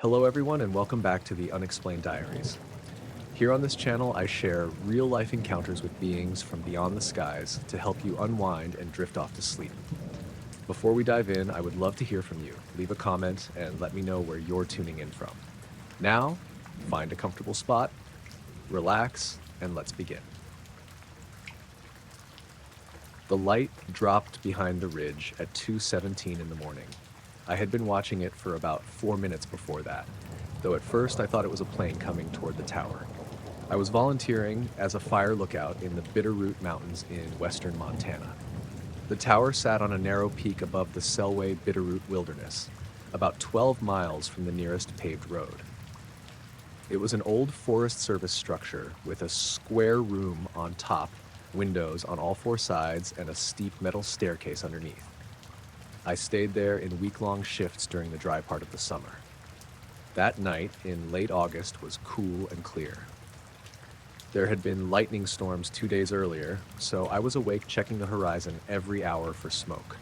Hello everyone and welcome back to the Unexplained Diaries. Here on this channel I share real-life encounters with beings from beyond the skies to help you unwind and drift off to sleep. Before we dive in, I would love to hear from you. Leave a comment and let me know where you're tuning in from. Now, find a comfortable spot, relax, and let's begin. The light dropped behind the ridge at 2:17 in the morning. I had been watching it for about 4 minutes before that, though at first I thought it was a plane coming toward the tower. I was volunteering as a fire lookout in the Bitterroot Mountains in western Montana. The tower sat on a narrow peak above the Selway Bitterroot Wilderness, about 12 miles from the nearest paved road. It was an old Forest Service structure with a square room on top, windows on all four sides, and a steep metal staircase underneath. I stayed there in week-long shifts during the dry part of the summer. That night, in late August, was cool and clear. There had been lightning storms 2 days earlier, so I was awake checking the horizon every hour for smoke.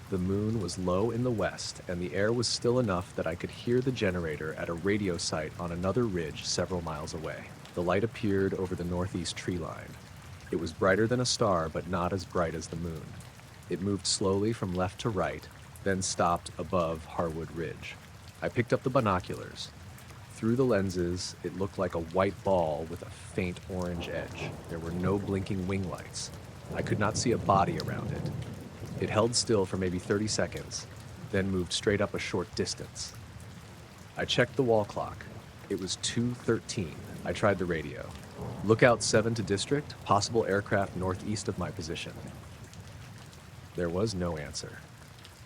The moon was low in the west, and the air was still enough that I could hear the generator at a radio site on another ridge several miles away. The light appeared over the northeast tree line. It was brighter than a star, but not as bright as the moon. It moved slowly from left to right, then stopped above Harwood Ridge. I picked up the binoculars. Through the lenses, it looked like a white ball with a faint orange edge. There were no blinking wing lights. I could not see a body around it. It held still for maybe 30 seconds, then moved straight up a short distance. I checked the wall clock. It was 2:13. I tried the radio. Lookout 7 to district, possible aircraft northeast of my position. There was no answer.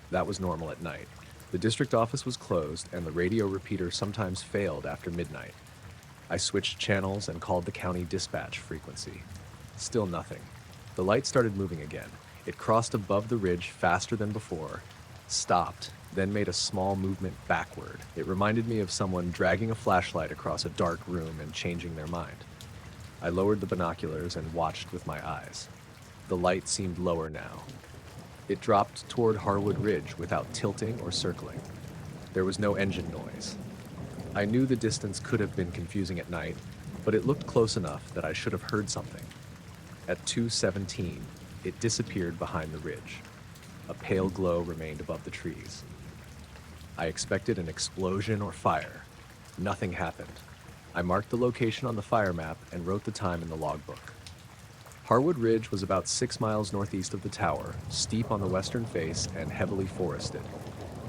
That was normal at night. The district office was closed, and the radio repeater sometimes failed after midnight. I switched channels and called the county dispatch frequency. Still nothing. The light started moving again. It crossed above the ridge faster than before, stopped, then made a small movement backward. It reminded me of someone dragging a flashlight across a dark room and changing their mind. I lowered the binoculars and watched with my eyes. The light seemed lower now. It dropped toward Harwood Ridge without tilting or circling. There was no engine noise. I knew the distance could have been confusing at night, but it looked close enough that I should have heard something. At 2:17, it disappeared behind the ridge. A pale glow remained above the trees. I expected an explosion or fire. Nothing happened. I marked the location on the fire map and wrote the time in the logbook. Harwood Ridge was about 6 miles northeast of the tower, steep on the western face and heavily forested.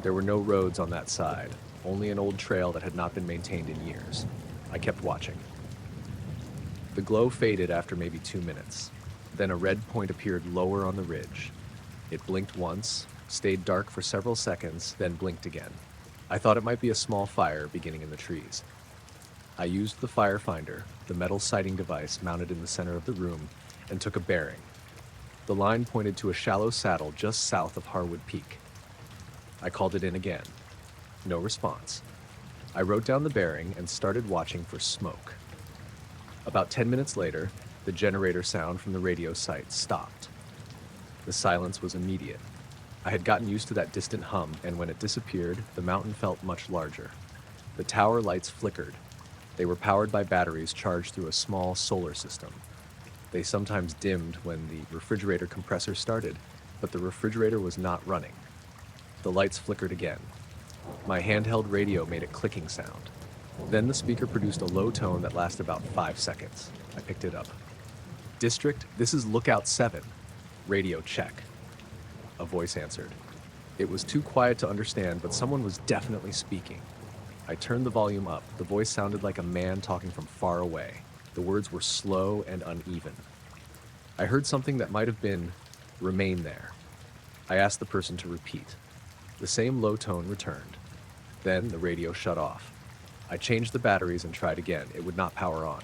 There were no roads on that side, only an old trail that had not been maintained in years. I kept watching. The glow faded after maybe 2 minutes. Then a red point appeared lower on the ridge. It blinked once, stayed dark for several seconds, then blinked again. I thought it might be a small fire beginning in the trees. I used the fire finder, the metal sighting device mounted in the center of the room, and took a bearing. The line pointed to a shallow saddle just south of Harwood Peak. I called it in again. No response. I wrote down the bearing and started watching for smoke. About 10 minutes later, the generator sound from the radio site stopped. The silence was immediate. I had gotten used to that distant hum, and when it disappeared, the mountain felt much larger. The tower lights flickered. They were powered by batteries charged through a small solar system. They sometimes dimmed when the refrigerator compressor started, but the refrigerator was not running. The lights flickered again. My handheld radio made a clicking sound. Then the speaker produced a low tone that lasted about 5 seconds. I picked it up. "District, this is Lookout 7. Radio check." A voice answered. It was too quiet to understand, but someone was definitely speaking. I turned the volume up. The voice sounded like a man talking from far away. The words were slow and uneven. I heard something that might have been, "Remain there." I asked the person to repeat. The same low tone returned. Then the radio shut off. I changed the batteries and tried again. It would not power on.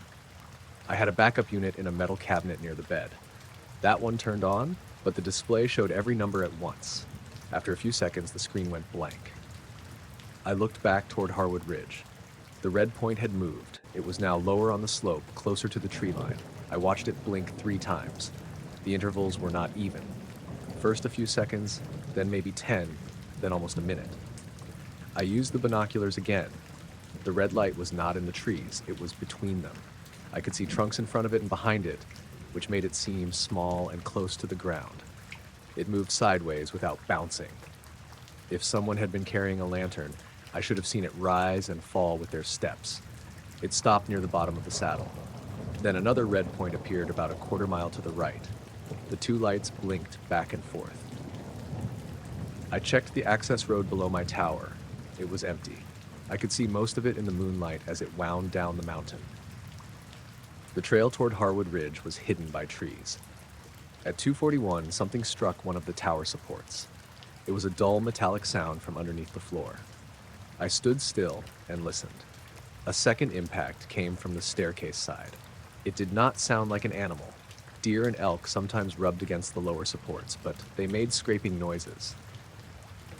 I had a backup unit in a metal cabinet near the bed. That one turned on, but the display showed every number at once. After a few seconds, the screen went blank. I looked back toward Harwood Ridge. The red point had moved. It was now lower on the slope, closer to the tree line. I watched it blink 3 times. The intervals were not even. First a few seconds, then maybe 10, then almost a minute. I used the binoculars again. The red light was not in the trees, it was between them. I could see trunks in front of it and behind it, which made it seem small and close to the ground. It moved sideways without bouncing. If someone had been carrying a lantern, I should have seen it rise and fall with their steps. It stopped near the bottom of the saddle. Then another red point appeared about a quarter mile to the right. The two lights blinked back and forth. I checked the access road below my tower. It was empty. I could see most of it in the moonlight as it wound down the mountain. The trail toward Harwood Ridge was hidden by trees. At 2:41, something struck one of the tower supports. It was a dull metallic sound from underneath the floor. I stood still and listened. A second impact came from the staircase side. It did not sound like an animal. Deer and elk sometimes rubbed against the lower supports, but they made scraping noises.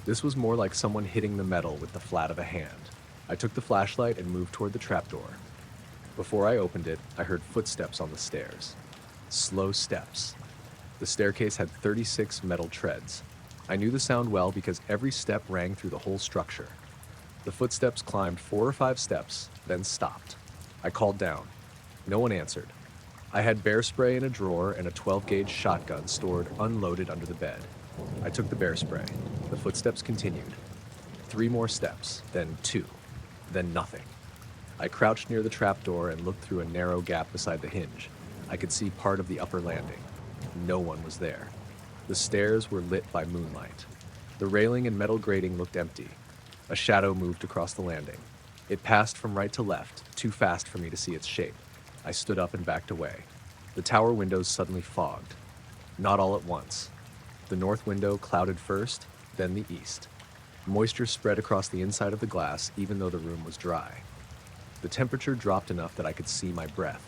This was more like someone hitting the metal with the flat of a hand. I took the flashlight and moved toward the trapdoor. Before I opened it, I heard footsteps on the stairs. Slow steps. The staircase had 36 metal treads. I knew the sound well because every step rang through the whole structure. The footsteps climbed 4 or 5 steps, then stopped. I called down. No one answered. I had bear spray in a drawer and a 12-gauge shotgun stored unloaded under the bed. I took the bear spray. The footsteps continued. 3 more steps, then 2, then nothing. I crouched near the trapdoor and looked through a narrow gap beside the hinge. I could see part of the upper landing. No one was there. The stairs were lit by moonlight. The railing and metal grating looked empty. A shadow moved across the landing. It passed from right to left, too fast for me to see its shape. I stood up and backed away. The tower windows suddenly fogged. Not all at once. The north window clouded first, then the east. Moisture spread across the inside of the glass, even though the room was dry. The temperature dropped enough that I could see my breath.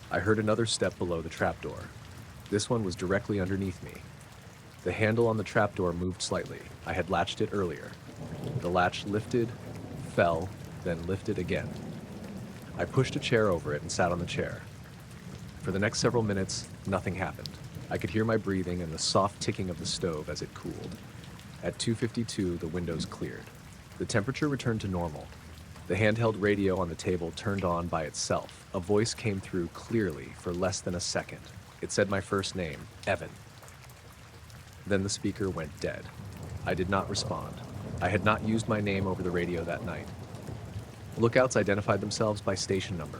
I heard another step below the trapdoor. This one was directly underneath me. The handle on the trapdoor moved slightly. I had latched it earlier. The latch lifted, fell, then lifted again. I pushed a chair over it and sat on the chair. For the next several minutes, nothing happened. I could hear my breathing and the soft ticking of the stove as it cooled. At 2:52, the windows cleared. The temperature returned to normal. The handheld radio on the table turned on by itself. A voice came through clearly for less than a second. It said my first name, Evan. Then the speaker went dead. I did not respond. I had not used my name over the radio that night. Lookouts identified themselves by station number.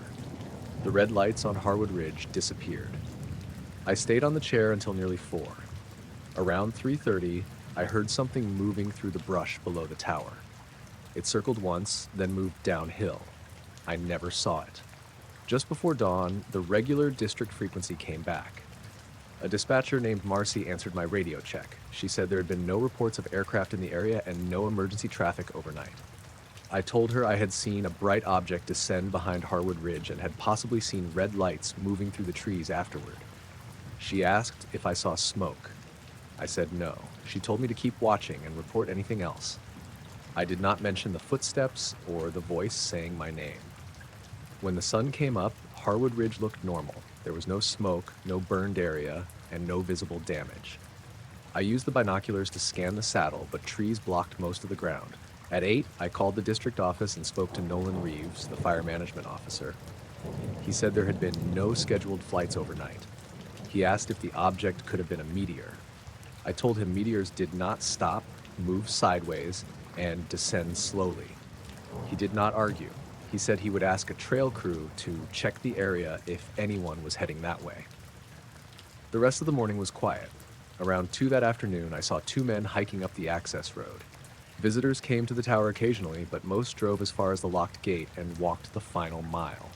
The red lights on Harwood Ridge disappeared. I stayed on the chair until nearly 4. Around 3:30, I heard something moving through the brush below the tower. It circled once, then moved downhill. I never saw it. Just before dawn, the regular district frequency came back. A dispatcher named Marcy answered my radio check. She said there had been no reports of aircraft in the area and no emergency traffic overnight. I told her I had seen a bright object descend behind Harwood Ridge and had possibly seen red lights moving through the trees afterward. She asked if I saw smoke. I said no. She told me to keep watching and report anything else. I did not mention the footsteps or the voice saying my name. When the sun came up, Harwood Ridge looked normal. There was no smoke, no burned area, and no visible damage. I used the binoculars to scan the saddle, but trees blocked most of the ground. At 8, I called the district office and spoke to Nolan Reeves, the fire management officer. He said there had been no scheduled flights overnight. He asked if the object could have been a meteor. I told him meteors did not stop, move sideways, and descend slowly. He did not argue. He said he would ask a trail crew to check the area if anyone was heading that way. The rest of the morning was quiet. Around 2 that afternoon, I saw 2 men hiking up the access road. Visitors came to the tower occasionally, but most drove as far as the locked gate and walked the final mile.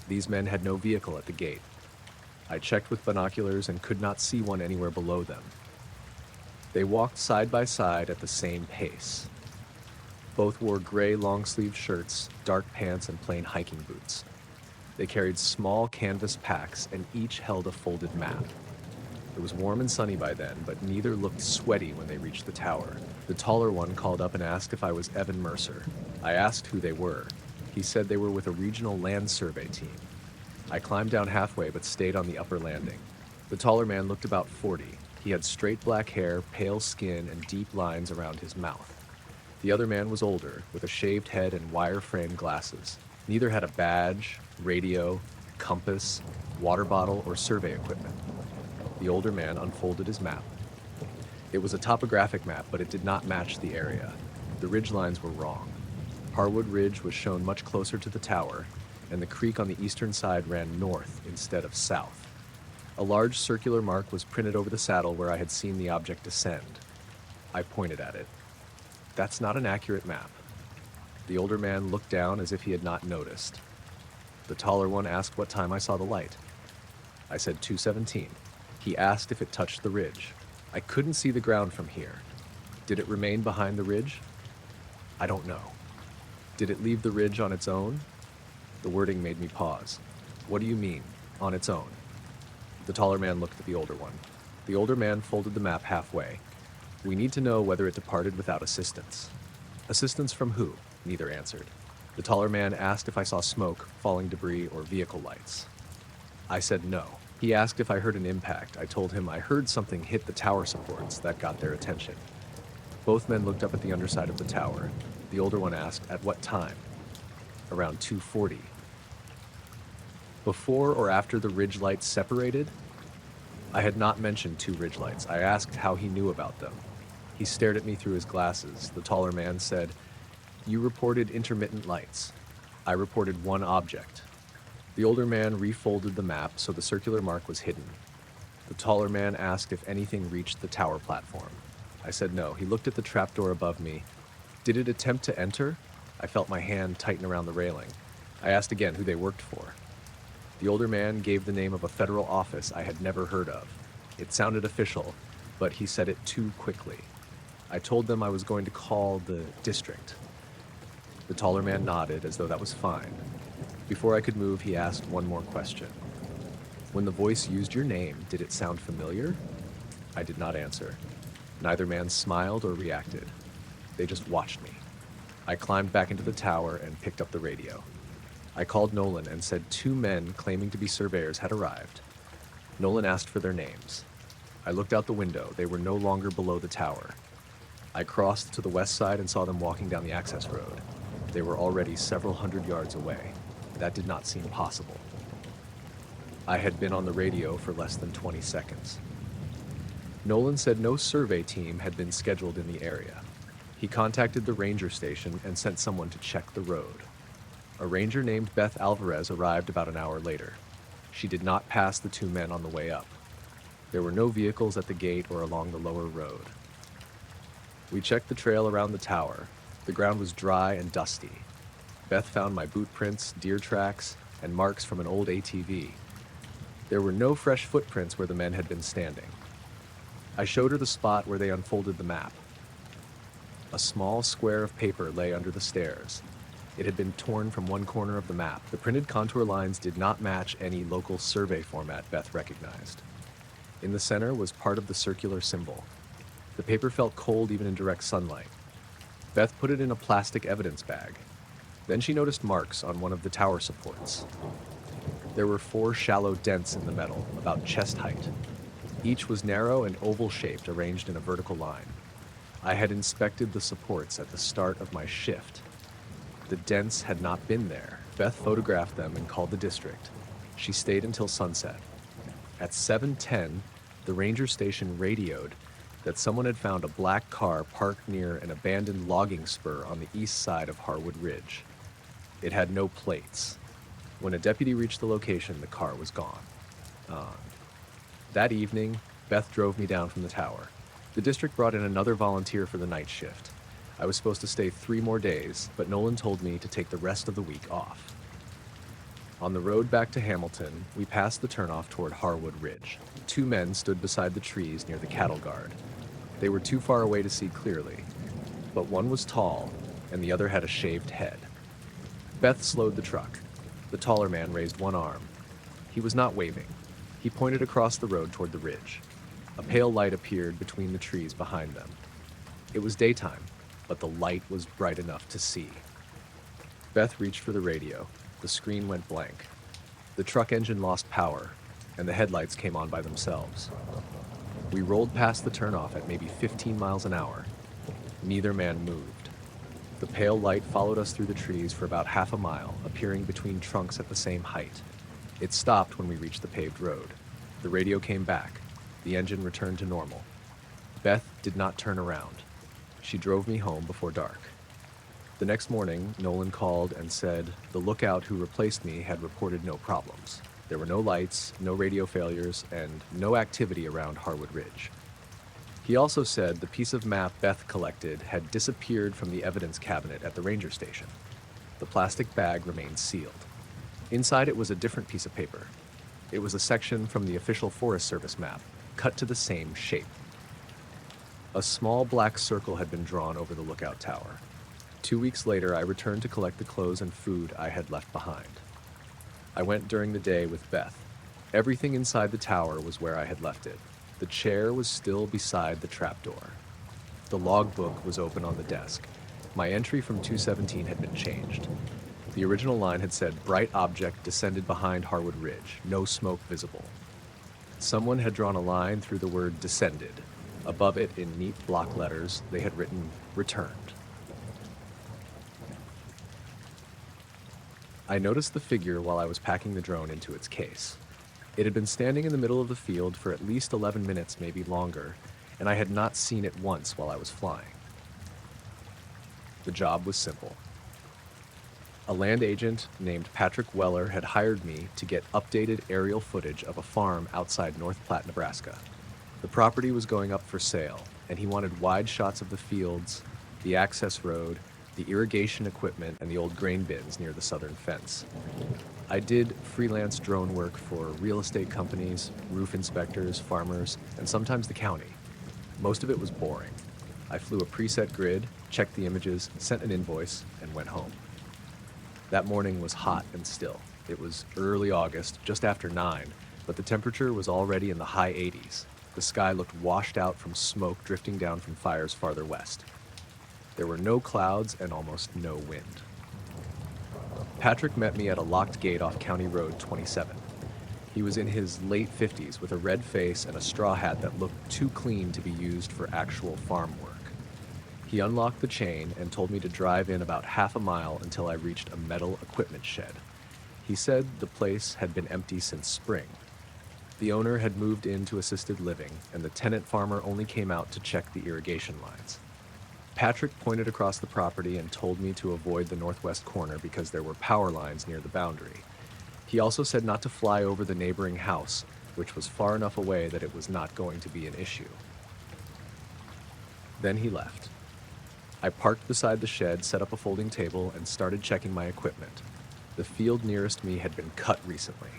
These men had no vehicle at the gate. I checked with binoculars and could not see one anywhere below them. They walked side by side at the same pace. Both wore gray long-sleeved shirts, dark pants, and plain hiking boots. They carried small canvas packs and each held a folded map. It was warm and sunny by then, but neither looked sweaty when they reached the tower. The taller one called up and asked if I was Evan Mercer. I asked who they were. He said they were with a regional land survey team. I climbed down halfway but stayed on the upper landing. The taller man looked about 40. He had straight black hair, pale skin, and deep lines around his mouth. The other man was older, with a shaved head and wire-frame glasses. Neither had a badge, radio, compass, water bottle, or survey equipment. The older man unfolded his map. It was a topographic map, but it did not match the area. The ridge lines were wrong. Harwood Ridge was shown much closer to the tower, and the creek on the eastern side ran north instead of south. A large circular mark was printed over the saddle where I had seen the object descend. I pointed at it. That's not an accurate map. The older man looked down as if he had not noticed. The taller one asked what time I saw the light. I said 2:17. He asked if it touched the ridge. I couldn't see the ground from here. Did it remain behind the ridge? I don't know. Did it leave the ridge on its own? The wording made me pause. What do you mean, on its own? The taller man looked at the older one. The older man folded the map halfway. We need to know whether it departed without assistance. Assistance from who? Neither answered. The taller man asked if I saw smoke, falling debris, or vehicle lights. I said no. He asked if I heard an impact. I told him I heard something hit the tower supports. That got their attention. Both men looked up at the underside of the tower. The older one asked, at what time? Around 2:40. Before or after the ridge lights separated? I had not mentioned two ridge lights. I asked how he knew about them. He stared at me through his glasses. The taller man said, "You reported intermittent lights. I reported one object." The older man refolded the map so the circular mark was hidden. The taller man asked if anything reached the tower platform. I said no. He looked at the trapdoor above me. Did it attempt to enter? I felt my hand tighten around the railing. I asked again who they worked for. The older man gave the name of a federal office I had never heard of. It sounded official, but he said it too quickly. I told them I was going to call the district. The taller man nodded as though that was fine. Before I could move, he asked one more question. When the voice used your name, did it sound familiar? I did not answer. Neither man smiled or reacted. They just watched me. I climbed back into the tower and picked up the radio. I called Nolan and said 2 men claiming to be surveyors had arrived. Nolan asked for their names. I looked out the window. They were no longer below the tower. I crossed to the west side and saw them walking down the access road. They were already several hundred yards away. That did not seem possible. I had been on the radio for less than 20 seconds. Nolan said no survey team had been scheduled in the area. He contacted the ranger station and sent someone to check the road. A ranger named Beth Alvarez arrived about an hour later. She did not pass the 2 men on the way up. There were no vehicles at the gate or along the lower road. We checked the trail around the tower. The ground was dry and dusty. Beth found my boot prints, deer tracks, and marks from an old ATV. There were no fresh footprints where the men had been standing. I showed her the spot where they unfolded the map. A small square of paper lay under the stairs. It had been torn from one corner of the map. The printed contour lines did not match any local survey format Beth recognized. In the center was part of the circular symbol. The paper felt cold even in direct sunlight. Beth put it in a plastic evidence bag. Then she noticed marks on one of the tower supports. There were 4 shallow dents in the metal, about chest height. Each was narrow and oval-shaped, arranged in a vertical line. I had inspected the supports at the start of my shift. The dents had not been there. Beth photographed them and called the district. She stayed until sunset. At 7:10, the ranger station radioed that someone had found a black car parked near an abandoned logging spur on the east side of Harwood Ridge. It had no plates. When a deputy reached the location, the car was gone. That evening, Beth drove me down from the tower. The district brought in another volunteer for the night shift. I was supposed to stay 3 more days, but Nolan told me to take the rest of the week off. On the road back to Hamilton, we passed the turnoff toward Harwood Ridge. 2 men stood beside the trees near the cattle guard. They were too far away to see clearly, but one was tall and the other had a shaved head. Beth slowed the truck. The taller man raised one arm. He was not waving. He pointed across the road toward the ridge. A pale light appeared between the trees behind them. It was daytime, but the light was bright enough to see. Beth reached for the radio. The screen went blank. The truck engine lost power, and the headlights came on by themselves. We rolled past the turnoff at maybe 15 miles an hour. Neither man moved. The pale light followed us through the trees for about half a mile, appearing between trunks at the same height. It stopped when we reached the paved road. The radio came back. The engine returned to normal. Beth did not turn around. She drove me home before dark. The next morning, Nolan called and said the lookout who replaced me had reported no problems. There were no lights, no radio failures, and no activity around Harwood Ridge. He also said the piece of map Beth collected had disappeared from the evidence cabinet at the ranger station. The plastic bag remained sealed. Inside it was a different piece of paper. It was a section from the official Forest Service map, cut to the same shape. A small black circle had been drawn over the lookout tower. 2 weeks later, I returned to collect the clothes and food I had left behind. I went during the day with Beth. Everything inside the tower was where I had left it. The chair was still beside the trapdoor. The logbook was open on the desk. My entry from 217 had been changed. The original line had said, "Bright object descended behind Harwood Ridge, no smoke visible." Someone had drawn a line through the word descended. Above it, in neat block letters, they had written, "Returned." I noticed the figure while I was packing the drone into its case. It had been standing in the middle of the field for at least 11 minutes, maybe longer, and I had not seen it once while I was flying. The job was simple. A land agent named Patrick Weller had hired me to get updated aerial footage of a farm outside North Platte, Nebraska. The property was going up for sale, and he wanted wide shots of the fields, the access road, the irrigation equipment, and the old grain bins near the southern fence. I did freelance drone work for real estate companies, roof inspectors, farmers, and sometimes the county. Most of it was boring. I flew a preset grid, checked the images, sent an invoice, and went home. That morning was hot and still. It was early August, just after 9, but the temperature was already in the high 80s. The sky looked washed out from smoke drifting down from fires farther west. There were no clouds and almost no wind. Patrick met me at a locked gate off County Road 27. He was in his late 50s with a red face and a straw hat that looked too clean to be used for actual farm work. He unlocked the chain and told me to drive in about half a mile until I reached a metal equipment shed. He said the place had been empty since spring. The owner had moved into assisted living, and the tenant farmer only came out to check the irrigation lines. Patrick pointed across the property and told me to avoid the northwest corner because there were power lines near the boundary. He also said not to fly over the neighboring house, which was far enough away that it was not going to be an issue. Then he left. I parked beside the shed, set up a folding table, and started checking my equipment. The field nearest me had been cut recently.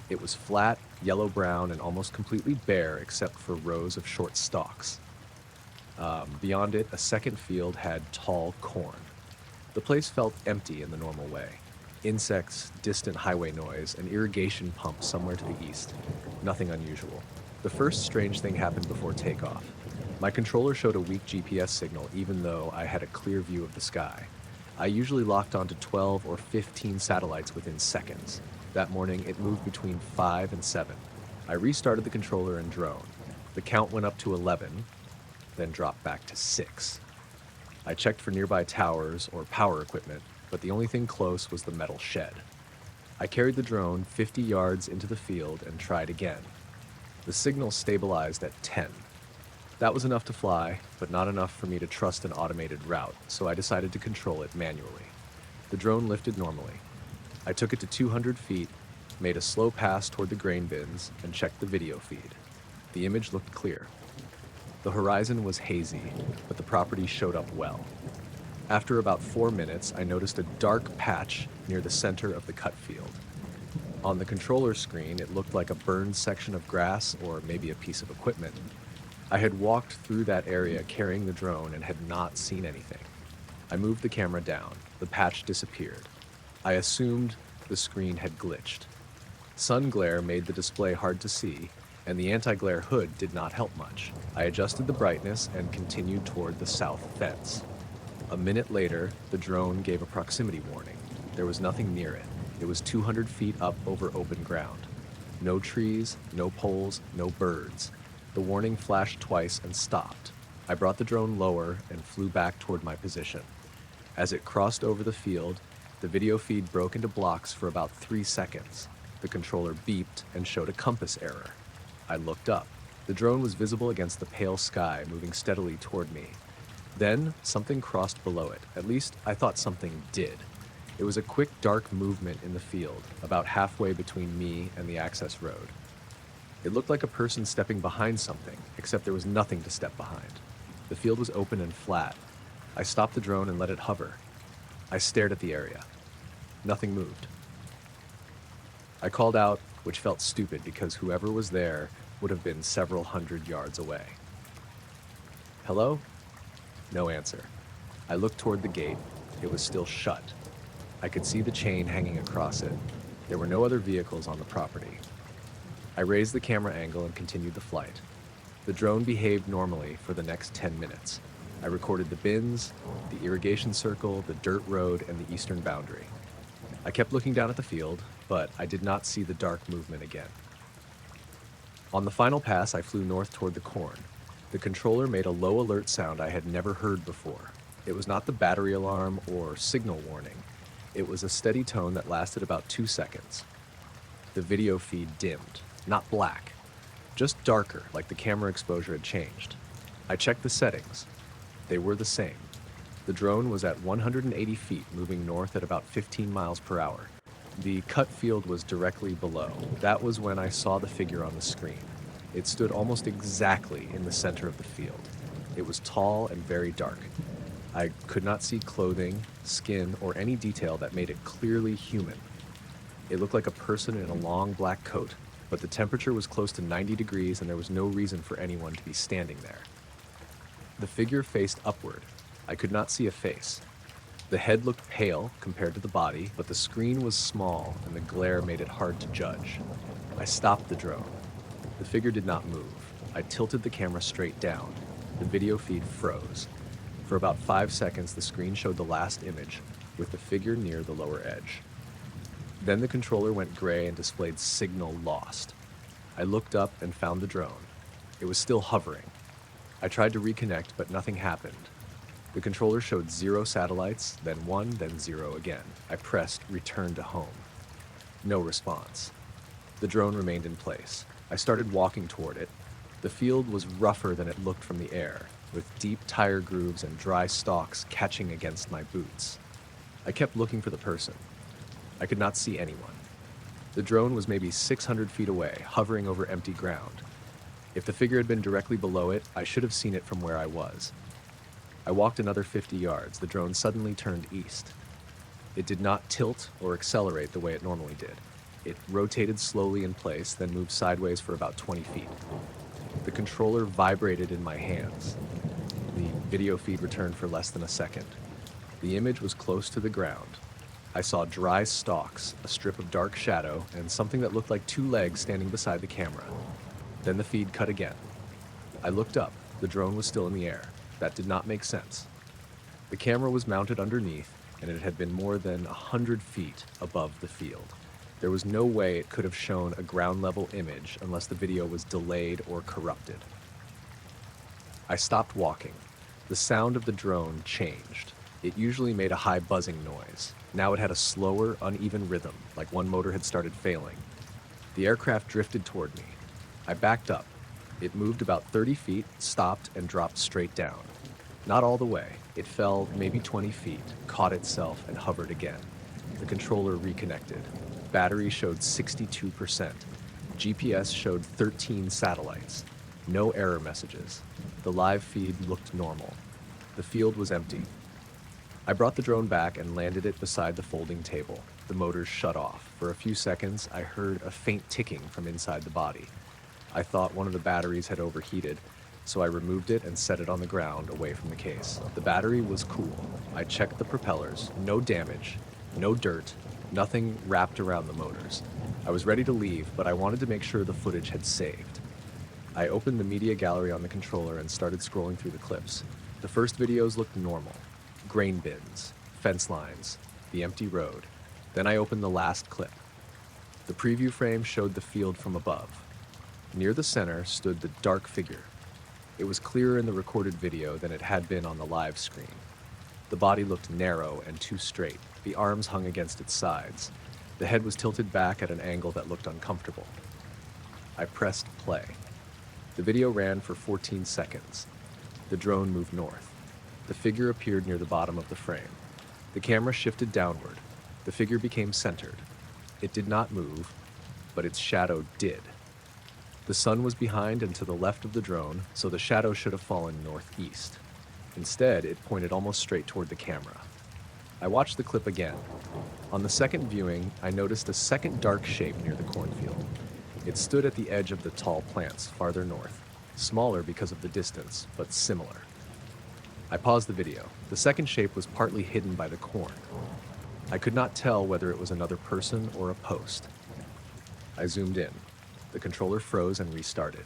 It was flat, yellow-brown, and almost completely bare except for rows of short stalks. Beyond it, a second field had tall corn. The place felt empty in the normal way. Insects, distant highway noise, an irrigation pump somewhere to the east. Nothing unusual. The first strange thing happened before takeoff. My controller showed a weak GPS signal even though I had a clear view of the sky. I usually locked onto 12 or 15 satellites within seconds. That morning, it moved between 5 and 7. I restarted the controller and drone. The count went up to 11, then dropped back to 6. I checked for nearby towers or power equipment, but the only thing close was the metal shed. I carried the drone 50 yards into the field and tried again. The signal stabilized at 10. That was enough to fly, but not enough for me to trust an automated route, so I decided to control it manually. The drone lifted normally. I took it to 200 feet, made a slow pass toward the grain bins, and checked the video feed. The image looked clear. The horizon was hazy, but the property showed up well. After about 4 minutes, I noticed a dark patch near the center of the cut field. On the controller screen, it looked like a burned section of grass or maybe a piece of equipment. I had walked through that area carrying the drone and had not seen anything. I moved the camera down. The patch disappeared. I assumed the screen had glitched. Sun glare made the display hard to see, and the anti-glare hood did not help much. I adjusted the brightness and continued toward the south fence. A minute later, the drone gave a proximity warning. There was nothing near it. It was 200 feet up over open ground. No trees, no poles, no birds. The warning flashed twice and stopped. I brought the drone lower and flew back toward my position. As it crossed over the field, the video feed broke into blocks for about 3 seconds. The controller beeped and showed a compass error. I looked up. The drone was visible against the pale sky, moving steadily toward me. Then, something crossed below it. At least, I thought something did. It was a quick, dark movement in the field, about halfway between me and the access road. It looked like a person stepping behind something, except there was nothing to step behind. The field was open and flat. I stopped the drone and let it hover. I stared at the area. Nothing moved. I called out, which felt stupid because whoever was there would have been several hundred yards away. Hello? No answer. I looked toward the gate. It was still shut. I could see the chain hanging across it. There were no other vehicles on the property. I raised the camera angle and continued the flight. The drone behaved normally for the next 10 minutes. I recorded the bins, the irrigation circle, the dirt road, and the eastern boundary. I kept looking down at the field, but I did not see the dark movement again. On the final pass, I flew north toward the corn. The controller made a low alert sound I had never heard before. It was not the battery alarm or signal warning. It was a steady tone that lasted about 2 seconds. The video feed dimmed, not black, just darker, like the camera exposure had changed. I checked the settings. They were the same. The drone was at 180 feet, moving north at about 15 miles per hour. The cut field was directly below. That was when I saw the figure on the screen. It stood almost exactly in the center of the field. It was tall and very dark. I could not see clothing, skin, or any detail that made it clearly human. It looked like a person in a long black coat, but the temperature was close to 90 degrees and there was no reason for anyone to be standing there. The figure faced upward. I could not see a face. The head looked pale compared to the body, but the screen was small and the glare made it hard to judge. I stopped the drone. The figure did not move. I tilted the camera straight down. The video feed froze. For about 5 seconds, the screen showed the last image, with the figure near the lower edge. Then the controller went gray and displayed signal lost. I looked up and found the drone. It was still hovering. I tried to reconnect, but nothing happened. The controller showed 0 satellites, then 1, then 0 again. I pressed return to home. No response. The drone remained in place. I started walking toward it. The field was rougher than it looked from the air, with deep tire grooves and dry stalks catching against my boots. I kept looking for the person. I could not see anyone. The drone was maybe 600 feet away, hovering over empty ground. If the figure had been directly below it, I should have seen it from where I was. I walked another 50 yards. The drone suddenly turned east. It did not tilt or accelerate the way it normally did. It rotated slowly in place, then moved sideways for about 20 feet. The controller vibrated in my hands. The video feed returned for less than a second. The image was close to the ground. I saw dry stalks, a strip of dark shadow, and something that looked like 2 legs standing beside the camera. Then the feed cut again. I looked up. The drone was still in the air. That did not make sense. The camera was mounted underneath, and it had been more than 100 feet above the field. There was no way it could have shown a ground-level image unless the video was delayed or corrupted. I stopped walking. The sound of the drone changed. It usually made a high buzzing noise. Now it had a slower, uneven rhythm, like one motor had started failing. The aircraft drifted toward me. I backed up. It moved about 30 feet, stopped, and dropped straight down. Not all the way. It fell maybe 20 feet, caught itself, and hovered again. The controller reconnected. Battery showed 62%. GPS showed 13 satellites. No error messages. The live feed looked normal. The field was empty. I brought the drone back and landed it beside the folding table. The motors shut off. For a few seconds, I heard a faint ticking from inside the body. I thought one of the batteries had overheated, so I removed it and set it on the ground away from the case. The battery was cool. I checked the propellers. No damage, no dirt, nothing wrapped around the motors. I was ready to leave, but I wanted to make sure the footage had saved. I opened the media gallery on the controller and started scrolling through the clips. The first videos looked normal. Grain bins, fence lines, the empty road. Then I opened the last clip. The preview frame showed the field from above. Near the center stood the dark figure. It was clearer in the recorded video than it had been on the live screen. The body looked narrow and too straight. The arms hung against its sides. The head was tilted back at an angle that looked uncomfortable. I pressed play. The video ran for 14 seconds. The drone moved north. The figure appeared near the bottom of the frame. The camera shifted downward. The figure became centered. It did not move, but its shadow did. The sun was behind and to the left of the drone, so the shadow should have fallen northeast. Instead, it pointed almost straight toward the camera. I watched the clip again. On the second viewing, I noticed a second dark shape near the cornfield. It stood at the edge of the tall plants, farther north, smaller because of the distance, but similar. I paused the video. The second shape was partly hidden by the corn. I could not tell whether it was another person or a post. I zoomed in. The controller froze and restarted.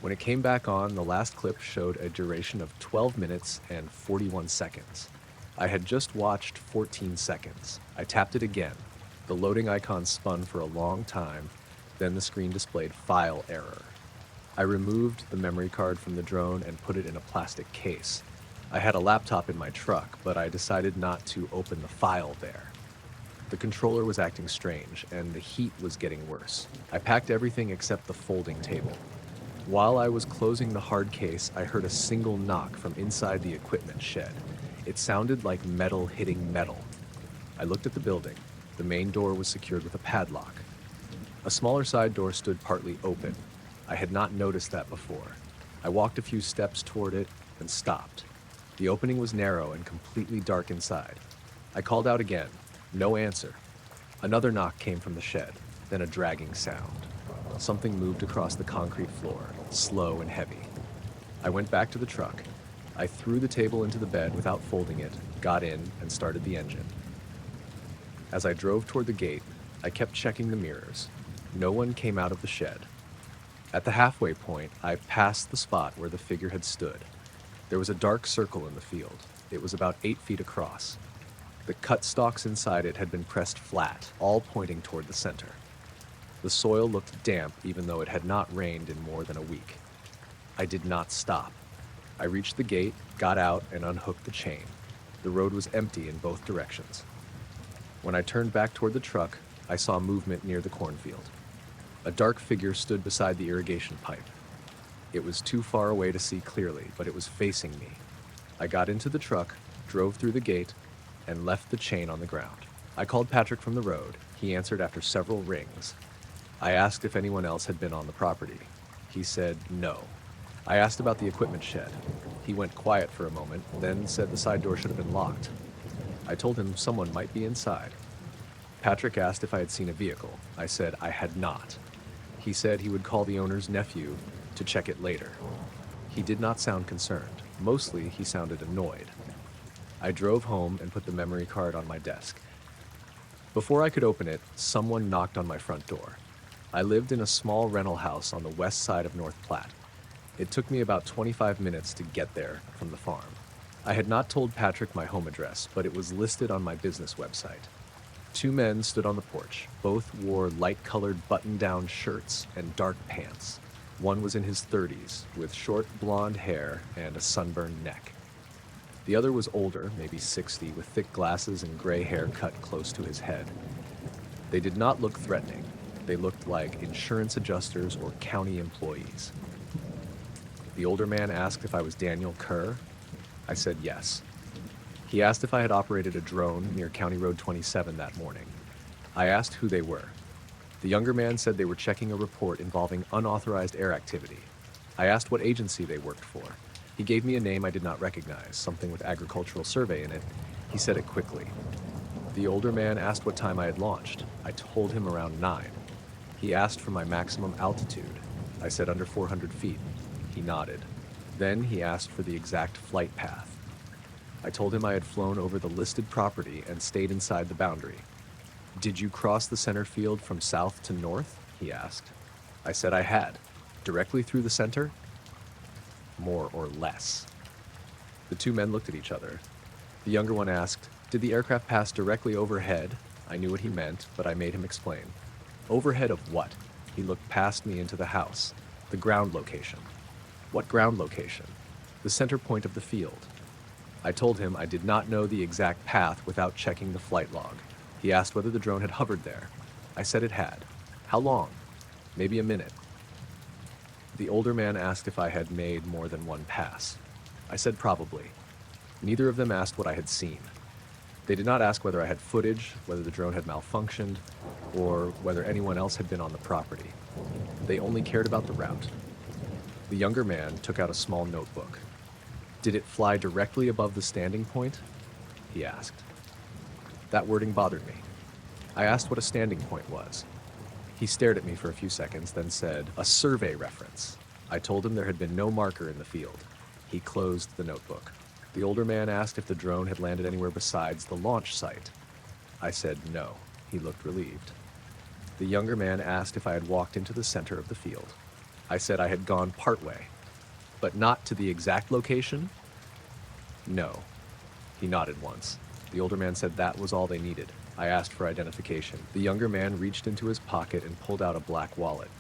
When it came back on, the last clip showed a duration of 12 minutes and 41 seconds. I had just watched 14 seconds. I tapped it again. The loading icon spun for a long time, then the screen displayed file error. I removed the memory card from the drone and put it in a plastic case. I had a laptop in my truck, but I decided not to open the file there. The controller was acting strange, and the heat was getting worse. I packed everything except the folding table. While I was closing the hard case, I heard a single knock from inside the equipment shed. It sounded like metal hitting metal. I looked at the building. The main door was secured with a padlock. A smaller side door stood partly open. I had not noticed that before. I walked a few steps toward it and stopped. The opening was narrow and completely dark inside. I called out again. No answer. Another knock came from the shed, then a dragging sound. Something moved across the concrete floor, slow and heavy. I went back to the truck. I threw the table into the bed without folding it, got in, and started the engine. As I drove toward the gate, I kept checking the mirrors. No one came out of the shed. At the halfway point, I passed the spot where the figure had stood. There was a dark circle in the field. It was about 8 feet across. The cut stalks inside it had been pressed flat, all pointing toward the center. The soil looked damp even though it had not rained in more than a week. I did not stop. I reached the gate, got out, and unhooked the chain. The road was empty in both directions. When I turned back toward the truck, I saw movement near the cornfield. A dark figure stood beside the irrigation pipe. It was too far away to see clearly, but it was facing me. I got into the truck, drove through the gate, and left the chain on the ground. I called Patrick from the road. He answered after several rings. I asked if anyone else had been on the property. He said no. I asked about the equipment shed. He went quiet for a moment, then said the side door should have been locked. I told him someone might be inside. Patrick asked if I had seen a vehicle. I said I had not. He said he would call the owner's nephew to check it later. He did not sound concerned. Mostly, he sounded annoyed. I drove home and put the memory card on my desk. Before I could open it, someone knocked on my front door. I lived in a small rental house on the west side of North Platte. It took me about 25 minutes to get there from the farm. I had not told Patrick my home address, but it was listed on my business website. 2 men stood on the porch. Both wore light-colored button-down shirts and dark pants. One was in his 30s, with short blonde hair and a sunburned neck. The other was older, maybe 60, with thick glasses and gray hair cut close to his head. They did not look threatening. They looked like insurance adjusters or county employees. The older man asked if I was Daniel Kerr. I said yes. He asked if I had operated a drone near County Road 27 that morning. I asked who they were. The younger man said they were checking a report involving unauthorized air activity. I asked what agency they worked for. He gave me a name I did not recognize, something with agricultural survey in it. He said it quickly. The older man asked what time I had launched. I told him around 9. He asked for my maximum altitude. I said under 400 feet. He nodded. Then he asked for the exact flight path. I told him I had flown over the listed property and stayed inside the boundary. Did you cross the center field from south to north? He asked. I said I had. Directly through the center? More or less. The 2 men looked at each other. The younger one asked, did the aircraft pass directly overhead? I knew what he meant, but I made him explain. Overhead of what? He looked past me into the house. The ground location. What ground location? The center point of the field. I told him I did not know the exact path without checking the flight log. He asked whether the drone had hovered there. I said it had. How long? Maybe a minute. The older man asked if I had made more than one pass. I said probably. Neither of them asked what I had seen. They did not ask whether I had footage, whether the drone had malfunctioned, or whether anyone else had been on the property. They only cared about the route. The younger man took out a small notebook. Did it fly directly above the standing point? He asked. That wording bothered me. I asked what a standing point was. He stared at me for a few seconds, then said, a survey reference. I told him there had been no marker in the field. He closed the notebook. The older man asked if the drone had landed anywhere besides the launch site. I said no. He looked relieved. The younger man asked if I had walked into the center of the field. I said I had gone partway, but not to the exact location? No. He nodded once. The older man said that was all they needed. I asked for identification. The younger man reached into his pocket and pulled out a black wallet.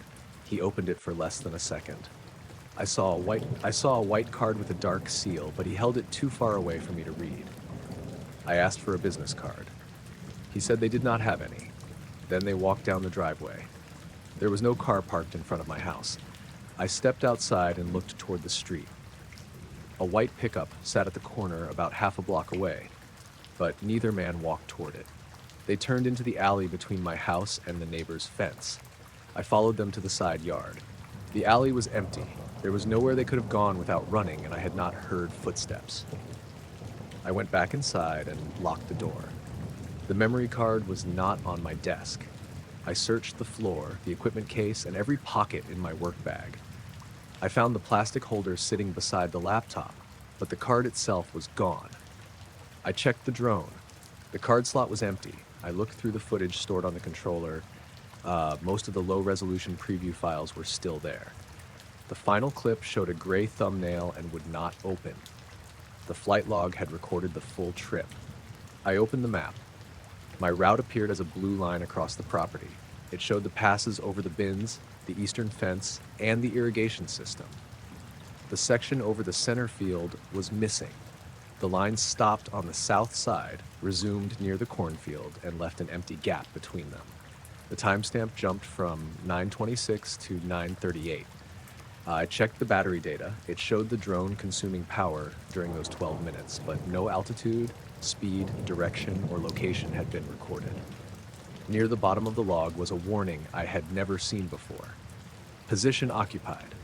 He opened it for less than a second. I saw a white card with a dark seal, but he held it too far away for me to read. I asked for a business card. He said they did not have any. Then they walked down the driveway. There was no car parked in front of my house. I stepped outside and looked toward the street. A white pickup sat at the corner about half a block away, but neither man walked toward it. They turned into the alley between my house and the neighbor's fence. I followed them to the side yard. The alley was empty. There was nowhere they could have gone without running, and I had not heard footsteps. I went back inside and locked the door. The memory card was not on my desk. I searched the floor, the equipment case, and every pocket in my work bag. I found the plastic holder sitting beside the laptop, but the card itself was gone. I checked the drone. The card slot was empty. I looked through the footage stored on the controller. Most of the low-resolution preview files were still there. The final clip showed a gray thumbnail and would not open. The flight log had recorded the full trip. I opened the map. My route appeared as a blue line across the property. It showed the passes over the bins, the eastern fence, and the irrigation system. The section over the center field was missing. The line stopped on the south side, resumed near the cornfield, and left an empty gap between them. The timestamp jumped from 9:26 to 9:38. I checked the battery data. It showed the drone consuming power during those 12 minutes, but no altitude, speed, direction, or location had been recorded. Near the bottom of the log was a warning I had never seen before. Position occupied.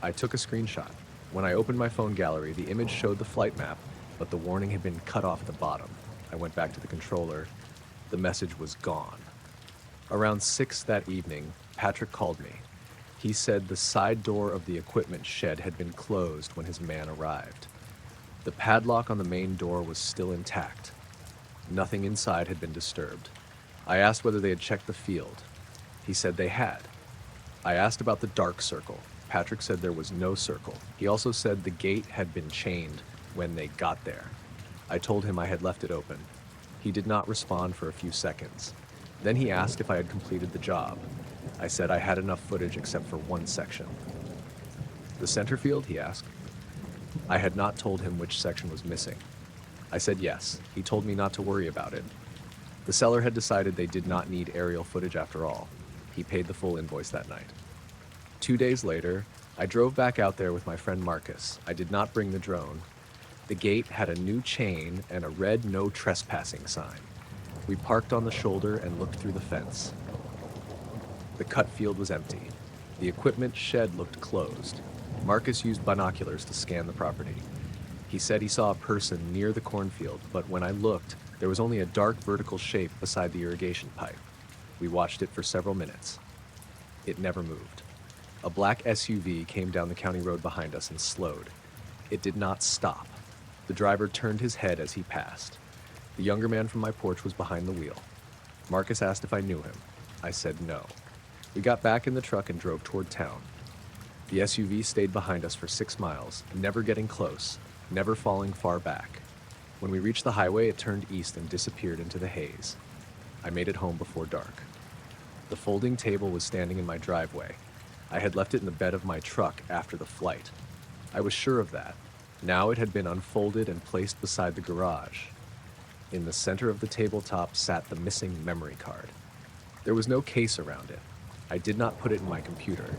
I took a screenshot. When I opened my phone gallery, the image showed the flight map, but the warning had been cut off at the bottom. I went back to the controller. The message was gone. Around 6 that evening, Patrick called me. He said the side door of the equipment shed had been closed when his man arrived. The padlock on the main door was still intact. Nothing inside had been disturbed. I asked whether they had checked the field. He said they had. I asked about the dark circle. Patrick said there was no circle. He also said the gate had been chained when they got there. I told him I had left it open. He did not respond for a few seconds. Then he asked if I had completed the job. I said I had enough footage except for one section. The center field, he asked. I had not told him which section was missing. I said yes. He told me not to worry about it. The seller had decided they did not need aerial footage after all. He paid the full invoice that night. 2 days later, I drove back out there with my friend Marcus. I did not bring the drone. The gate had a new chain and a red no trespassing sign. We parked on the shoulder and looked through the fence. The cut field was empty. The equipment shed looked closed. Marcus used binoculars to scan the property. He said he saw a person near the cornfield, but when I looked, there was only a dark vertical shape beside the irrigation pipe. We watched it for several minutes. It never moved. A black SUV came down the county road behind us and slowed. It did not stop. The driver turned his head as he passed. The younger man from my porch was behind the wheel. Marcus asked if I knew him. I said no. We got back in the truck and drove toward town. The SUV stayed behind us for 6 miles, never getting close, never falling far back. When we reached the highway, it turned east and disappeared into the haze. I made it home before dark. The folding table was standing in my driveway. I had left it in the bed of my truck after the flight. I was sure of that. Now it had been unfolded and placed beside the garage. In the center of the tabletop sat the missing memory card. There was no case around it. I did not put it in my computer.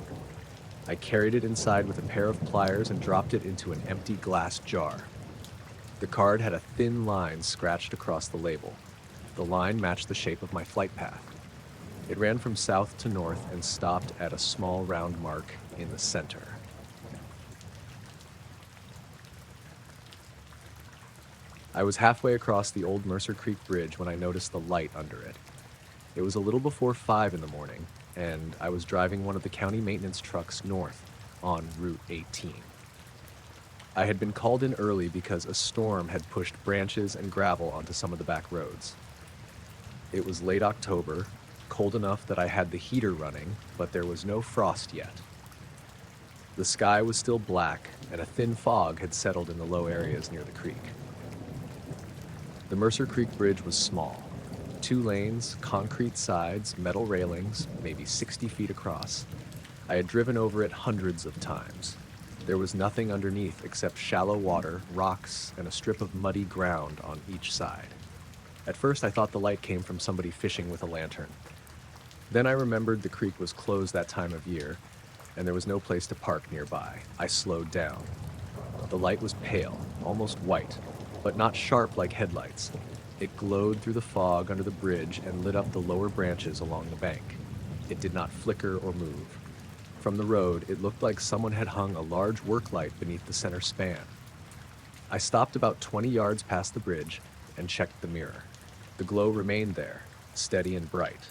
I carried it inside with a pair of pliers and dropped it into an empty glass jar. The card had a thin line scratched across the label. The line matched the shape of my flight path. It ran from south to north and stopped at a small round mark in the center. I was halfway across the old Mercer Creek Bridge when I noticed the light under it. It was a little before 5 in the morning, and I was driving one of the county maintenance trucks north on Route 18. I had been called in early because a storm had pushed branches and gravel onto some of the back roads. It was late October, cold enough that I had the heater running, but there was no frost yet. The sky was still black, and a thin fog had settled in the low areas near the creek. The Mercer Creek Bridge was small. 2 lanes, concrete sides, metal railings, maybe 60 feet across. I had driven over it hundreds of times. There was nothing underneath except shallow water, rocks, and a strip of muddy ground on each side. At first I thought the light came from somebody fishing with a lantern. Then I remembered the creek was closed that time of year, and there was no place to park nearby. I slowed down. The light was pale, almost white, but not sharp like headlights. It glowed through the fog under the bridge and lit up the lower branches along the bank. It did not flicker or move. From the road, it looked like someone had hung a large work light beneath the center span. I stopped about 20 yards past the bridge and checked the mirror. The glow remained there, steady and bright.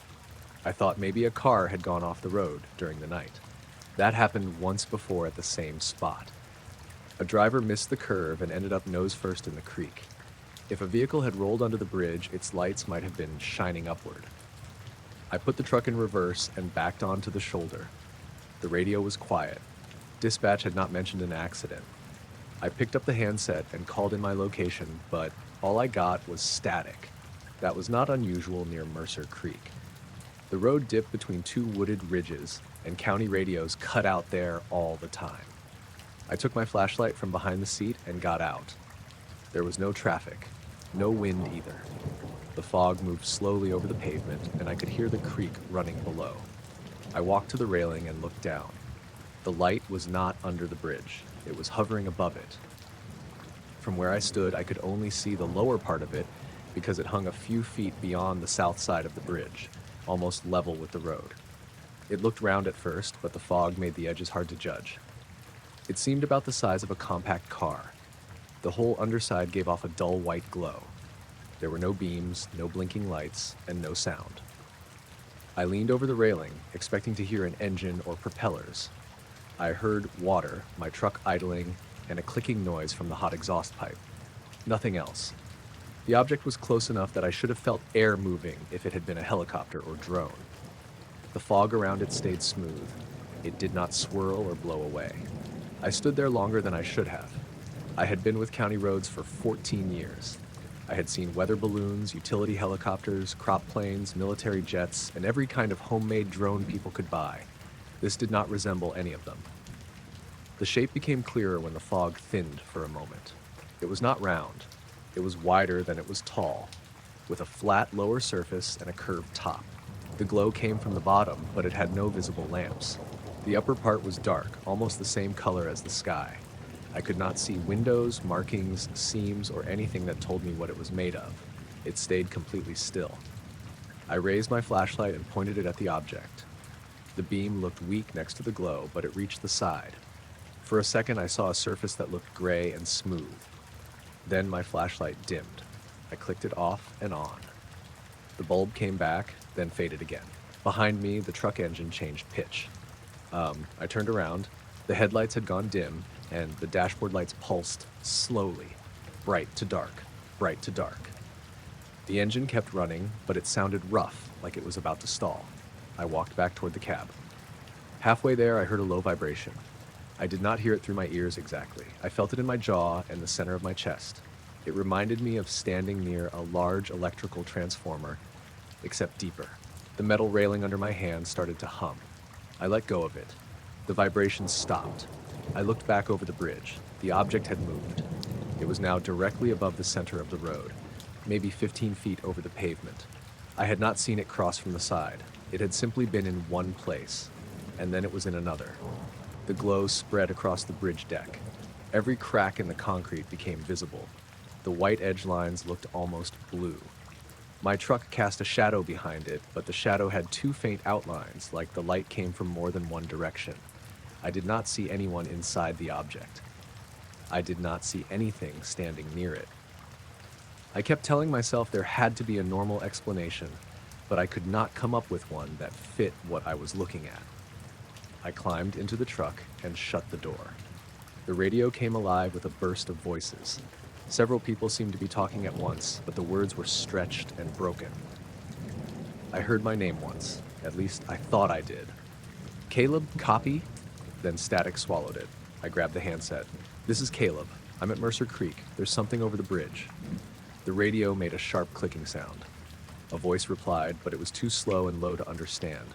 I thought maybe a car had gone off the road during the night. That happened once before at the same spot. A driver missed the curve and ended up nose first in the creek. If a vehicle had rolled under the bridge, its lights might have been shining upward. I put the truck in reverse and backed onto the shoulder. The radio was quiet. Dispatch had not mentioned an accident. I picked up the handset and called in my location, but all I got was static. That was not unusual near Mercer Creek. The road dipped between 2 wooded ridges, and county radios cut out there all the time. I took my flashlight from behind the seat and got out. There was no traffic, no wind either. The fog moved slowly over the pavement, and I could hear the creek running below. I walked to the railing and looked down. The light was not under the bridge. It was hovering above it. From where I stood, I could only see the lower part of it because it hung a few feet beyond the south side of the bridge, almost level with the road. It looked round at first, but the fog made the edges hard to judge. It seemed about the size of a compact car. The whole underside gave off a dull white glow. There were no beams, no blinking lights, and no sound. I leaned over the railing, expecting to hear an engine or propellers. I heard water, my truck idling, and a clicking noise from the hot exhaust pipe. Nothing else. The object was close enough that I should have felt air moving if it had been a helicopter or drone. The fog around it stayed smooth. It did not swirl or blow away. I stood there longer than I should have. I had been with county roads for 14 years. I had seen weather balloons, utility helicopters, crop planes, military jets, and every kind of homemade drone people could buy. This did not resemble any of them. The shape became clearer when the fog thinned for a moment. It was not round. It was wider than it was tall, with a flat lower surface and a curved top. The glow came from the bottom, but it had no visible lamps. The upper part was dark, almost the same color as the sky. I could not see windows, markings, seams, or anything that told me what it was made of. It stayed completely still. I raised my flashlight and pointed it at the object. The beam looked weak next to the glow, but it reached the side. For a second, I saw a surface that looked gray and smooth. Then my flashlight dimmed. I clicked it off and on. The bulb came back, then faded again. Behind me, the truck engine changed pitch. I turned around. The headlights had gone dim, and the dashboard lights pulsed slowly, bright to dark, bright to dark. The engine kept running, but it sounded rough, like it was about to stall. I walked back toward the cab. Halfway there, I heard a low vibration. I did not hear it through my ears exactly. I felt it in my jaw and the center of my chest. It reminded me of standing near a large electrical transformer, except deeper. The metal railing under my hand started to hum. I let go of it. The vibration stopped. I looked back over the bridge. The object had moved. It was now directly above the center of the road, maybe 15 feet over the pavement. I had not seen it cross from the side. It had simply been in one place, and then it was in another. The glow spread across the bridge deck. Every crack in the concrete became visible. The white edge lines looked almost blue. My truck cast a shadow behind it, but the shadow had two faint outlines, like the light came from more than one direction. I did not see anyone inside the object. I did not see anything standing near it. I kept telling myself there had to be a normal explanation, but I could not come up with one that fit what I was looking at. I climbed into the truck and shut the door. The radio came alive with a burst of voices. Several people seemed to be talking at once, but the words were stretched and broken. I heard my name once. At least I thought I did. Caleb, copy? Then static swallowed it. I grabbed the handset. This is Caleb. I'm at Mercer Creek. There's something over the bridge. The radio made a sharp clicking sound. A voice replied, but it was too slow and low to understand.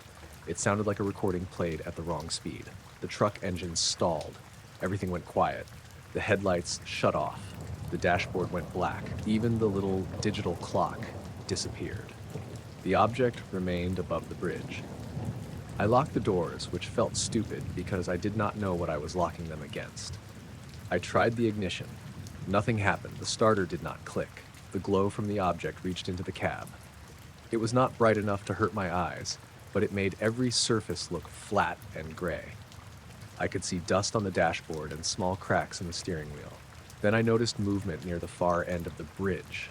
It sounded like a recording played at the wrong speed. The truck engine stalled. Everything went quiet. The headlights shut off. The dashboard went black. Even the little digital clock disappeared. The object remained above the bridge. I locked the doors, which felt stupid because I did not know what I was locking them against. I tried the ignition. Nothing happened. The starter did not click. The glow from the object reached into the cab. It was not bright enough to hurt my eyes, but it made every surface look flat and gray. I could see dust on the dashboard and small cracks in the steering wheel. Then I noticed movement near the far end of the bridge.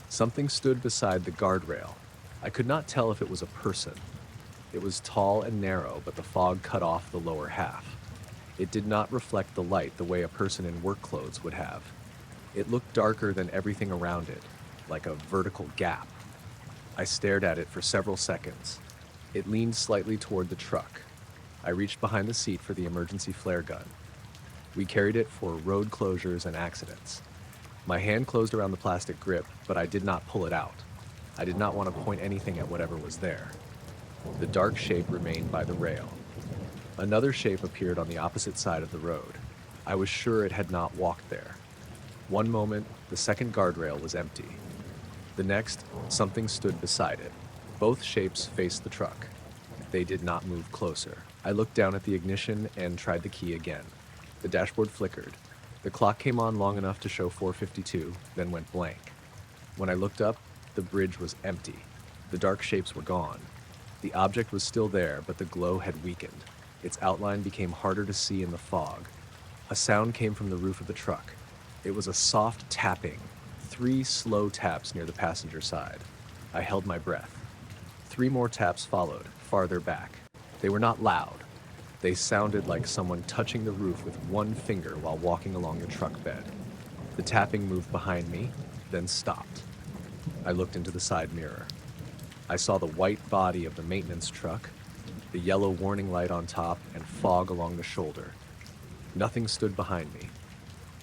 Something stood beside the guardrail. I could not tell if it was a person. It was tall and narrow, but the fog cut off the lower half. It did not reflect the light the way a person in work clothes would have. It looked darker than everything around it, like a vertical gap. I stared at it for several seconds. It leaned slightly toward the truck. I reached behind the seat for the emergency flare gun. We carried it for road closures and accidents. My hand closed around the plastic grip, but I did not pull it out. I did not want to point anything at whatever was there. The dark shape remained by the rail. Another shape appeared on the opposite side of the road. I was sure it had not walked there. One moment, the second guardrail was empty. The next, something stood beside it. Both shapes faced the truck. They did not move closer. I looked down at the ignition and tried the key again. The dashboard flickered. The clock came on long enough to show 4:52, then went blank. When I looked up, the bridge was empty. The dark shapes were gone. The object was still there, but the glow had weakened. Its outline became harder to see in the fog. A sound came from the roof of the truck. It was a soft tapping, 3 slow taps near the passenger side. I held my breath. 3 more taps followed, farther back. They were not loud. They sounded like someone touching the roof with one finger while walking along the truck bed. The tapping moved behind me, then stopped. I looked into the side mirror. I saw the white body of the maintenance truck, the yellow warning light on top, and fog along the shoulder. Nothing stood behind me.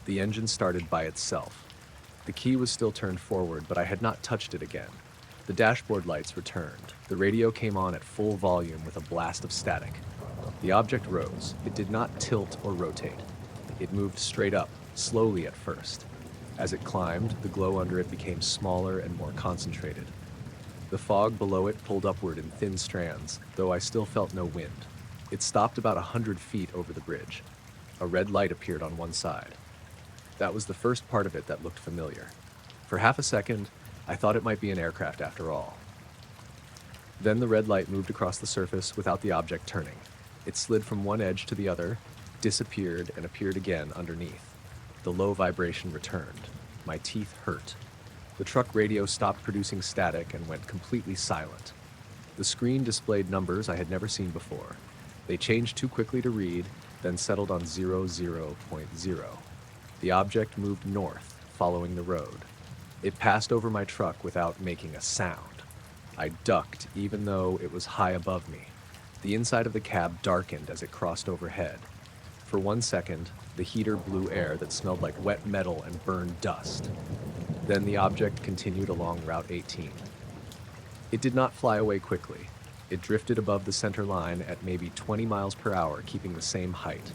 The engine started by itself. The key was still turned forward, but I had not touched it again. The dashboard lights returned. The radio came on at full volume with a blast of static. The object rose. It did not tilt or rotate. It moved straight up, slowly at first. As it climbed, the glow under it became smaller and more concentrated. The fog below it pulled upward in thin strands, though I still felt no wind. It stopped about 100 feet over the bridge. A red light appeared on one side. That was the first part of it that looked familiar. For half a second, I thought it might be an aircraft after all. Then the red light moved across the surface without the object turning. It slid from one edge to the other, disappeared, and appeared again underneath. The low vibration returned. My teeth hurt. The truck radio stopped producing static and went completely silent. The screen displayed numbers I had never seen before. They changed too quickly to read, then settled on 00.0. The object moved north, following the road. It passed over my truck without making a sound. I ducked, even though it was high above me. The inside of the cab darkened as it crossed overhead. For 1 second, the heater blew air that smelled like wet metal and burned dust. Then the object continued along Route 18. It did not fly away quickly. It drifted above the center line at maybe 20 miles per hour, keeping the same height.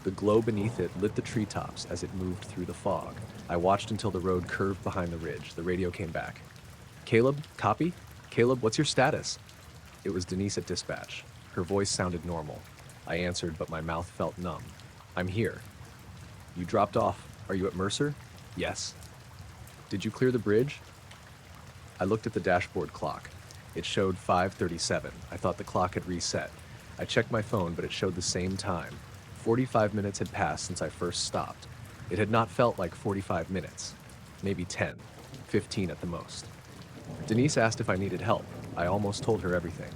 The glow beneath it lit the treetops as it moved through the fog. I watched until the road curved behind the ridge. The radio came back. Caleb, copy? Caleb, what's your status? It was Denise at dispatch. Her voice sounded normal. I answered, but my mouth felt numb. I'm here. You dropped off. Are you at Mercer? Yes. Did you clear the bridge? I looked at the dashboard clock. It showed 5:37. I thought the clock had reset. I checked my phone, but it showed the same time. 45 minutes had passed since I first stopped. It had not felt like 45 minutes. Maybe 10, 15 at the most. Denise asked if I needed help. I almost told her everything.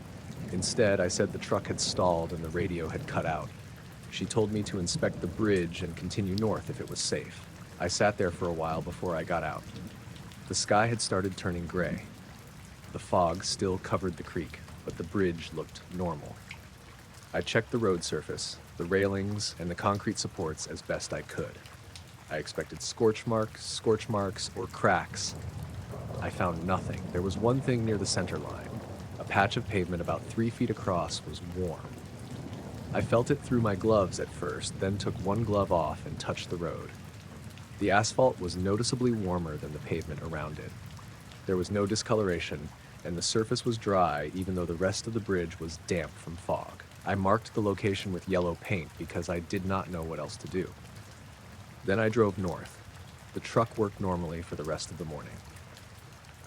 Instead, I said the truck had stalled and the radio had cut out. She told me to inspect the bridge and continue north if it was safe. I sat there for a while before I got out. The sky had started turning gray. The fog still covered the creek, but the bridge looked normal. I checked the road surface, the railings, and the concrete supports as best I could. I expected scorch marks, or cracks. I found nothing. There was one thing near the center line. A patch of pavement about 3 feet across was warm. I felt it through my gloves at first, then took one glove off and touched the road. The asphalt was noticeably warmer than the pavement around it. There was no discoloration, and the surface was dry even though the rest of the bridge was damp from fog. I marked the location with yellow paint because I did not know what else to do. Then I drove north. The truck worked normally for the rest of the morning.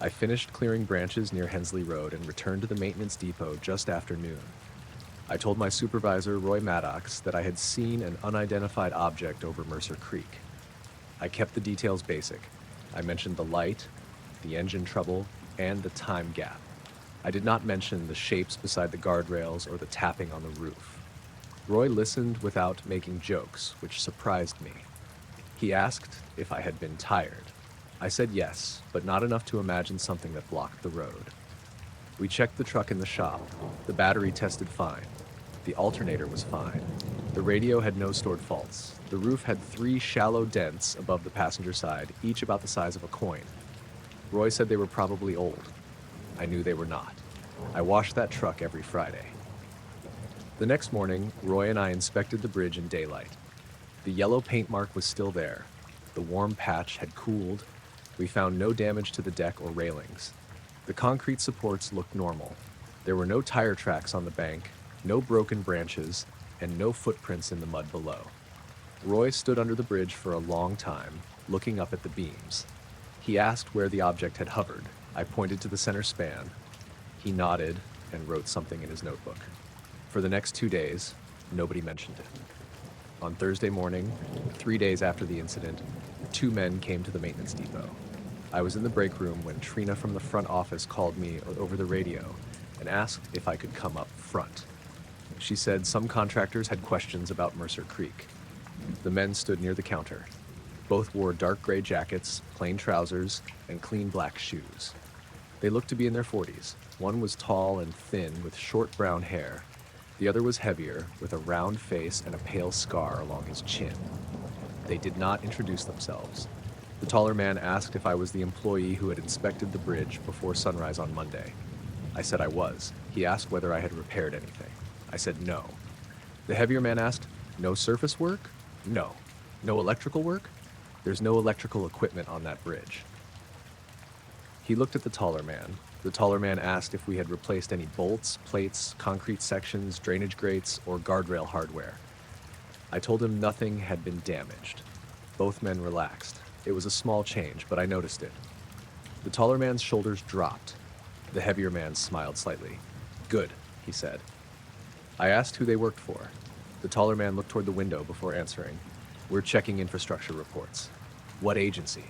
I finished clearing branches near Hensley Road and returned to the maintenance depot just after noon. I told my supervisor, Roy Maddox, that I had seen an unidentified object over Mercer Creek. I kept the details basic. I mentioned the light, the engine trouble, and the time gap. I did not mention the shapes beside the guardrails or the tapping on the roof. Roy listened without making jokes, which surprised me. He asked if I had been tired. I said yes, but not enough to imagine something that blocked the road. We checked the truck in the shop. The battery tested fine. The alternator was fine. The radio had no stored faults. The roof had 3 shallow dents above the passenger side, each about the size of a coin. Roy said they were probably old. I knew they were not. I washed that truck every Friday. The next morning, Roy and I inspected the bridge in daylight. The yellow paint mark was still there. The warm patch had cooled. We found no damage to the deck or railings. The concrete supports looked normal. There were no tire tracks on the bank, no broken branches, and no footprints in the mud below. Roy stood under the bridge for a long time, looking up at the beams. He asked where the object had hovered. I pointed to the center span. He nodded and wrote something in his notebook. For the next 2 days, nobody mentioned it. On Thursday morning, 3 days after the incident, 2 men came to the maintenance depot. I was in the break room when Trina from the front office called me over the radio and asked if I could come up front. She said some contractors had questions about Mercer Creek. The men stood near the counter. Both wore dark gray jackets, plain trousers, and clean black shoes. They looked to be in their 40s. One was tall and thin with short brown hair. The other was heavier, with a round face and a pale scar along his chin. They did not introduce themselves. The taller man asked if I was the employee who had inspected the bridge before sunrise on Monday. I said I was. He asked whether I had repaired anything. I said no. The heavier man asked, "No surface work?" "No." "No electrical work?" "There's no electrical equipment on that bridge." He looked at the taller man. The taller man asked if we had replaced any bolts, plates, concrete sections, drainage grates, or guardrail hardware. I told him nothing had been damaged. Both men relaxed. It was a small change, but I noticed it. The taller man's shoulders dropped. The heavier man smiled slightly. "Good," he said. I asked who they worked for. The taller man looked toward the window before answering. "We're checking infrastructure reports." "What agency?"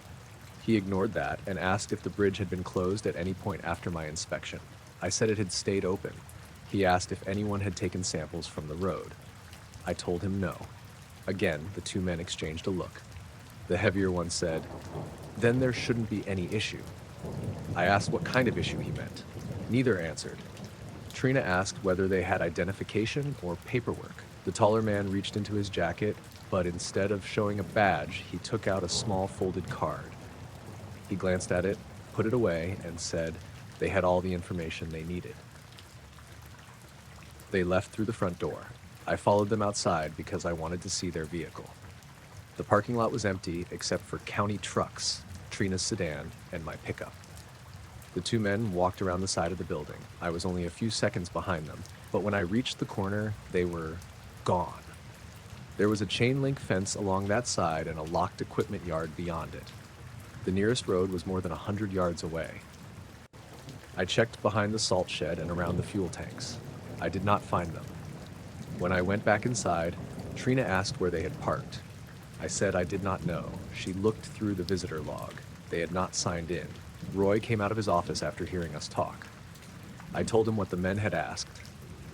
He ignored that and asked if the bridge had been closed at any point after my inspection. I said it had stayed open. He asked if anyone had taken samples from the road. I told him no. Again, the 2 men exchanged a look. The heavier one said, "Then there shouldn't be any issue." I asked what kind of issue he meant. Neither answered. Trina asked whether they had identification or paperwork. The taller man reached into his jacket, but instead of showing a badge, he took out a small folded card. He glanced at it, put it away, and said they had all the information they needed. They left through the front door. I followed them outside because I wanted to see their vehicle. The parking lot was empty except for county trucks, Trina's sedan, and my pickup. The two men walked around the side of the building. I was only a few seconds behind them, but when I reached the corner, they were gone. There was a chain link fence along that side and a locked equipment yard beyond it. The nearest road was more than 100 yards away. I checked behind the salt shed and around the fuel tanks. I did not find them. When I went back inside, Trina asked where they had parked. I said I did not know. She looked through the visitor log. They had not signed in. Roy came out of his office after hearing us talk. I told him what the men had asked.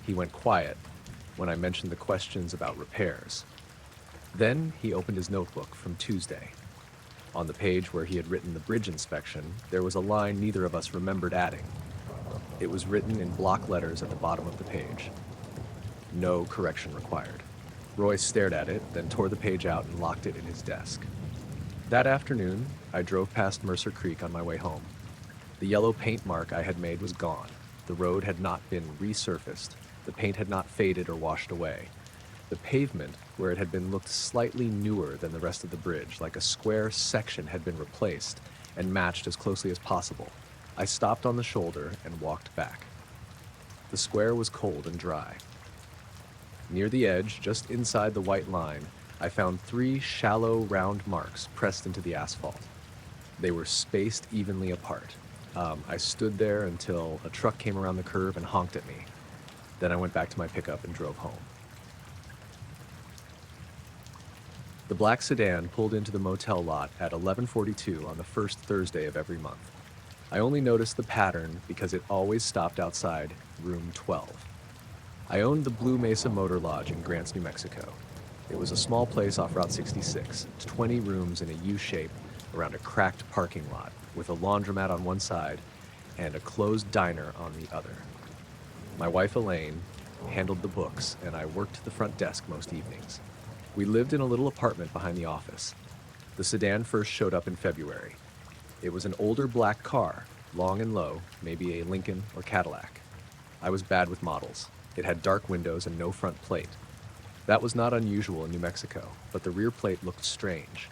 He went quiet when I mentioned the questions about repairs. Then he opened his notebook from Tuesday. On the page where he had written the bridge inspection, there was a line neither of us remembered adding. It was written in block letters at the bottom of the page. No correction required. Roy stared at it, then tore the page out and locked it in his desk. That afternoon, I drove past Mercer Creek on my way home. The yellow paint mark I had made was gone. The road had not been resurfaced. The paint had not faded or washed away. The pavement, where it had been, looked slightly newer than the rest of the bridge, like a square section had been replaced and matched as closely as possible. I stopped on the shoulder and walked back. The square was cold and dry. Near the edge, just inside the white line, I found 3 shallow, round marks pressed into the asphalt. They were spaced evenly apart. I stood there until a truck came around the curve and honked at me. Then I went back to my pickup and drove home. The black sedan pulled into the motel lot at 11:42 on the first Thursday of every month. I only noticed the pattern because it always stopped outside room 12. I owned the Blue Mesa Motor Lodge in Grants, New Mexico. It was a small place off Route 66, 20 rooms in a U shape around a cracked parking lot with a laundromat on one side and a closed diner on the other. My wife Elaine handled the books and I worked the front desk most evenings. We lived in a little apartment behind the office. The sedan first showed up in February. It was an older black car, long and low, maybe a Lincoln or Cadillac. I was bad with models. It had dark windows and no front plate. That was not unusual in New Mexico, but the rear plate looked strange.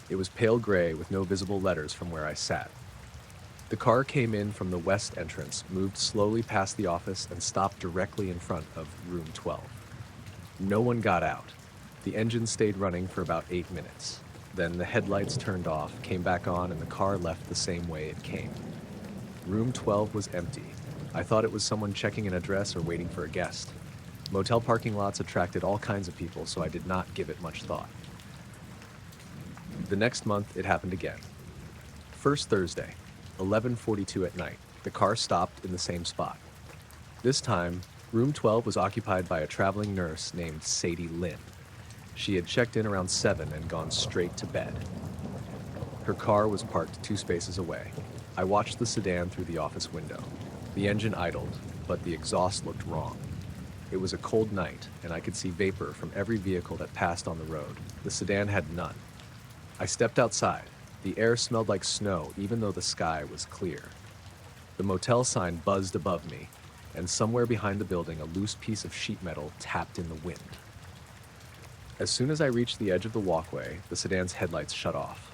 It was pale gray with no visible letters from where I sat. The car came in from the west entrance, moved slowly past the office, and stopped directly in front of room 12. No one got out. The engine stayed running for about 8 minutes. Then the headlights turned off, came back on, and the car left the same way it came. Room 12 was empty. I thought it was someone checking an address or waiting for a guest. Motel parking lots attracted all kinds of people, so I did not give it much thought. The next month, it happened again. First Thursday, 11:42 at night, the car stopped in the same spot. This time, room 12 was occupied by a traveling nurse named Sadie Lynn. She had checked in around 7 and gone straight to bed. Her car was parked 2 spaces away. I watched the sedan through the office window. The engine idled, but the exhaust looked wrong. It was a cold night, and I could see vapor from every vehicle that passed on the road. The sedan had none. I stepped outside. The air smelled like snow, even though the sky was clear. The motel sign buzzed above me, and somewhere behind the building, a loose piece of sheet metal tapped in the wind. As soon as I reached the edge of the walkway, the sedan's headlights shut off.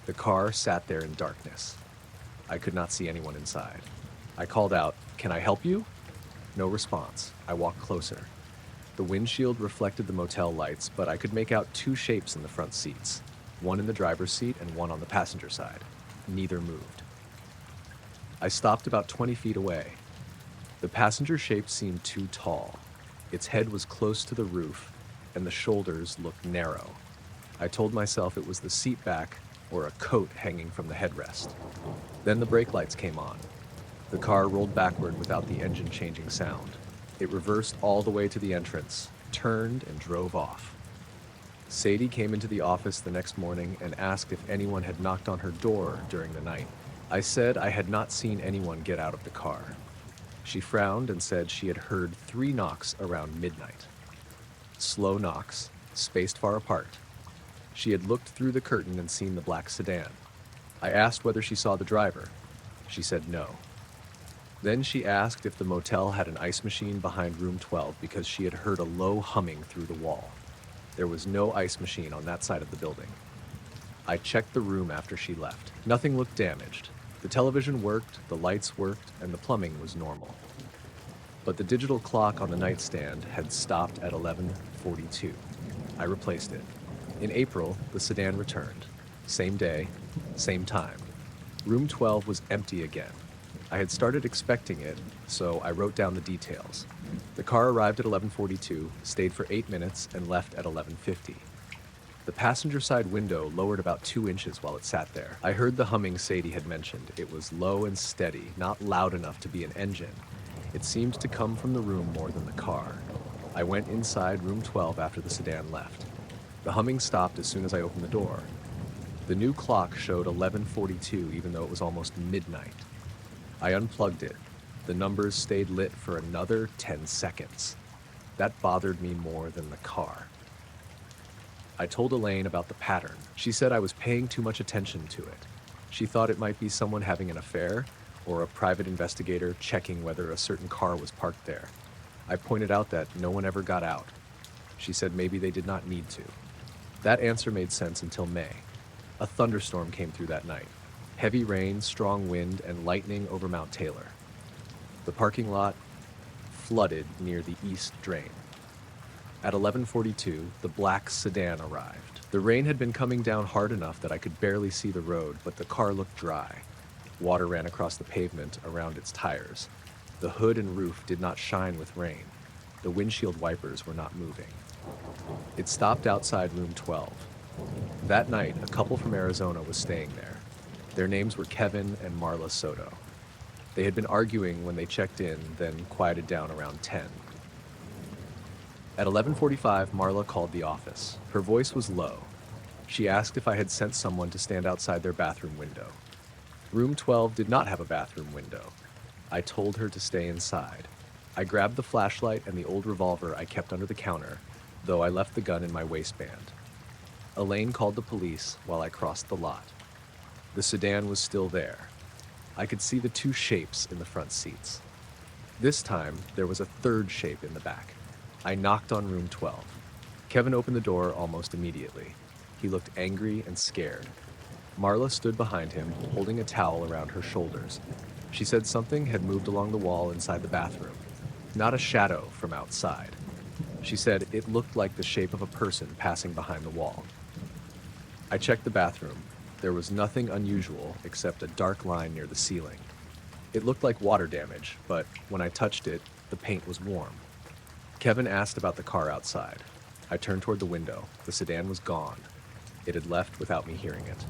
The car sat there in darkness. I could not see anyone inside. I called out, "Can I help you?" No response. I walked closer. The windshield reflected the motel lights, but I could make out 2 shapes in the front seats, one in the driver's seat and one on the passenger side. Neither moved. I stopped about 20 feet away. The passenger shape seemed too tall. Its head was close to the roof, and the shoulders looked narrow. I told myself it was the seat back or a coat hanging from the headrest. Then the brake lights came on. The car rolled backward without the engine changing sound. It reversed all the way to the entrance, turned, and drove off. Sadie came into the office the next morning and asked if anyone had knocked on her door during the night. I said I had not seen anyone get out of the car. She frowned and said she had heard 3 knocks around midnight. Slow knocks, spaced far apart. She had looked through the curtain and seen the black sedan. I asked whether she saw the driver. She said no. Then she asked if the motel had an ice machine behind room 12 because she had heard a low humming through the wall. There was no ice machine on that side of the building. I checked the room after she left. Nothing looked damaged. The television worked, the lights worked, and the plumbing was normal. But the digital clock on the nightstand had stopped at 11:42. I replaced it. In April, the sedan returned. Same day, same time. Room 12 was empty again. I had started expecting it, so I wrote down the details. The car arrived at 11:42, stayed for 8 minutes, and left at 11:50. The passenger side window lowered about 2 inches while it sat there. I heard the humming Sadie had mentioned. It was low and steady, not loud enough to be an engine. It seemed to come from the room more than the car. I went inside room 12 after the sedan left. The humming stopped as soon as I opened the door. The new clock showed 11:42 even though it was almost midnight. I unplugged it. The numbers stayed lit for another 10 seconds. That bothered me more than the car. I told Elaine about the pattern. She said I was paying too much attention to it. She thought it might be someone having an affair or a private investigator checking whether a certain car was parked there. I pointed out that no one ever got out. She said maybe they did not need to. That answer made sense until May. A thunderstorm came through that night. Heavy rain, strong wind, and lightning over Mount Taylor. The parking lot flooded near the east drain. At 11:42, the black sedan arrived. The rain had been coming down hard enough that I could barely see the road, but the car looked dry. Water ran across the pavement around its tires. The hood and roof did not shine with rain. The windshield wipers were not moving. It stopped outside room 12. That night, a couple from Arizona was staying there. Their names were Kevin and Marla Soto. They had been arguing when they checked in, then quieted down around 10. At 11:45, Marla called the office. Her voice was low. She asked if I had sent someone to stand outside their bathroom window. Room 12 did not have a bathroom window. I told her to stay inside. I grabbed the flashlight and the old revolver I kept under the counter, though I left the gun in my waistband. Elaine called the police while I crossed the lot. The sedan was still there. I could see the two shapes in the front seats. This time, there was a third shape in the back. I knocked on room 12. Kevin opened the door almost immediately. He looked angry and scared. Marla stood behind him, holding a towel around her shoulders. She said something had moved along the wall inside the bathroom, not a shadow from outside. She said it looked like the shape of a person passing behind the wall. I checked the bathroom. There was nothing unusual except a dark line near the ceiling. It looked like water damage, but when I touched it, the paint was warm. Kevin asked about the car outside. I turned toward the window. The sedan was gone. It had left without me hearing it.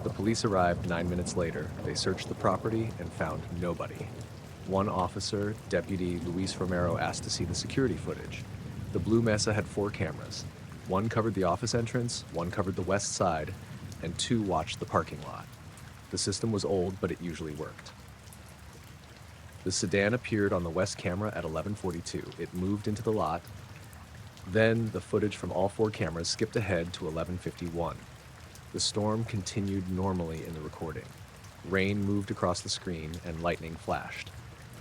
The police arrived 9 minutes later. They searched the property and found nobody. One officer, Deputy Luis Romero, asked to see the security footage. The Blue Mesa had 4 cameras. One covered the office entrance, one covered the west side, and 2 watched the parking lot. The system was old, but it usually worked. The sedan appeared on the west camera at 11:42. It moved into the lot. Then the footage from all 4 cameras skipped ahead to 11:51. The storm continued normally in the recording. Rain moved across the screen and lightning flashed.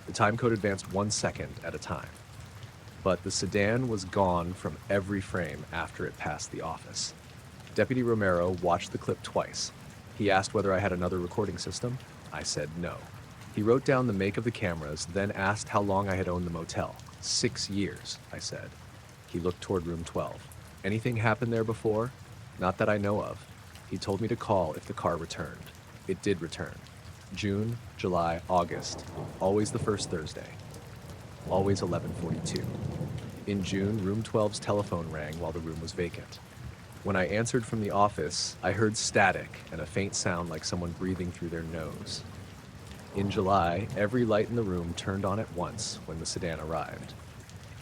The time code advanced 1 second at a time. But the sedan was gone from every frame after it passed the office. Deputy Romero watched the clip twice. He asked whether I had another recording system. I said no. He wrote down the make of the cameras, then asked how long I had owned the motel. 6 years, I said. He looked toward room 12. Anything happened there before? Not that I know of. He told me to call if the car returned. It did return. June, July, August. Always the first Thursday. Always 11:42. In June, room 12's telephone rang while the room was vacant. When I answered from the office, I heard static and a faint sound like someone breathing through their nose. In July, every light in the room turned on at once when the sedan arrived.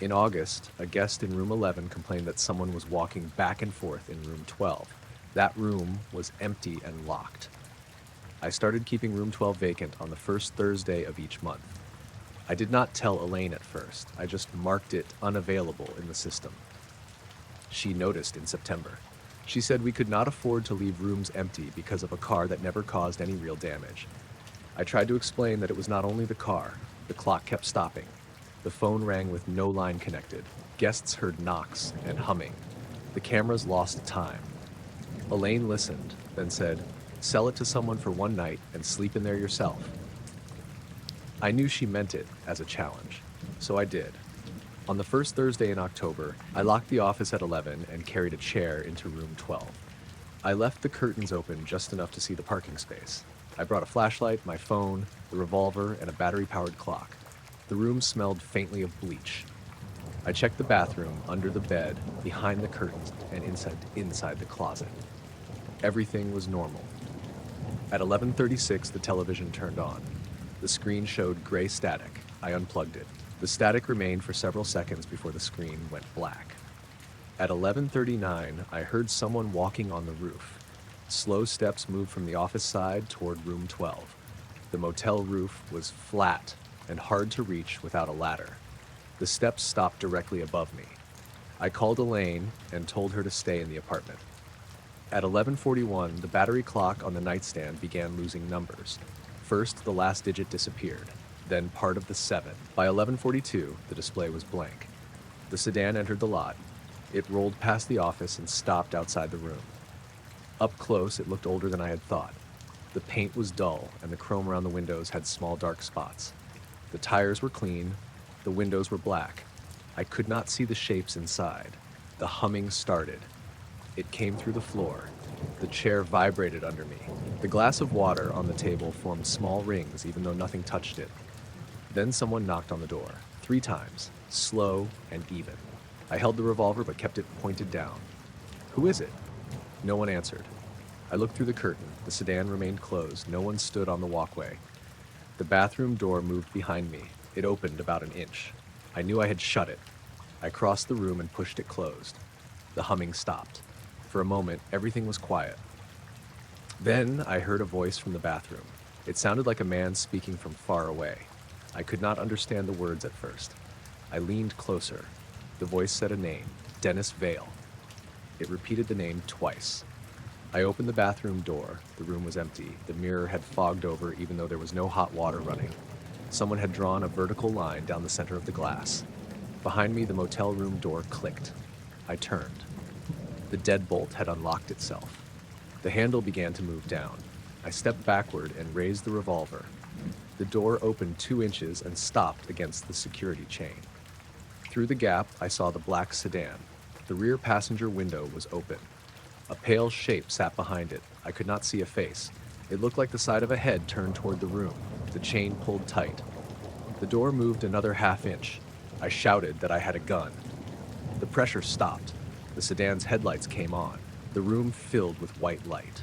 In August, a guest in room 11 complained that someone was walking back and forth in room 12. That room was empty and locked. I started keeping room 12 vacant on the first Thursday of each month. I did not tell Elaine at first. I just marked it unavailable in the system. She noticed in September. She said we could not afford to leave rooms empty because of a car that never caused any real damage. I tried to explain that it was not only the car, The clock kept stopping. The phone rang with no line connected. Guests heard knocks and humming. The cameras lost time. Elaine listened, then said, "Sell it to someone for one night and sleep in there yourself." I knew she meant it as a challenge, so I did. On the first Thursday in October, I locked the office at 11 and carried a chair into room 12. I left the curtains open just enough to see the parking space. I brought a flashlight, my phone, the revolver, and a battery-powered clock. The room smelled faintly of bleach. I checked the bathroom, under the bed, behind the curtains, and inside the closet. Everything was normal. At 11:36, the television turned on. The screen showed gray static. I unplugged it. The static remained for several seconds before the screen went black. At 11:39, I heard someone walking on the roof. Slow steps moved from the office side toward room 12. The motel roof was flat and hard to reach without a ladder. The steps stopped directly above me. I called Elaine and told her to stay in the apartment. At 11:41, the battery clock on the nightstand began losing numbers. First, the last digit disappeared, then part of the 7. By 11:42, the display was blank. The sedan entered the lot. It rolled past the office and stopped outside the room. Up close, it looked older than I had thought. The paint was dull, and the chrome around the windows had small dark spots. The tires were clean. The windows were black. I could not see the shapes inside. The humming started. It came through the floor. The chair vibrated under me. The glass of water on the table formed small rings even though nothing touched it. Then someone knocked on the door, 3 times, slow and even. I held the revolver but kept it pointed down. "Who is it?" No one answered. I looked through the curtain. The sedan remained closed. No one stood on the walkway. The bathroom door moved behind me. It opened about an inch. I knew I had shut it. I crossed the room and pushed it closed. The humming stopped. For a moment, everything was quiet. Then I heard a voice from the bathroom. It sounded like a man speaking from far away. I could not understand the words at first. I leaned closer. The voice said a name, Dennis Vale. It repeated the name twice. I opened the bathroom door. The room was empty. The mirror had fogged over even though there was no hot water running. Someone had drawn a vertical line down the center of the glass. Behind me, the motel room door clicked. I turned. The deadbolt had unlocked itself. The handle began to move down. I stepped backward and raised the revolver. The door opened 2 inches and stopped against the security chain. Through the gap, I saw the black sedan. The rear passenger window was open. A pale shape sat behind it. I could not see a face. It looked like the side of a head turned toward the room. The chain pulled tight. The door moved another half inch. I shouted that I had a gun. The pressure stopped. The sedan's headlights came on. The room filled with white light.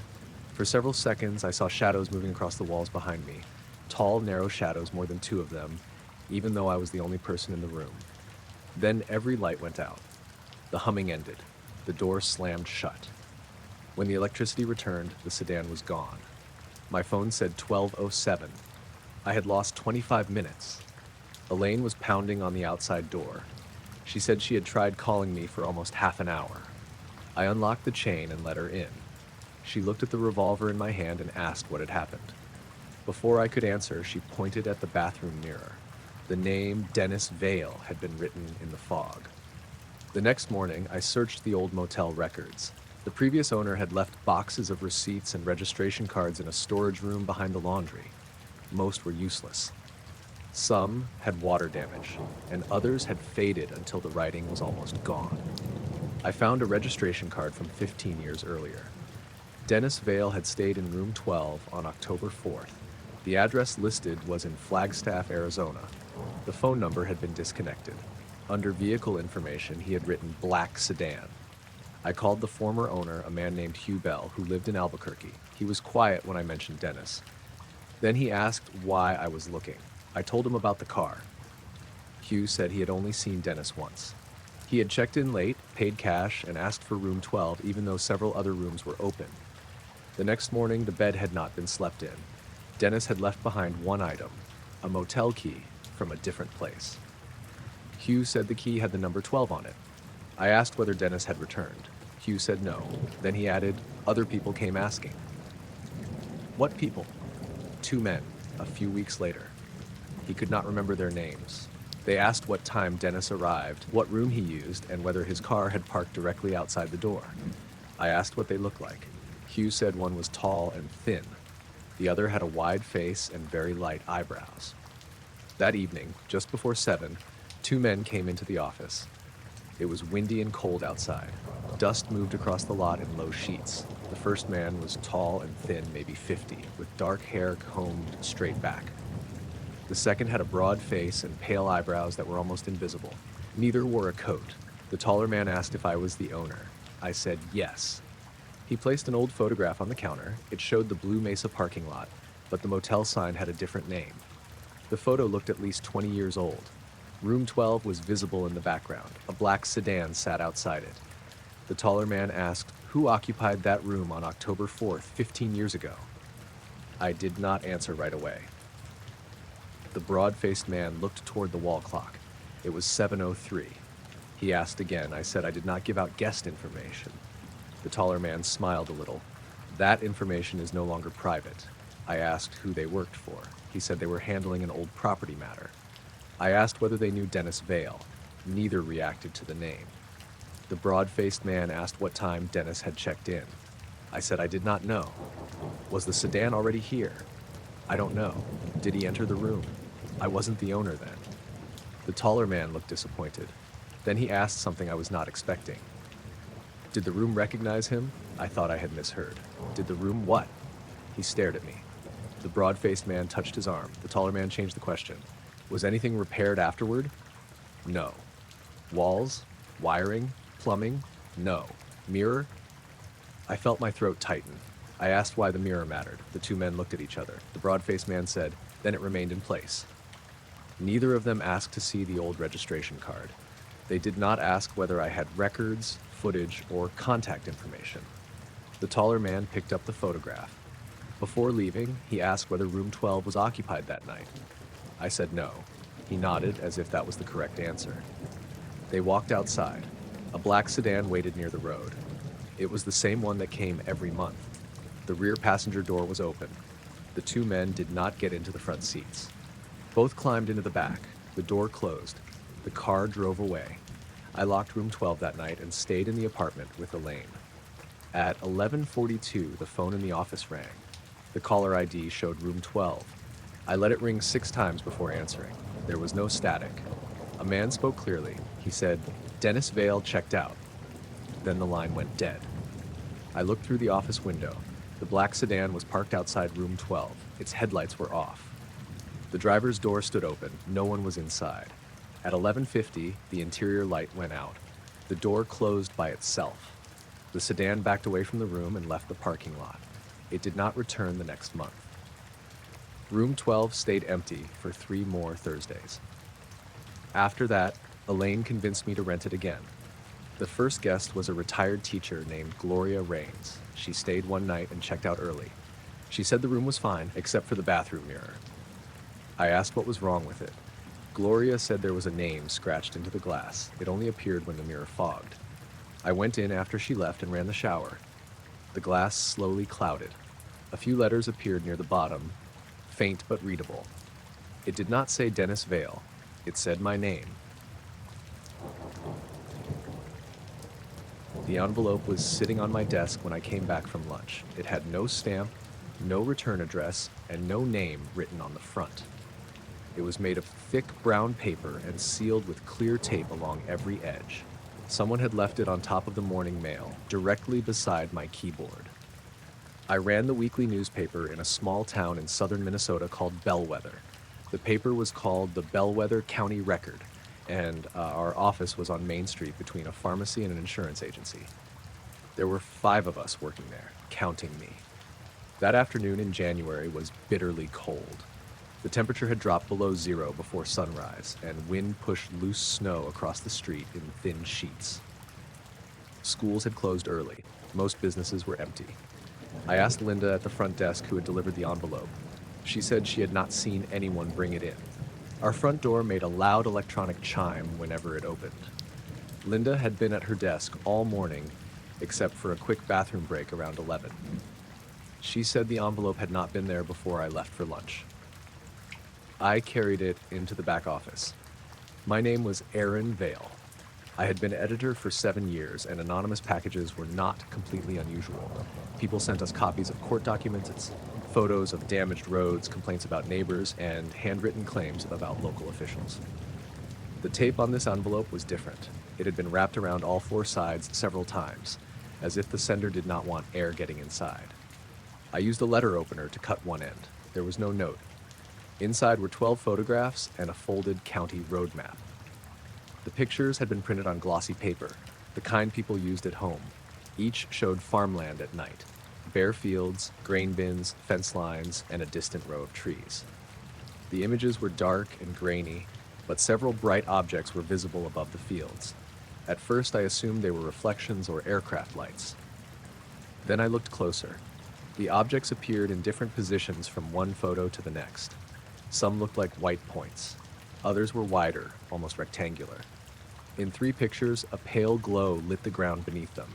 For several seconds, I saw shadows moving across the walls behind me. Tall, narrow shadows, more than 2 of them, even though I was the only person in the room. Then every light went out. The humming ended. The door slammed shut. When the electricity returned, the sedan was gone. My phone said 12:07. I had lost 25 minutes. Elaine was pounding on the outside door. She said she had tried calling me for almost half an hour. I unlocked the chain and let her in. She looked at the revolver in my hand and asked what had happened. Before I could answer, she pointed at the bathroom mirror. The name Dennis Vale had been written in the fog. The next morning, I searched the old motel records. The previous owner had left boxes of receipts and registration cards in a storage room behind the laundry. Most were useless. Some had water damage, and others had faded until the writing was almost gone. I found a registration card from 15 years earlier. Dennis Vale had stayed in room 12 on October 4th. The address listed was in Flagstaff, Arizona. The phone number had been disconnected. Under vehicle information, he had written black sedan. I called the former owner, a man named Hugh Bell, who lived in Albuquerque. He was quiet when I mentioned Dennis. Then he asked why I was looking. I told him about the car. Hugh said he had only seen Dennis once. He had checked in late, paid cash, and asked for room 12 even though several other rooms were open. The next morning, the bed had not been slept in. Dennis had left behind one item, a motel key from a different place. Hugh said the key had the number 12 on it. I asked whether Dennis had returned. Hugh said no. Then he added, other people came asking. What people? 2 men, a few weeks later. He could not remember their names. They asked what time Dennis arrived, what room he used, and whether his car had parked directly outside the door. I asked what they looked like. Hugh said one was tall and thin. The other had a wide face and very light eyebrows. That evening, just before 7, 2 men came into the office. It was windy and cold outside. Dust moved across the lot in low sheets. The first man was tall and thin, maybe 50, with dark hair combed straight back. The second had a broad face and pale eyebrows that were almost invisible. Neither wore a coat. The taller man asked if I was the owner. I said yes. He placed an old photograph on the counter. It showed the Blue Mesa parking lot, but the motel sign had a different name. The photo looked at least 20 years old. Room 12 was visible in the background. A black sedan sat outside it. The taller man asked who occupied that room on October 4th, 15 years ago. I did not answer right away. The broad-faced man looked toward the wall clock. It was 7:03. He asked again. I said I did not give out guest information. The taller man smiled a little. That information is no longer private. I asked who they worked for. He said they were handling an old property matter. I asked whether they knew Dennis Vale. Neither reacted to the name. The broad-faced man asked what time Dennis had checked in. I said I did not know. Was the sedan already here? I don't know. Did he enter the room? I wasn't the owner then. The taller man looked disappointed. Then he asked something I was not expecting. Did the room recognize him? I thought I had misheard. Did the room what? He stared at me. The broad-faced man touched his arm. The taller man changed the question. Was anything repaired afterward? No. Walls? Wiring? Plumbing? No. Mirror? I felt my throat tighten. I asked why the mirror mattered. The 2 men looked at each other. The broad-faced man said, then it remained in place. Neither of them asked to see the old registration card. They did not ask whether I had records, footage, or contact information. The taller man picked up the photograph. Before leaving, he asked whether room 12 was occupied that night. I said no. He nodded as if that was the correct answer. They walked outside. A black sedan waited near the road. It was the same one that came every month. The rear passenger door was open. The 2 men did not get into the front seats. Both climbed into the back. The door closed. The car drove away. I locked room 12 that night and stayed in the apartment with Elaine. At 11:42, the phone in the office rang. The caller ID showed room 12. I let it ring 6 times before answering. There was no static. A man spoke clearly. He said, Dennis Vale checked out. Then the line went dead. I looked through the office window. The black sedan was parked outside room 12. Its headlights were off. The driver's door stood open. No one was inside. At 11:50, the interior light went out. The door closed by itself. The sedan backed away from the room and left the parking lot. It did not return the next month. Room 12 stayed empty for 3 more Thursdays. After that, Elaine convinced me to rent it again. The first guest was a retired teacher named Gloria Rains. She stayed one night and checked out early. She said the room was fine, except for the bathroom mirror. I asked what was wrong with it. Gloria said there was a name scratched into the glass. It only appeared when the mirror fogged. I went in after she left and ran the shower. The glass slowly clouded. A few letters appeared near the bottom, faint but readable. It did not say Dennis Vale. It said my name. The envelope was sitting on my desk when I came back from lunch. It had no stamp, no return address, and no name written on the front. It was made of thick brown paper and sealed with clear tape along every edge. Someone had left it on top of the morning mail, directly beside my keyboard. I ran the weekly newspaper in a small town in southern Minnesota called Bellwether. The paper was called the Bellwether County Record, and our office was on Main Street between a pharmacy and an insurance agency. There were 5 of us working there, counting me. That afternoon in January was bitterly cold. The temperature had dropped below 0 before sunrise, and wind pushed loose snow across the street in thin sheets. Schools had closed early. Most businesses were empty. I asked Linda at the front desk who had delivered the envelope. She said she had not seen anyone bring it in. Our front door made a loud electronic chime whenever it opened. Linda had been at her desk all morning, except for a quick bathroom break around 11. She said the envelope had not been there before I left for lunch. I carried it into the back office. My name was Aaron Vale. I had been editor for 7 years, and anonymous packages were not completely unusual. People sent us copies of court documents, photos of damaged roads, complaints about neighbors, and handwritten claims about local officials. The tape on this envelope was different. It had been wrapped around all four sides several times, as if the sender did not want air getting inside. I used a letter opener to cut one end. There was no note. Inside were 12 photographs and a folded county road map. The pictures had been printed on glossy paper, the kind people used at home. Each showed farmland at night, bare fields, grain bins, fence lines, and a distant row of trees. The images were dark and grainy, but several bright objects were visible above the fields. At first, I assumed they were reflections or aircraft lights. Then I looked closer. The objects appeared in different positions from one photo to the next. Some looked like white points. Others were wider, almost rectangular. In 3 pictures, a pale glow lit the ground beneath them.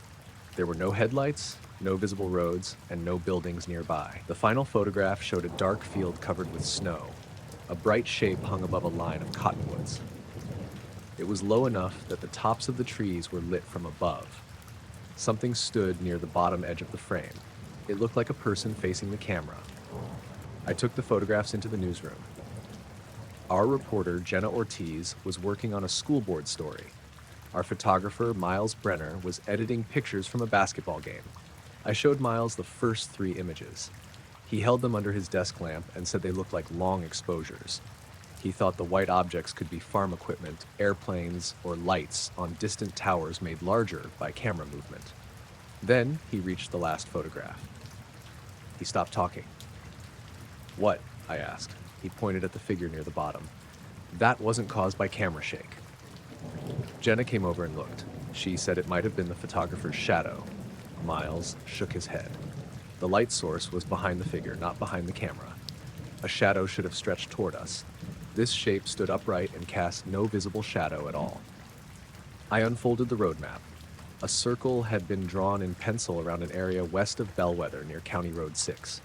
There were no headlights, no visible roads, and no buildings nearby. The final photograph showed a dark field covered with snow. A bright shape hung above a line of cottonwoods. It was low enough that the tops of the trees were lit from above. Something stood near the bottom edge of the frame. It looked like a person facing the camera. I took the photographs into the newsroom. Our reporter, Jenna Ortiz, was working on a school board story. Our photographer, Miles Brenner, was editing pictures from a basketball game. I showed Miles the first 3 images. He held them under his desk lamp and said they looked like long exposures. He thought the white objects could be farm equipment, airplanes, or lights on distant towers made larger by camera movement. Then he reached the last photograph. He stopped talking. "What?" I asked. He pointed at the figure near the bottom. "That wasn't caused by camera shake." Jenna came over and looked. She said it might have been the photographer's shadow. Miles shook his head. The light source was behind the figure, not behind the camera. A shadow should have stretched toward us. This shape stood upright and cast no visible shadow at all. I unfolded the road map. A circle had been drawn in pencil around an area west of Bellwether near County Road 6.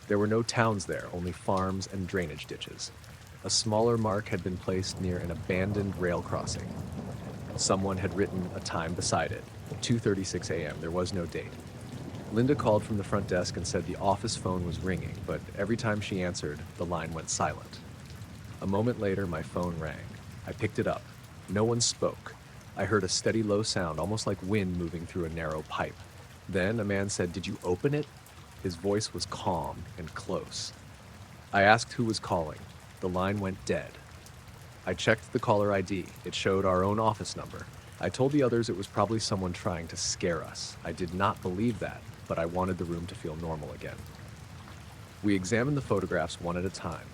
There were no towns there, only farms and drainage ditches. A smaller mark had been placed near an abandoned rail crossing. Someone had written a time beside it, 2:36 a.m. There was no date. Linda called from the front desk and said the office phone was ringing, but every time she answered, the line went silent. A moment later, my phone rang. I picked it up. No one spoke. I heard a steady low sound, almost like wind moving through a narrow pipe. Then a man said, "Did you open it?" His voice was calm and close. I asked who was calling. The line went dead. I checked the caller ID. It showed our own office number. I told the others it was probably someone trying to scare us. I did not believe that, but I wanted the room to feel normal again. We examined the photographs one at a time.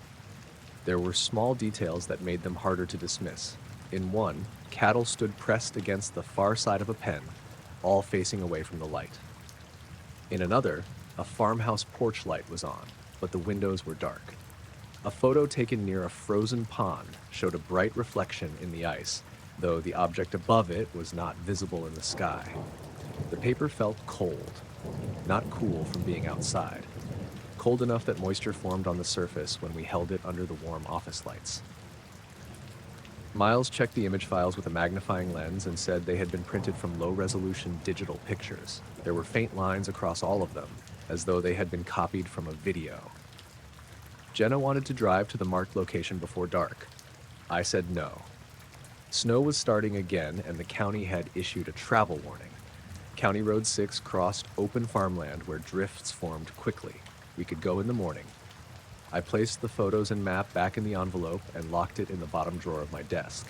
There were small details that made them harder to dismiss. In one, cattle stood pressed against the far side of a pen, all facing away from the light. In another, a farmhouse porch light was on, but the windows were dark. A photo taken near a frozen pond showed a bright reflection in the ice, though the object above it was not visible in the sky. The paper felt cold, not cool from being outside. Cold enough that moisture formed on the surface when we held it under the warm office lights. Miles checked the image files with a magnifying lens and said they had been printed from low-resolution digital pictures. There were faint lines across all of them, as though they had been copied from a video. Jenna wanted to drive to the marked location before dark. I said no. Snow was starting again, and the county had issued a travel warning. County Road 6 crossed open farmland where drifts formed quickly. We could go in the morning. I placed the photos and map back in the envelope and locked it in the bottom drawer of my desk.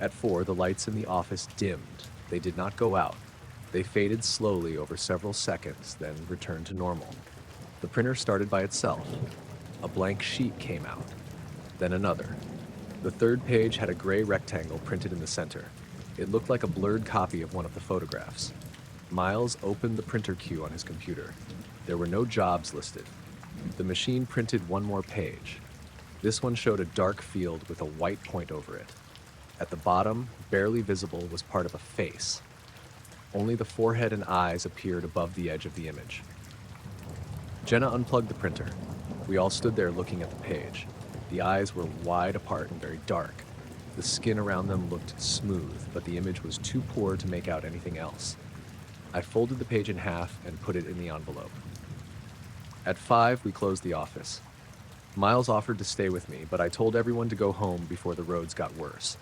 At 4, the lights in the office dimmed. They did not go out. They faded slowly over several seconds, then returned to normal. The printer started by itself. A blank sheet came out. Then another. The third page had a gray rectangle printed in the center. It looked like a blurred copy of one of the photographs. Miles opened the printer queue on his computer. There were no jobs listed. The machine printed one more page. This one showed a dark field with a white point over it. At the bottom, barely visible, was part of a face. Only the forehead and eyes appeared above the edge of the image. Jenna unplugged the printer. We all stood there looking at the page. The eyes were wide apart and very dark. The skin around them looked smooth, but the image was too poor to make out anything else. I folded the page in half and put it in the envelope. At 5, we closed the office. Miles offered to stay with me, but I told everyone to go home before the roads got worse.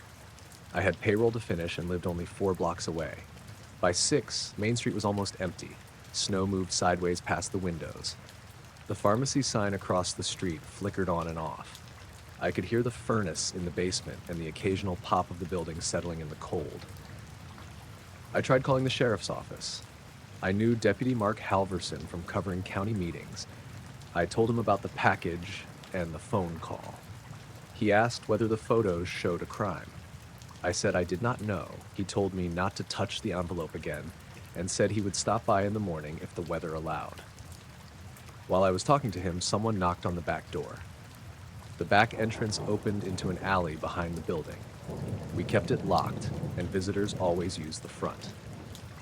I had payroll to finish and lived only 4 blocks away. By 6, Main Street was almost empty. Snow moved sideways past the windows. The pharmacy sign across the street flickered on and off. I could hear the furnace in the basement and the occasional pop of the building settling in the cold. I tried calling the sheriff's office. I knew Deputy Mark Halverson from covering county meetings. I told him about the package and the phone call. He asked whether the photos showed a crime. I said I did not know. He told me not to touch the envelope again and said he would stop by in the morning if the weather allowed. While I was talking to him, someone knocked on the back door. The back entrance opened into an alley behind the building. We kept it locked, and visitors always used the front.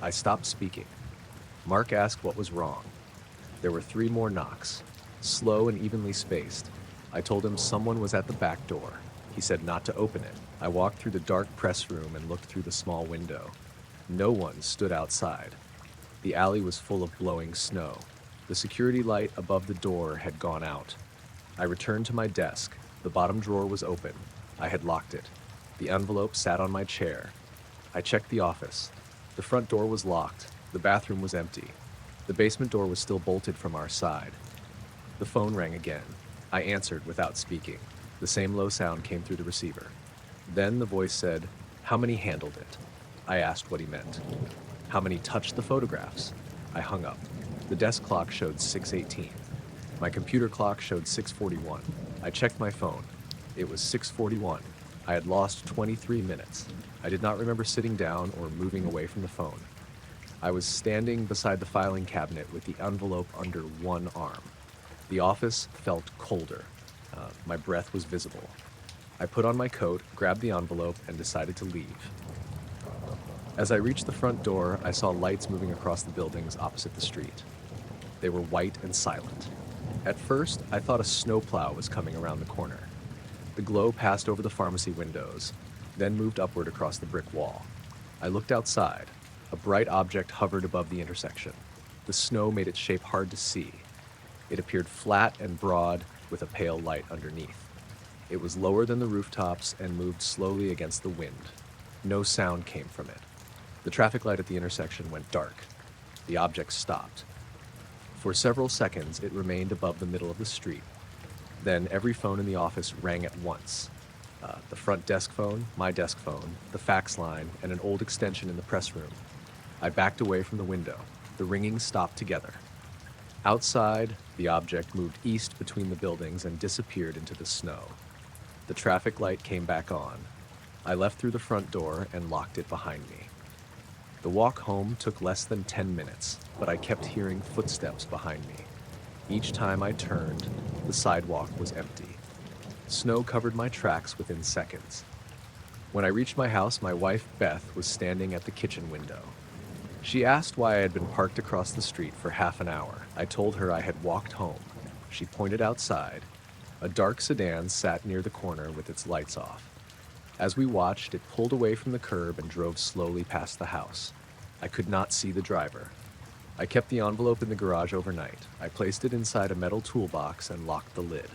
I stopped speaking. Mark asked what was wrong. There were 3 more knocks, slow and evenly spaced. I told him someone was at the back door. He said not to open it. I walked through the dark press room and looked through the small window. No one stood outside. The alley was full of blowing snow. The security light above the door had gone out. I returned to my desk. The bottom drawer was open. I had locked it. The envelope sat on my chair. I checked the office. The front door was locked. The bathroom was empty. The basement door was still bolted from our side. The phone rang again. I answered without speaking. The same low sound came through the receiver. Then the voice said, "How many handled it?" I asked what he meant. "How many touched the photographs?" I hung up. The desk clock showed 6:18. My computer clock showed 6:41. I checked my phone. It was 6:41. I had lost 23 minutes. I did not remember sitting down or moving away from the phone. I was standing beside the filing cabinet with the envelope under one arm. The office felt colder. My breath was visible. I put on my coat, grabbed the envelope, and decided to leave. As I reached the front door, I saw lights moving across the buildings opposite the street. They were white and silent. At first, I thought a snowplow was coming around the corner. The glow passed over the pharmacy windows, then moved upward across the brick wall. I looked outside. A bright object hovered above the intersection. The snow made its shape hard to see. It appeared flat and broad, with a pale light underneath. It was lower than the rooftops and moved slowly against the wind. No sound came from it. The traffic light at the intersection went dark. The object stopped. For several seconds, it remained above the middle of the street. Then every phone in the office rang at once. The front desk phone, my desk phone, the fax line, and an old extension in the press room. I backed away from the window. The ringing stopped together. Outside, the object moved east between the buildings and disappeared into the snow. The traffic light came back on. I left through the front door and locked it behind me. The walk home took less than 10 minutes, but I kept hearing footsteps behind me. Each time I turned, the sidewalk was empty. Snow covered my tracks within seconds. When I reached my house, my wife, Beth, was standing at the kitchen window. She asked why I had been parked across the street for half an hour. I told her I had walked home. She pointed outside. A dark sedan sat near the corner with its lights off. As we watched, it pulled away from the curb and drove slowly past the house. I could not see the driver. I kept the envelope in the garage overnight. I placed it inside a metal toolbox and locked the lid.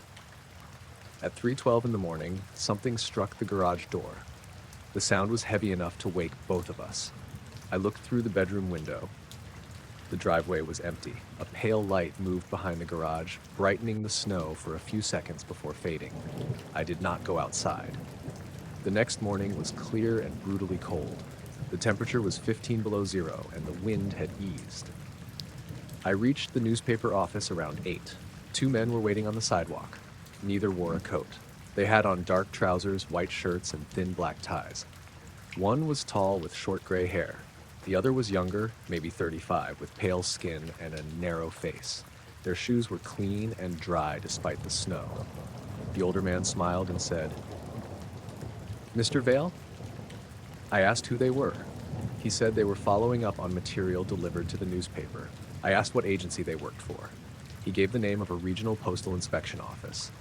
At 3:12 in the morning, something struck the garage door. The sound was heavy enough to wake both of us. I looked through the bedroom window. The driveway was empty. A pale light moved behind the garage, brightening the snow for a few seconds before fading. I did not go outside. The next morning was clear and brutally cold. The temperature was 15 below zero, and the wind had eased. I reached the newspaper office around 8. 2 men were waiting on the sidewalk. Neither wore a coat. They had on dark trousers, white shirts, and thin black ties. One was tall with short gray hair. The other was younger, maybe 35, with pale skin and a narrow face. Their shoes were clean and dry despite the snow. The older man smiled and said, "Mr. Vale?" I asked who they were. He said they were following up on material delivered to the newspaper. I asked what agency they worked for. He gave the name of a regional postal inspection office.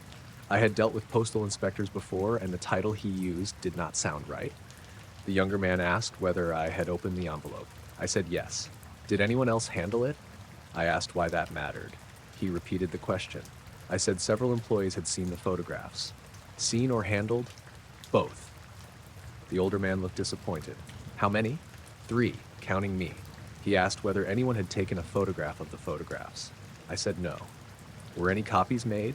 I had dealt with postal inspectors before, and the title he used did not sound right. The younger man asked whether I had opened the envelope. I said yes. Did anyone else handle it? I asked why that mattered. He repeated the question. I said several employees had seen the photographs. Seen or handled? Both. The older man looked disappointed. How many? 3, counting me. He asked whether anyone had taken a photograph of the photographs. I said no. Were any copies made?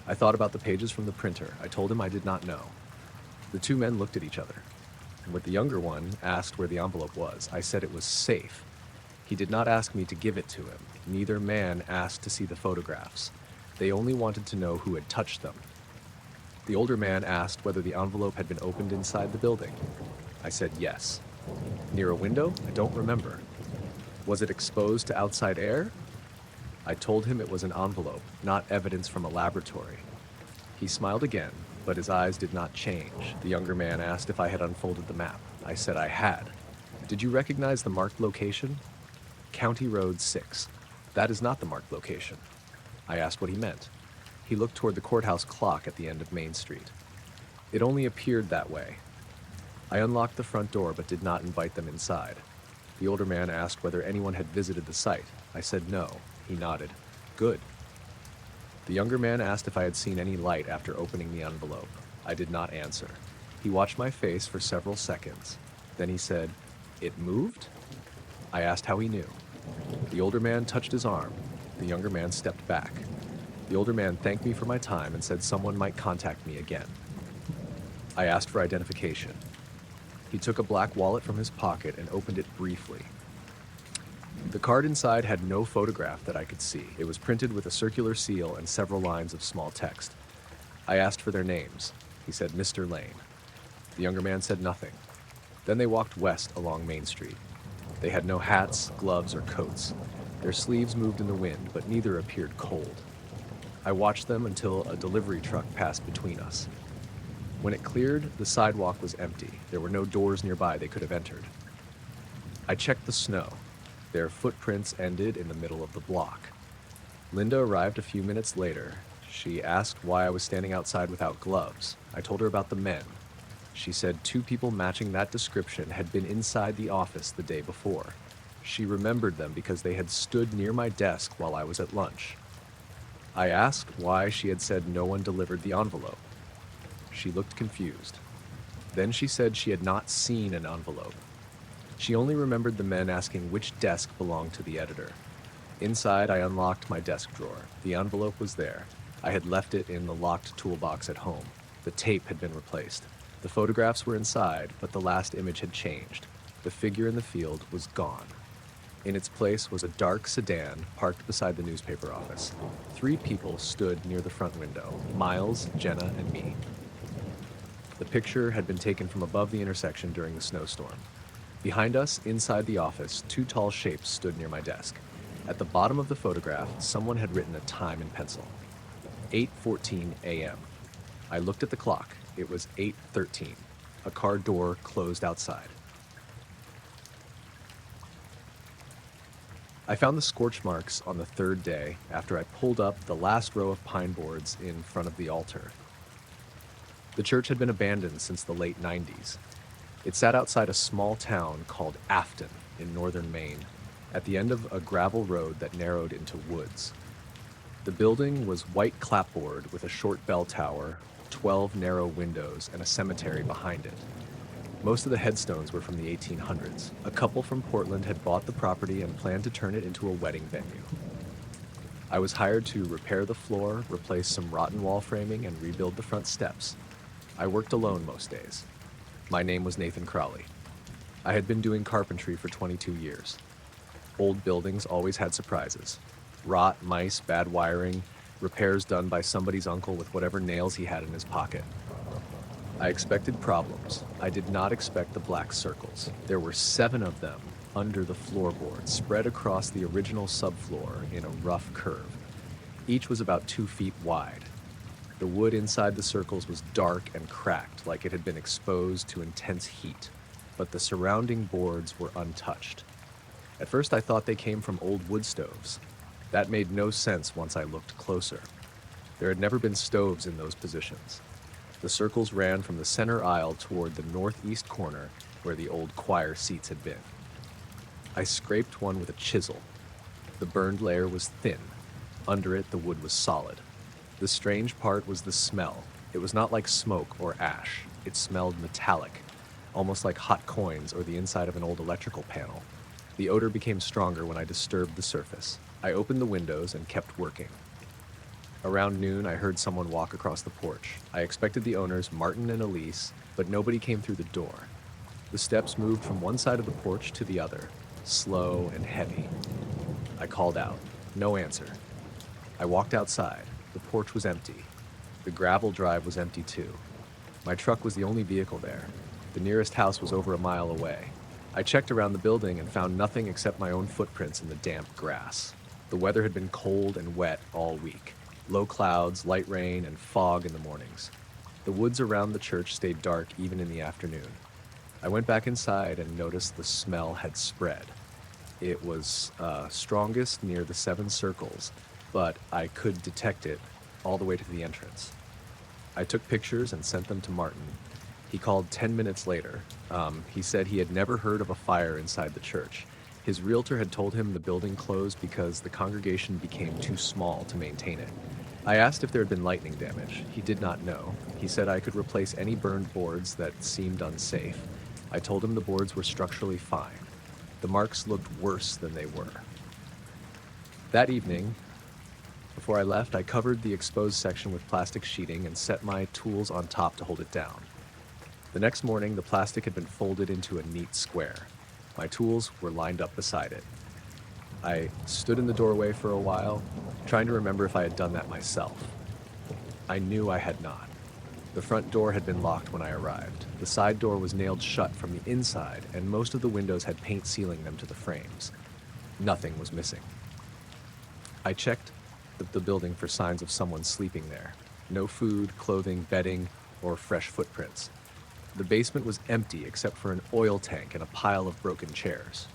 I thought about the pages from the printer. I told him I did not know. The 2 men looked at each other. And when the younger one asked where the envelope was, I said it was safe. He did not ask me to give it to him. Neither man asked to see the photographs. They only wanted to know who had touched them. The older man asked whether the envelope had been opened inside the building. I said yes. Near a window? I don't remember. Was it exposed to outside air? I told him it was an envelope, not evidence from a laboratory. He smiled again, but his eyes did not change. The younger man asked if I had unfolded the map. I said I had. Did you recognize the marked location? County Road 6. That is not the marked location. I asked what he meant. He looked toward the courthouse clock at the end of Main Street. It only appeared that way. I unlocked the front door but did not invite them inside. The older man asked whether anyone had visited the site. I said no. He nodded. Good. The younger man asked if I had seen any light after opening the envelope. I did not answer. He watched my face for several seconds. Then he said, "It moved?" I asked how he knew. The older man touched his arm. The younger man stepped back. The older man thanked me for my time and said someone might contact me again. I asked for identification. He took a black wallet from his pocket and opened it briefly. The card inside had no photograph that I could see. It was printed with a circular seal and several lines of small text. I asked for their names. He said, Mr. Lane. The younger man said nothing. Then they walked west along Main Street. They had no hats, gloves, or coats. Their sleeves moved in the wind, but neither appeared cold. I watched them until a delivery truck passed between us. When it cleared, the sidewalk was empty. There were no doors nearby they could have entered. I checked the snow. Their footprints ended in the middle of the block. Linda arrived a few minutes later. She asked why I was standing outside without gloves. I told her about the men. She said 2 people matching that description had been inside the office the day before. She remembered them because they had stood near my desk while I was at lunch. I asked why she had said no one delivered the envelope. She looked confused. Then she said she had not seen an envelope. She only remembered the men asking which desk belonged to the editor. Inside, I unlocked my desk drawer. The envelope was there. I had left it in the locked toolbox at home. The tape had been replaced. The photographs were inside, but the last image had changed. The figure in the field was gone. In its place was a dark sedan parked beside the newspaper office. 3 people stood near the front window, Miles, Jenna, and me. The picture had been taken from above the intersection during the snowstorm. Behind us, inside the office, 2 tall shapes stood near my desk. At the bottom of the photograph, someone had written a time in pencil. 8:14 a.m. I looked at the clock. It was 8:13. A car door closed outside. I found the scorch marks on the 3rd day after I pulled up the last row of pine boards in front of the altar. The church had been abandoned since the late 90s. It sat outside a small town called Afton in northern Maine, at the end of a gravel road that narrowed into woods. The building was white clapboard with a short bell tower, 12 narrow windows, and a cemetery behind it. Most of the headstones were from the 1800s. A couple from Portland had bought the property and planned to turn it into a wedding venue. I was hired to repair the floor, replace some rotten wall framing, and rebuild the front steps. I worked alone most days. My name was Nathan Crowley. I had been doing carpentry for 22 years. Old buildings always had surprises. Rot, mice, bad wiring, repairs done by somebody's uncle with whatever nails he had in his pocket. I expected problems. I did not expect the black circles. There were 7 of them under the floorboard, spread across the original subfloor in a rough curve. Each was about 2 feet wide. The wood inside the circles was dark and cracked, like it had been exposed to intense heat, but the surrounding boards were untouched. At first I thought they came from old wood stoves. That made no sense once I looked closer. There had never been stoves in those positions. The circles ran from the center aisle toward the northeast corner where the old choir seats had been. I scraped one with a chisel. The burned layer was thin. Under it, the wood was solid. The strange part was the smell. It was not like smoke or ash. It smelled metallic, almost like hot coins or the inside of an old electrical panel. The odor became stronger when I disturbed the surface. I opened the windows and kept working. Around noon, I heard someone walk across the porch. I expected the owners, Martin and Elise, but nobody came through the door. The steps moved from one side of the porch to the other, slow and heavy. I called out. No answer. I walked outside. The porch was empty. The gravel drive was empty too. My truck was the only vehicle there. The nearest house was over a mile away. I checked around the building and found nothing except my own footprints in the damp grass. The weather had been cold and wet all week. Low clouds, light rain, and fog in the mornings. The woods around the church stayed dark even in the afternoon. I went back inside and noticed the smell had spread. It was strongest near the 7 circles, but I could detect it all the way to the entrance. I took pictures and sent them to Martin. He called 10 minutes later. He said he had never heard of a fire inside the church. His realtor had told him the building closed because the congregation became too small to maintain it. I asked if there had been lightning damage. He did not know. He said I could replace any burned boards that seemed unsafe. I told him the boards were structurally fine. The marks looked worse than they were. That evening, before I left, I covered the exposed section with plastic sheeting and set my tools on top to hold it down. The next morning, the plastic had been folded into a neat square. My tools were lined up beside it. I stood in the doorway for a while, trying to remember if I had done that myself. I knew I had not. The front door had been locked when I arrived. The side door was nailed shut from the inside, and most of the windows had paint sealing them to the frames. Nothing was missing. I checked the building for signs of someone sleeping there. No food, clothing, bedding, or fresh footprints. The basement was empty except for an oil tank and a pile of broken chairs.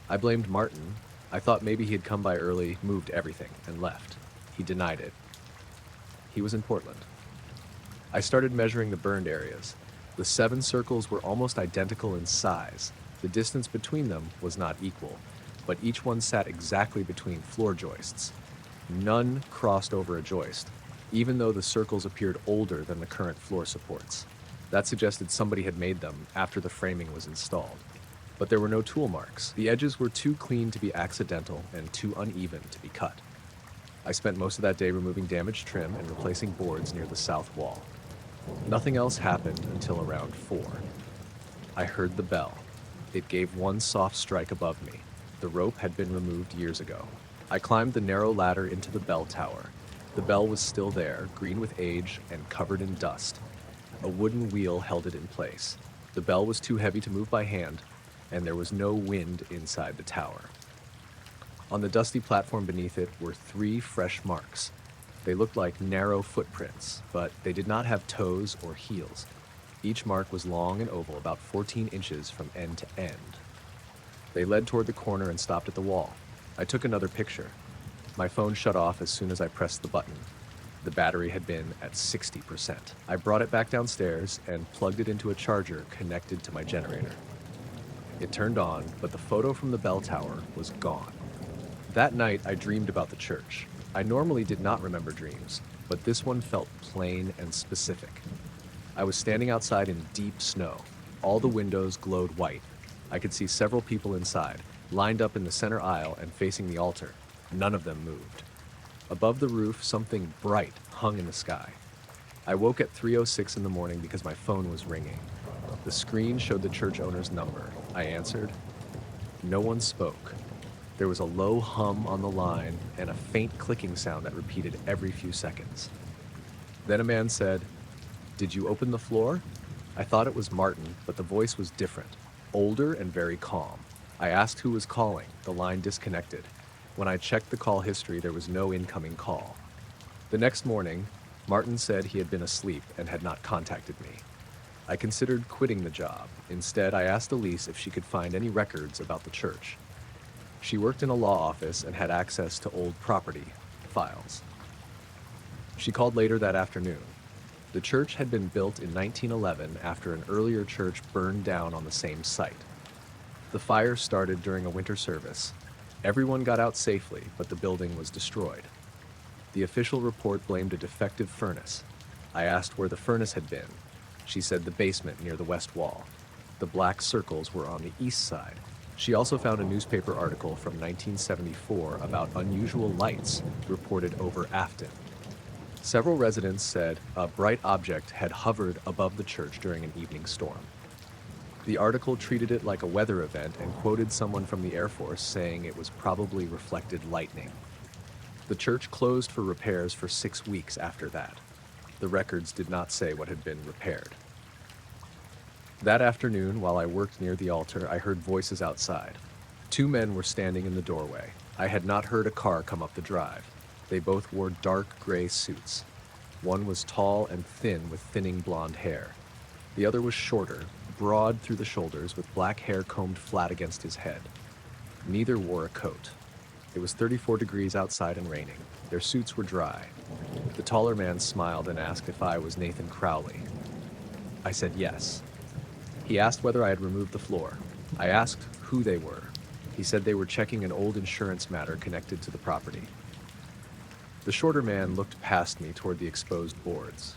I blamed Martin. I thought maybe he had come by early, moved everything, and left. He denied it. He was in Portland. I started measuring the burned areas. The 7 circles were almost identical in size. The distance between them was not equal, but each one sat exactly between floor joists. None crossed over a joist, even though the circles appeared older than the current floor supports. That suggested somebody had made them after the framing was installed. But there were no tool marks. The edges were too clean to be accidental and too uneven to be cut. I spent most of that day removing damaged trim and replacing boards near the south wall. Nothing else happened until around 4. I heard the bell. It gave one soft strike above me. The rope had been removed years ago. I climbed the narrow ladder into the bell tower. The bell was still there, green with age and covered in dust. A wooden wheel held it in place. The bell was too heavy to move by hand, and there was no wind inside the tower. On the dusty platform beneath it were 3 fresh marks. They looked like narrow footprints, but they did not have toes or heels. Each mark was long and oval, about 14 inches from end to end. They led toward the corner and stopped at the wall. I took another picture. My phone shut off as soon as I pressed the button. The battery had been at 60%. I brought it back downstairs and plugged it into a charger connected to my generator. It turned on, but the photo from the bell tower was gone. That night, I dreamed about the church. I normally did not remember dreams, but this one felt plain and specific. I was standing outside in deep snow. All the windows glowed white. I could see several people inside, lined up in the center aisle and facing the altar. None of them moved. Above the roof, something bright hung in the sky. I woke at 3:06 in the morning because my phone was ringing. The screen showed the church owner's number. I answered. No one spoke. There was a low hum on the line and a faint clicking sound that repeated every few seconds. Then a man said, "Did you open the floor?" I thought it was Martin, but the voice was different, older and very calm. I asked who was calling. The line disconnected. When I checked the call history, there was no incoming call. The next morning, Martin said he had been asleep and had not contacted me. I considered quitting the job. Instead, I asked Elise if she could find any records about the church. She worked in a law office and had access to old property files. She called later that afternoon. The church had been built in 1911 after an earlier church burned down on the same site. The fire started during a winter service. Everyone got out safely, but the building was destroyed. The official report blamed a defective furnace. I asked where the furnace had been. She said the basement near the west wall. The black circles were on the east side. She also found a newspaper article from 1974 about unusual lights reported over Afton. Several residents said a bright object had hovered above the church during an evening storm. The article treated it like a weather event and quoted someone from the Air Force saying it was probably reflected lightning. The church closed for repairs for 6 weeks after that. The records did not say what had been repaired. That afternoon, while I worked near the altar, I heard voices outside. 2 men were standing in the doorway. I had not heard a car come up the drive. They both wore dark gray suits. One was tall and thin with thinning blonde hair. The other was shorter, broad through the shoulders with black hair combed flat against his head. Neither wore a coat. It was 34 degrees outside and raining. Their suits were dry. The taller man smiled and asked if I was Nathan Crowley. I said yes. He asked whether I had removed the floor. I asked who they were. He said they were checking an old insurance matter connected to the property. The shorter man looked past me toward the exposed boards.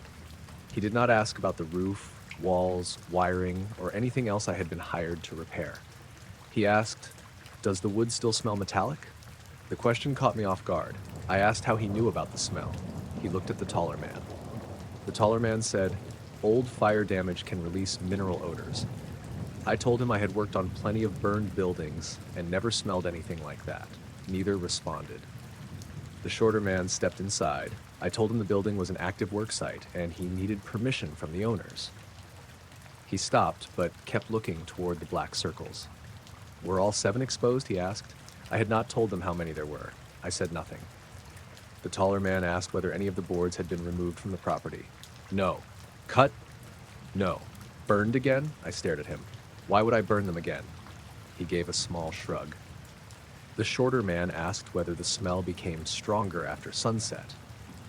He did not ask about the roof, walls, wiring, or anything else I had been hired to repair. He asked, "Does the wood still smell metallic?" The question caught me off guard. I asked how he knew about the smell. He looked at the taller man. The taller man said, "Old fire damage can release mineral odors." I told him I had worked on plenty of burned buildings and never smelled anything like that. Neither responded. The shorter man stepped inside. I told him the building was an active work site and he needed permission from the owners. He stopped, but kept looking toward the black circles. "Were all 7 exposed?" he asked. I had not told them how many there were. I said nothing. The taller man asked whether any of the boards had been removed from the property. "No." "Cut?" "No." "Burned again?" I stared at him. "Why would I burn them again?" He gave a small shrug. The shorter man asked whether the smell became stronger after sunset.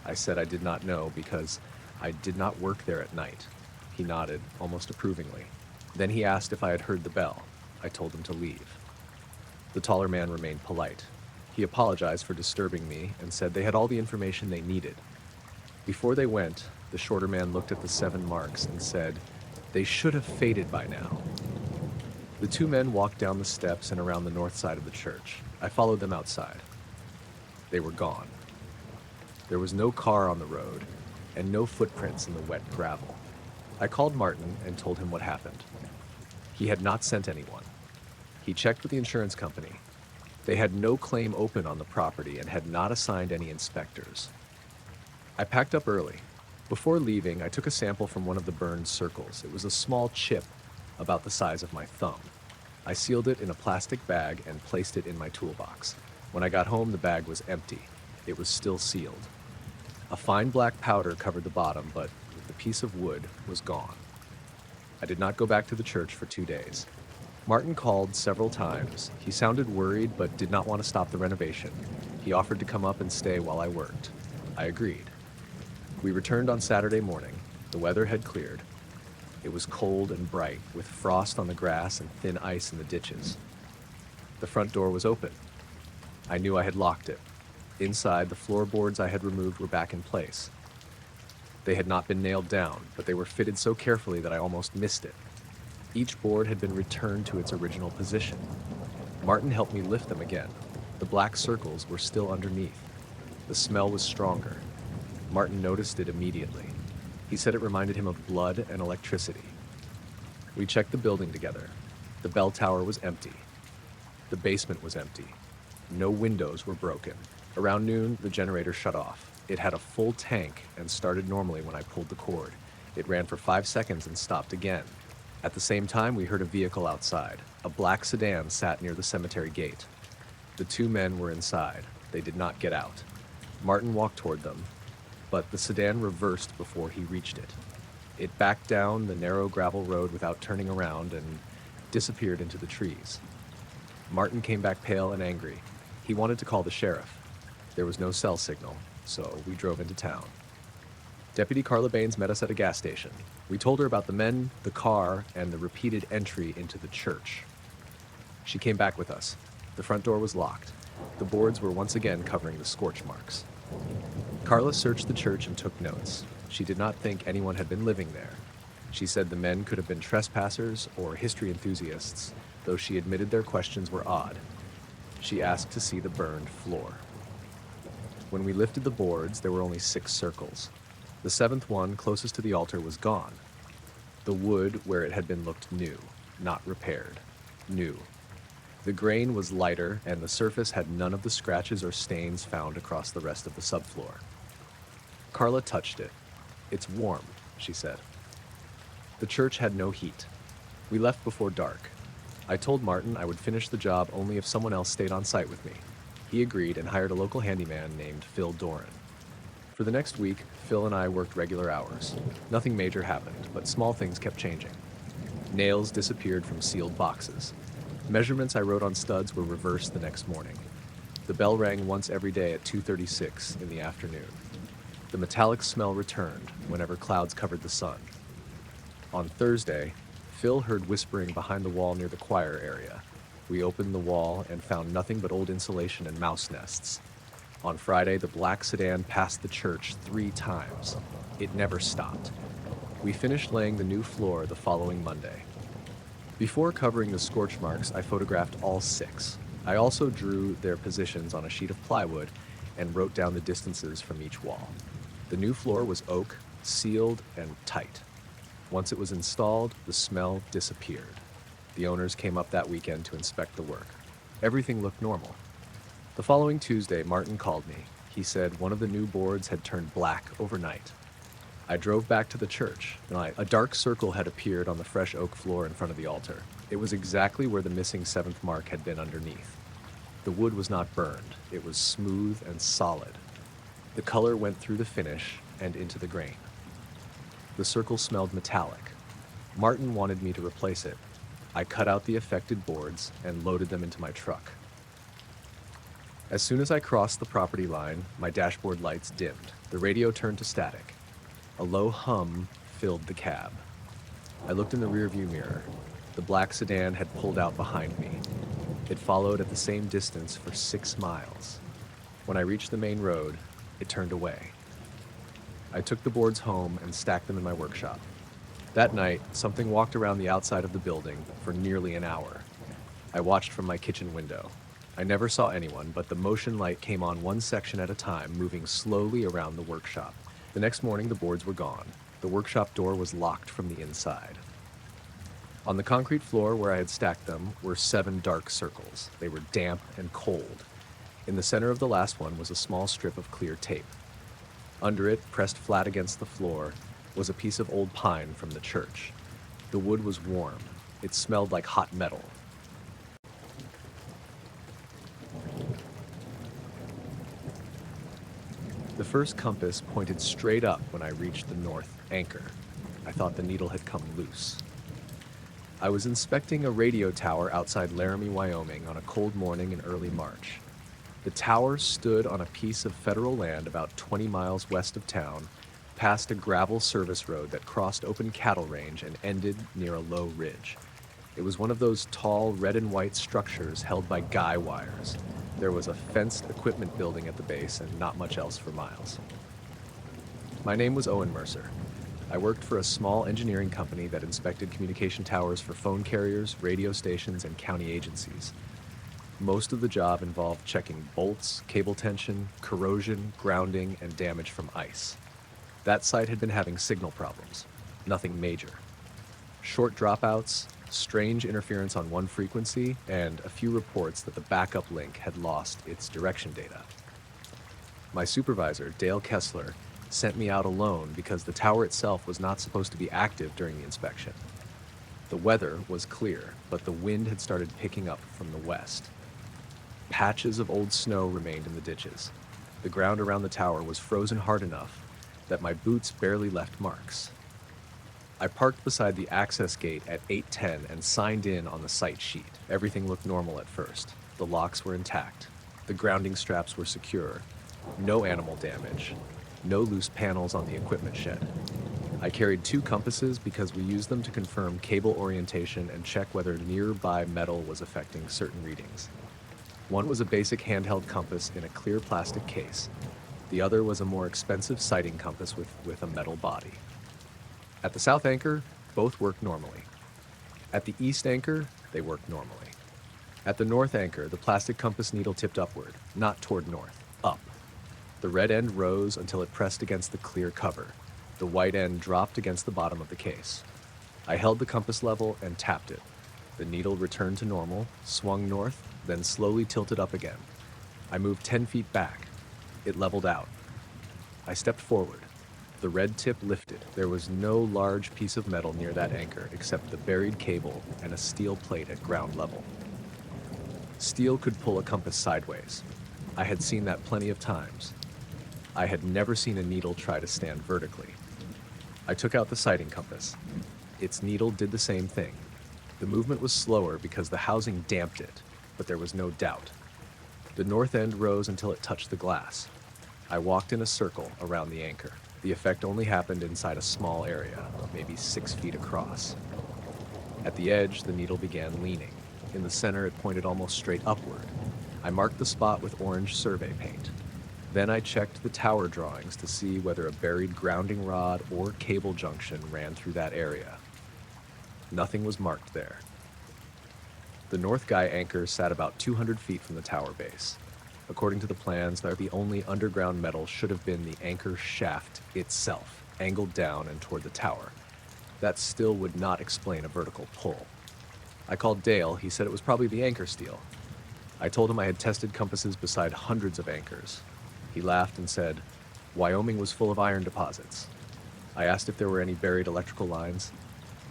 I said I did not know because I did not work there at night. He nodded, almost approvingly. Then he asked if I had heard the bell. I told him to leave. The taller man remained polite. He apologized for disturbing me and said they had all the information they needed. Before they went, the shorter man looked at the 7 marks and said, "They should have faded by now." The 2 men walked down the steps and around the north side of the church. I followed them outside. They were gone. There was no car on the road and no footprints in the wet gravel. I called Martin and told him what happened. He had not sent anyone. He checked with the insurance company. They had no claim open on the property and had not assigned any inspectors. I packed up early. Before leaving, I took a sample from one of the burned circles. It was a small chip about the size of my thumb. I sealed it in a plastic bag and placed it in my toolbox. When I got home, the bag was empty. It was still sealed. A fine black powder covered the bottom, but the piece of wood was gone. I did not go back to the church for 2 days. Martin called several times. He sounded worried, but did not want to stop the renovation. He offered to come up and stay while I worked. I agreed. We returned on Saturday morning. The weather had cleared. It was cold and bright, with frost on the grass and thin ice in the ditches. The front door was open. I knew I had locked it. Inside, the floorboards I had removed were back in place. They had not been nailed down, but they were fitted so carefully that I almost missed it. Each board had been returned to its original position. Martin helped me lift them again. The black circles were still underneath. The smell was stronger. Martin noticed it immediately. He said it reminded him of blood and electricity. We checked the building together. The bell tower was empty. The basement was empty. No windows were broken. Around noon, the generator shut off. It had a full tank and started normally when I pulled the cord. It ran for 5 seconds and stopped again. At the same time, we heard a vehicle outside. A black sedan sat near the cemetery gate. The 2 men were inside. They did not get out. Martin walked toward them, but the sedan reversed before he reached it. It backed down the narrow gravel road without turning around and disappeared into the trees. Martin came back pale and angry. He wanted to call the sheriff. There was no cell signal, so we drove into town. Deputy Carla Baines met us at a gas station. We told her about the men, the car, and the repeated entry into the church. She came back with us. The front door was locked. The boards were once again covering the scorch marks. Carla searched the church and took notes. She did not think anyone had been living there. She said the men could have been trespassers or history enthusiasts, though she admitted their questions were odd. She asked to see the burned floor. When we lifted the boards, there were only 6 circles. The 7th one, closest to the altar, was gone. The wood where it had been looked new, not repaired. New. The grain was lighter, and the surface had none of the scratches or stains found across the rest of the subfloor. Carla touched it. "It's warm," she said. The church had no heat. We left before dark. I told Martin I would finish the job only if someone else stayed on site with me. He agreed and hired a local handyman named Phil Doran. For the next week, Phil and I worked regular hours. Nothing major happened, but small things kept changing. Nails disappeared from sealed boxes. Measurements I wrote on studs were reversed the next morning. The bell rang once every day at 2:36 in the afternoon. The metallic smell returned whenever clouds covered the sun. On Thursday, Phil heard whispering behind the wall near the choir area. We opened the wall and found nothing but old insulation and mouse nests. On Friday, the black sedan passed the church 3 times. It never stopped. We finished laying the new floor the following Monday. Before covering the scorch marks, I photographed all 6. I also drew their positions on a sheet of plywood and wrote down the distances from each wall. The new floor was oak, sealed, and tight. Once it was installed, the smell disappeared. The owners came up that weekend to inspect the work. Everything looked normal. The following Tuesday, Martin called me. He said one of the new boards had turned black overnight. I drove back to the church, and a dark circle had appeared on the fresh oak floor in front of the altar. It was exactly where the missing 7th mark had been underneath. The wood was not burned. It was smooth and solid. The color went through the finish and into the grain. The circle smelled metallic. Martin wanted me to replace it. I cut out the affected boards and loaded them into my truck. As soon as I crossed the property line, my dashboard lights dimmed. The radio turned to static. A low hum filled the cab. I looked in the rearview mirror. The black sedan had pulled out behind me. It followed at the same distance for 6 miles. When I reached the main road, it turned away. I took the boards home and stacked them in my workshop. That night, something walked around the outside of the building for nearly an hour. I watched from my kitchen window. I never saw anyone, but the motion light came on one section at a time, moving slowly around the workshop. The next morning, the boards were gone. The workshop door was locked from the inside. On the concrete floor where I had stacked them were 7 dark circles. They were damp and cold. In the center of the last one was a small strip of clear tape. Under it, pressed flat against the floor, was a piece of old pine from the church. The wood was warm. It smelled like hot metal. The first compass pointed straight up when I reached the north anchor. I thought the needle had come loose. I was inspecting a radio tower outside Laramie, Wyoming on a cold morning in early March. The tower stood on a piece of federal land about 20 miles west of town, past a gravel service road that crossed open cattle range and ended near a low ridge. It was one of those tall red and white structures held by guy wires. There was a fenced equipment building at the base and not much else for miles. My name was Owen Mercer. I worked for a small engineering company that inspected communication towers for phone carriers, radio stations, and county agencies. Most of the job involved checking bolts, cable tension, corrosion, grounding, and damage from ice. That site had been having signal problems. Nothing major. Short dropouts, strange interference on one frequency, and a few reports that the backup link had lost its direction data. My supervisor, Dale Kessler, sent me out alone because the tower itself was not supposed to be active during the inspection. The weather was clear, but the wind had started picking up from the west. Patches of old snow remained in the ditches. The ground around the tower was frozen hard enough that my boots barely left marks. I parked beside the access gate at 8:10 and signed in on the site sheet. Everything looked normal at first. The locks were intact. The grounding straps were secure. No animal damage. No loose panels on the equipment shed. I carried 2 compasses because we used them to confirm cable orientation and check whether nearby metal was affecting certain readings. One was a basic handheld compass in a clear plastic case. The other was a more expensive sighting compass with a metal body. At the south anchor, both worked normally. At the east anchor, they worked normally. At the north anchor, the plastic compass needle tipped upward, not toward north, up. The red end rose until it pressed against the clear cover. The white end dropped against the bottom of the case. I held the compass level and tapped it. The needle returned to normal, swung north, then slowly tilted up again. I moved 10 feet back. It leveled out. I stepped forward. The red tip lifted. There was no large piece of metal near that anchor except the buried cable and a steel plate at ground level. Steel could pull a compass sideways. I had seen that plenty of times. I had never seen a needle try to stand vertically. I took out the sighting compass. Its needle did the same thing. The movement was slower because the housing damped it, but there was no doubt. The north end rose until it touched the glass. I walked in a circle around the anchor. The effect only happened inside a small area, maybe 6 feet across. At the edge, the needle began leaning. In the center, it pointed almost straight upward. I marked the spot with orange survey paint. Then I checked the tower drawings to see whether a buried grounding rod or cable junction ran through that area. Nothing was marked there. The North Guy anchor sat about 200 feet from the tower base. According to the plans, the only underground metal should have been the anchor shaft itself, angled down and toward the tower. That still would not explain a vertical pull. I called Dale. He said it was probably the anchor steel. I told him I had tested compasses beside hundreds of anchors. He laughed and said, Wyoming was full of iron deposits. I asked if there were any buried electrical lines.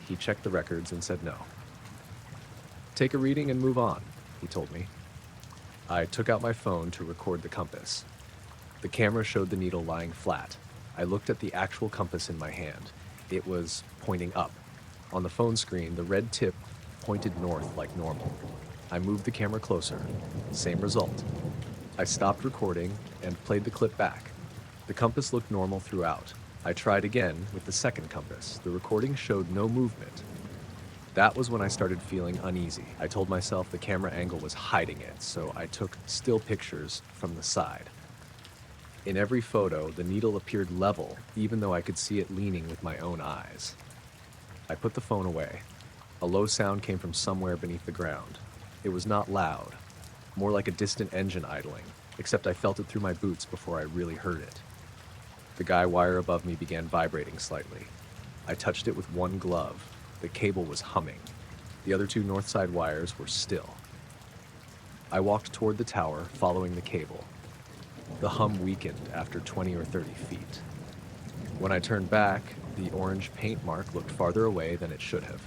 He checked the records and said no. Take a reading and move on, he told me. I took out my phone to record the compass. The camera showed the needle lying flat. I looked at the actual compass in my hand. It was pointing up. On the phone screen, the red tip pointed north like normal. I moved the camera closer. Same result. I stopped recording and played the clip back. The compass looked normal throughout. I tried again with the second compass. The recording showed no movement. That was when I started feeling uneasy. I told myself the camera angle was hiding it, so I took still pictures from the side. In every photo, the needle appeared level, even though I could see it leaning with my own eyes. I put the phone away. A low sound came from somewhere beneath the ground. It was not loud, more like a distant engine idling, except I felt it through my boots before I really heard it. The guy wire above me began vibrating slightly. I touched it with one glove. The cable was humming. The other 2 north side wires were still. I walked toward the tower, following the cable. The hum weakened after 20 or 30 feet. When I turned back, the orange paint mark looked farther away than it should have.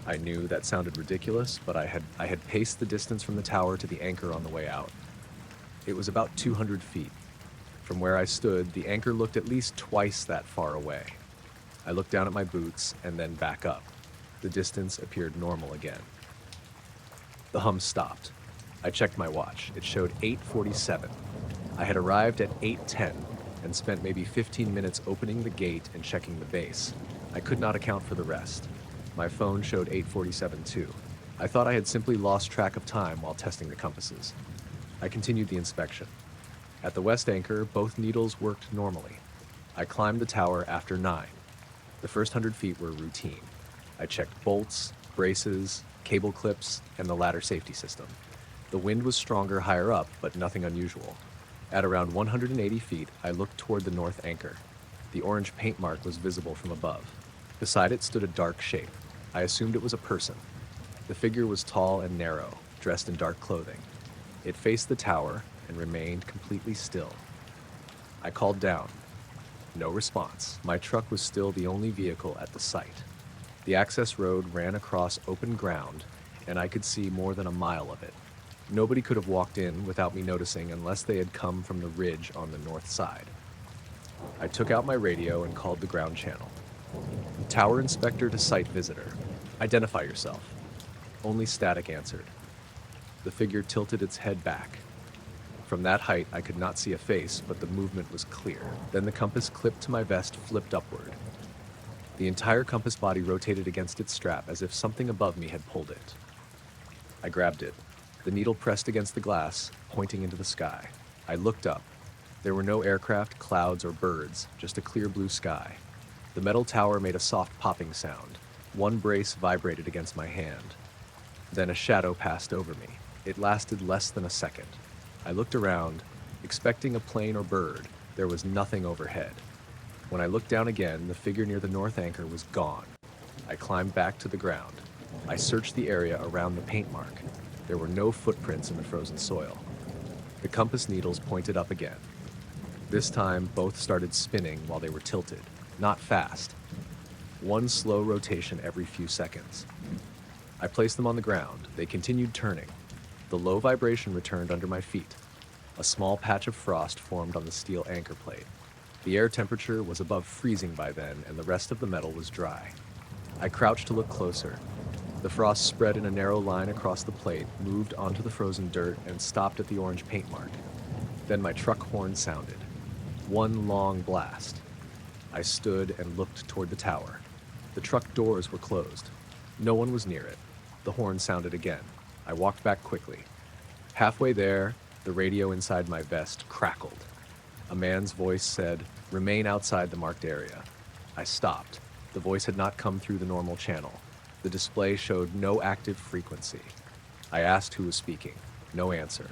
I knew that sounded ridiculous, but I had paced the distance from the tower to the anchor on the way out. It was about 200 feet. From where I stood, the anchor looked at least twice that far away. I looked down at my boots and then back up. The distance appeared normal again. The hum stopped. I checked my watch. It showed 8:47. I had arrived at 8:10 and spent maybe 15 minutes opening the gate and checking the base. I could not account for the rest. My phone showed 8:47 too. I thought I had simply lost track of time while testing the compasses. I continued the inspection. At the west anchor, both needles worked normally. I climbed the tower after 9. The first 100 feet were routine. I checked bolts, braces, cable clips, and the ladder safety system. The wind was stronger higher up, but nothing unusual. At around 180 feet, I looked toward the north anchor. The orange paint mark was visible from above. Beside it stood a dark shape. I assumed it was a person. The figure was tall and narrow, dressed in dark clothing. It faced the tower and remained completely still. I called down. No response. My truck was still the only vehicle at the site. The access road ran across open ground, and I could see more than a mile of it. Nobody could have walked in without me noticing unless they had come from the ridge on the north side. I took out my radio and called the ground channel. Tower inspector to site visitor. Identify yourself. Only static answered. The figure tilted its head back. From that height, I could not see a face, but the movement was clear. Then the compass clipped to my vest flipped upward. The entire compass body rotated against its strap as if something above me had pulled it. I grabbed it. The needle pressed against the glass, pointing into the sky. I looked up. There were no aircraft, clouds, or birds, just a clear blue sky. The metal tower made a soft popping sound. One brace vibrated against my hand. Then a shadow passed over me. It lasted less than a second. I looked around, expecting a plane or bird. There was nothing overhead. When I looked down again, the figure near the north anchor was gone. I climbed back to the ground. I searched the area around the paint mark. There were no footprints in the frozen soil. The compass needles pointed up again. This time, both started spinning while they were tilted, not fast. One slow rotation every few seconds. I placed them on the ground. They continued turning. The low vibration returned under my feet. A small patch of frost formed on the steel anchor plate. The air temperature was above freezing by then, and the rest of the metal was dry. I crouched to look closer. The frost spread in a narrow line across the plate, moved onto the frozen dirt, and stopped at the orange paint mark. Then my truck horn sounded. One long blast. I stood and looked toward the tower. The truck doors were closed. No one was near it. The horn sounded again. I walked back quickly. Halfway there, the radio inside my vest crackled. A man's voice said, "Remain outside the marked area." I stopped. The voice had not come through the normal channel. The display showed no active frequency. I asked who was speaking. No answer.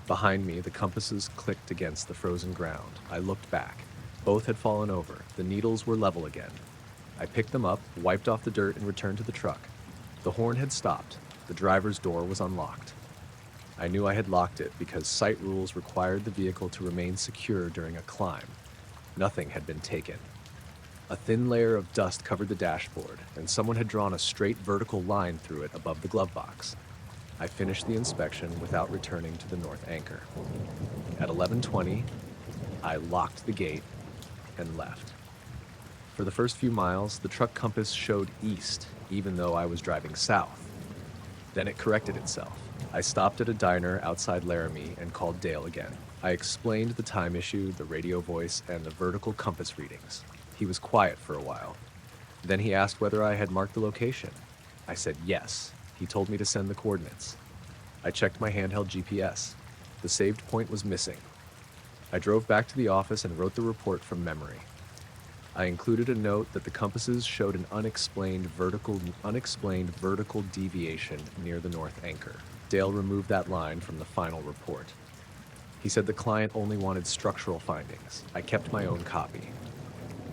Behind me, the compasses clicked against the frozen ground. I looked back. Both had fallen over. The needles were level again. I picked them up, wiped off the dirt, and returned to the truck. The horn had stopped. The driver's door was unlocked. I knew I had locked it because site rules required the vehicle to remain secure during a climb. Nothing had been taken. A thin layer of dust covered the dashboard, and someone had drawn a straight vertical line through it above the glove box. I finished the inspection without returning to the north anchor. At 11:20, I locked the gate and left. For the first few miles, the truck compass showed east, even though I was driving south. Then it corrected itself. I stopped at a diner outside Laramie and called Dale again. I explained the time issue, the radio voice, and the vertical compass readings. He was quiet for a while. Then he asked whether I had marked the location. I said yes. He told me to send the coordinates. I checked my handheld GPS. The saved point was missing. I drove back to the office and wrote the report from memory. I included a note that the compasses showed an unexplained vertical deviation near the north anchor. Dale removed that line from the final report. He said the client only wanted structural findings. I kept my own copy.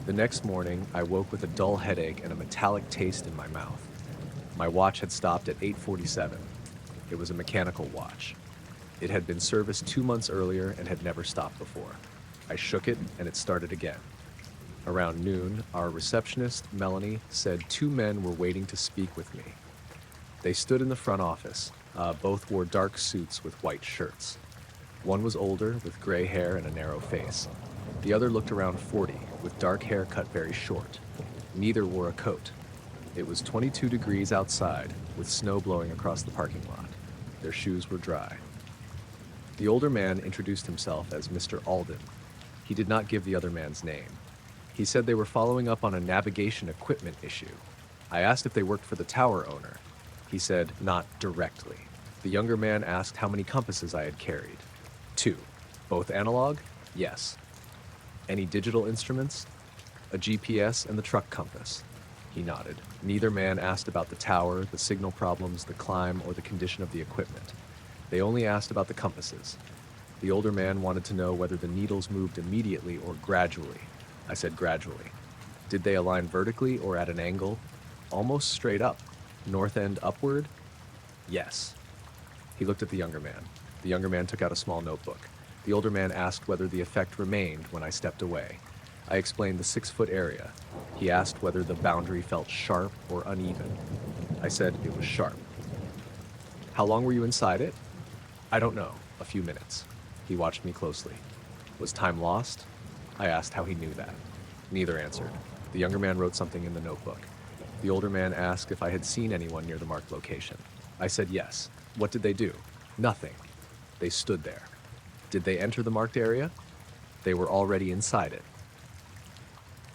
The next morning, I woke with a dull headache and a metallic taste in my mouth. My watch had stopped at 8:47. It was a mechanical watch. It had been serviced 2 months earlier and had never stopped before. I shook it and it started again. Around noon, our receptionist, Melanie, said 2 men were waiting to speak with me. They stood in the front office. Both wore dark suits with white shirts. One was older, with gray hair and a narrow face. The other looked around 40, with dark hair cut very short. Neither wore a coat. It was 22 degrees outside, with snow blowing across the parking lot. Their shoes were dry. The older man introduced himself as Mr. Alden. He did not give the other man's name. He said they were following up on a navigation equipment issue. I asked if they worked for the tower owner. He said, not directly. The younger man asked how many compasses I had carried. 2. Both analog? Yes. Any digital instruments? A GPS and the truck compass. He nodded. Neither man asked about the tower, the signal problems, the climb, or the condition of the equipment. They only asked about the compasses. The older man wanted to know whether the needles moved immediately or gradually. I said gradually. Did they align vertically or at an angle? Almost straight up. North end upward? Yes. He looked at the younger man. The younger man took out a small notebook. The older man asked whether the effect remained when I stepped away. I explained the 6-foot area. He asked whether the boundary felt sharp or uneven. I said it was sharp. How long were you inside it? I don't know. A few minutes. He watched me closely. Was time lost? I asked how he knew that. Neither answered. The younger man wrote something in the notebook. The older man asked if I had seen anyone near the marked location. I said yes. What did they do? Nothing. They stood there. Did they enter the marked area? They were already inside it.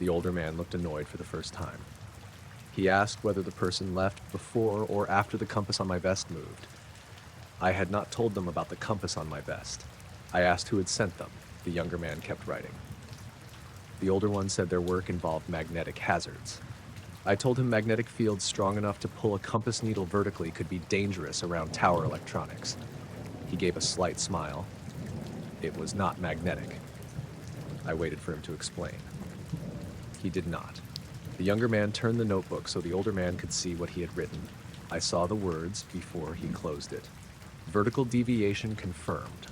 The older man looked annoyed for the first time. He asked whether the person left before or after the compass on my vest moved. I had not told them about the compass on my vest. I asked who had sent them. The younger man kept writing. The older one said their work involved magnetic hazards. I told him magnetic fields strong enough to pull a compass needle vertically could be dangerous around tower electronics. He gave a slight smile. It was not magnetic. I waited for him to explain. He did not. The younger man turned the notebook so the older man could see what he had written. I saw the words before he closed it. Vertical deviation confirmed.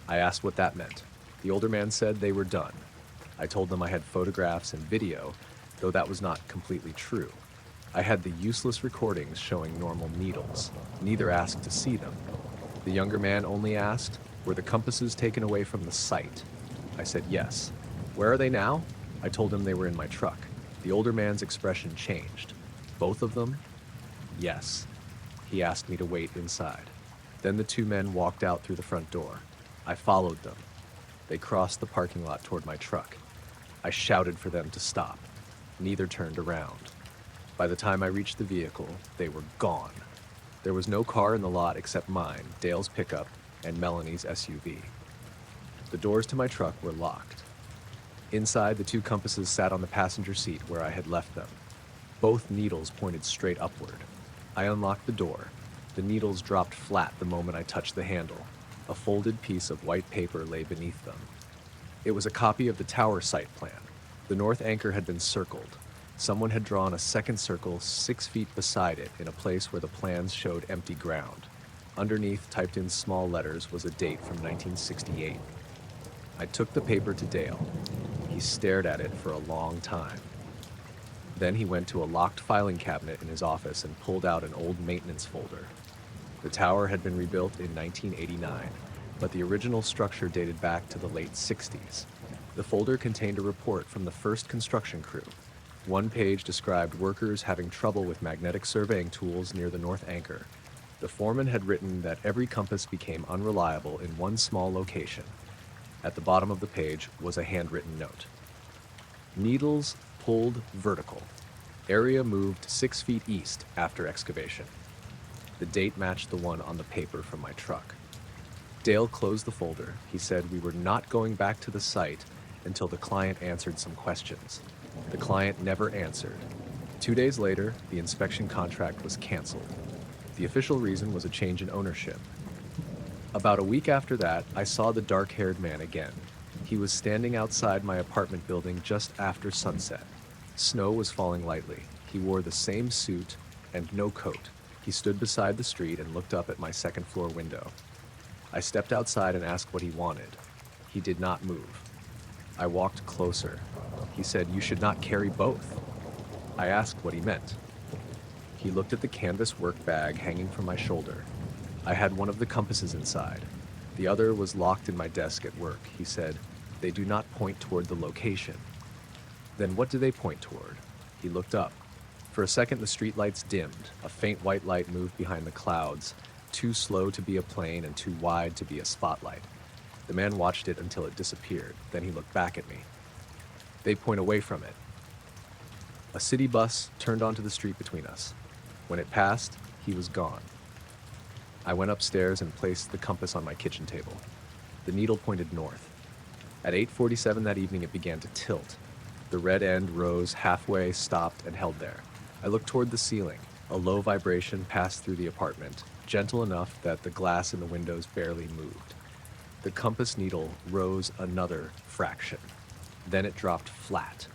I asked what that meant. The older man said they were done. I told them I had photographs and video, though that was not completely true. I had the useless recordings showing normal needles. Neither asked to see them. The younger man only asked, were the compasses taken away from the site? I said yes. Where are they now? I told him they were in my truck. The older man's expression changed. Both of them? Yes. He asked me to wait inside. Then the two men walked out through the front door. I followed them. They crossed the parking lot toward my truck. I shouted for them to stop. Neither turned around. By the time I reached the vehicle, they were gone. There was no car in the lot except mine, Dale's pickup, and Melanie's SUV. The doors to my truck were locked. Inside, the two compasses sat on the passenger seat where I had left them. Both needles pointed straight upward. I unlocked the door. The needles dropped flat the moment I touched the handle. A folded piece of white paper lay beneath them. It was a copy of the tower site plan. The north anchor had been circled. Someone had drawn a second circle 6 feet beside it in a place where the plans showed empty ground. Underneath, typed in small letters, was a date from 1968. I took the paper to Dale. He stared at it for a long time. Then he went to a locked filing cabinet in his office and pulled out an old maintenance folder. The tower had been rebuilt in 1989, but the original structure dated back to the late 60s. The folder contained a report from the first construction crew. One page described workers having trouble with magnetic surveying tools near the north anchor. The foreman had written that every compass became unreliable in one small location. At the bottom of the page was a handwritten note. Needles pulled vertical. Area moved 6 feet east after excavation. The date matched the one on the paper from my truck. Dale closed the folder. He said we were not going back to the site until the client answered some questions. The client never answered. 2 days later, the inspection contract was canceled. The official reason was a change in ownership. About a week after that, I saw the dark-haired man again. He was standing outside my apartment building just after sunset. Snow was falling lightly. He wore the same suit and no coat. He stood beside the street and looked up at my second-floor window. I stepped outside and asked what he wanted. He did not move. I walked closer. He said, "You should not carry both." I asked what he meant. He looked at the canvas work bag hanging from my shoulder. I had one of the compasses inside. The other was locked in my desk at work. He said, "They do not point toward the location." Then what do they point toward? He looked up. For a second, the streetlights dimmed. A faint white light moved behind the clouds, too slow to be a plane and too wide to be a spotlight. The man watched it until it disappeared. Then he looked back at me. They point away from it. A city bus turned onto the street between us. When it passed, he was gone. I went upstairs and placed the compass on my kitchen table. The needle pointed north. At 8:47 that evening, it began to tilt. The red end rose halfway, stopped, and held there. I looked toward the ceiling. A low vibration passed through the apartment, gentle enough that the glass in the windows barely moved. The compass needle rose another fraction. Then it dropped flat.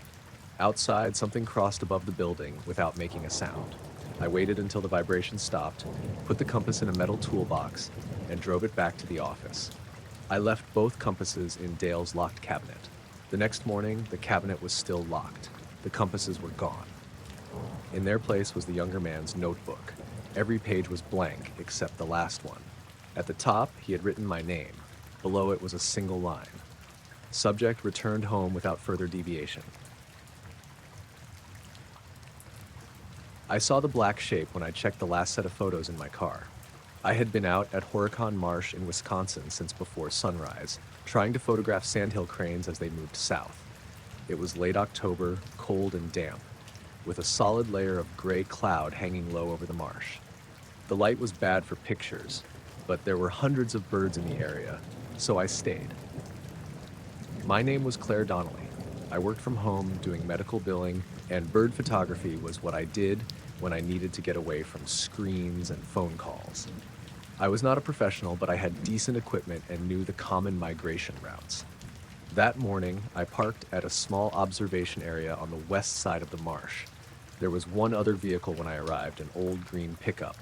Outside, something crossed above the building without making a sound. I waited until the vibration stopped, put the compass in a metal toolbox, and drove it back to the office. I left both compasses in Dale's locked cabinet. The next morning, the cabinet was still locked. The compasses were gone. In their place was the younger man's notebook. Every page was blank except the last one. At the top, he had written my name. Below it was a single line. Subject returned home without further deviation. I saw the black shape when I checked the last set of photos in my car. I had been out at Horicon Marsh in Wisconsin since before sunrise, trying to photograph sandhill cranes as they moved south. It was late October, cold and damp, with a solid layer of gray cloud hanging low over the marsh. The light was bad for pictures, but there were hundreds of birds in the area, so I stayed. My name was Claire Donnelly. I worked from home doing medical billing, and bird photography was what I did when I needed to get away from screens and phone calls. I was not a professional, but I had decent equipment and knew the common migration routes. That morning, I parked at a small observation area on the west side of the marsh. There was one other vehicle when I arrived, an old green pickup,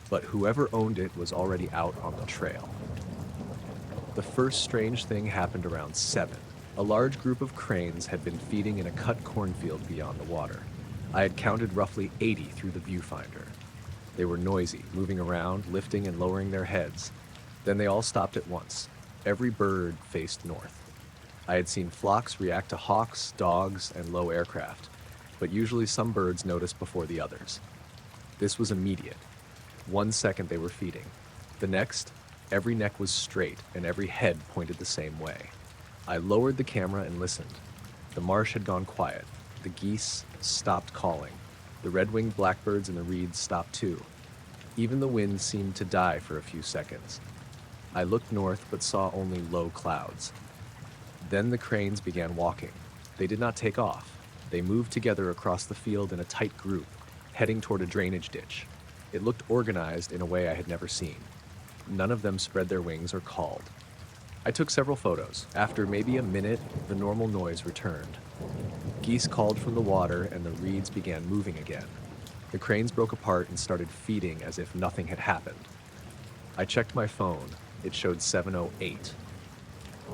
but whoever owned it was already out on the trail. The first strange thing happened around 7. A large group of cranes had been feeding in a cut cornfield beyond the water. I had counted roughly 80 through the viewfinder. They were noisy, moving around, lifting and lowering their heads. Then they all stopped at once. Every bird faced north. I had seen flocks react to hawks, dogs, and low aircraft, but usually some birds noticed before the others. This was immediate. 1 second they were feeding. The next, every neck was straight and every head pointed the same way. I lowered the camera and listened. The marsh had gone quiet. The geese stopped calling. The red-winged blackbirds in the reeds stopped too. Even the wind seemed to die for a few seconds. I looked north but saw only low clouds. Then the cranes began walking. They did not take off. They moved together across the field in a tight group, heading toward a drainage ditch. It looked organized in a way I had never seen. None of them spread their wings or called. I took several photos. After maybe a minute, the normal noise returned. Geese called from the water and the reeds began moving again. The cranes broke apart and started feeding as if nothing had happened. I checked my phone. It showed 7:08.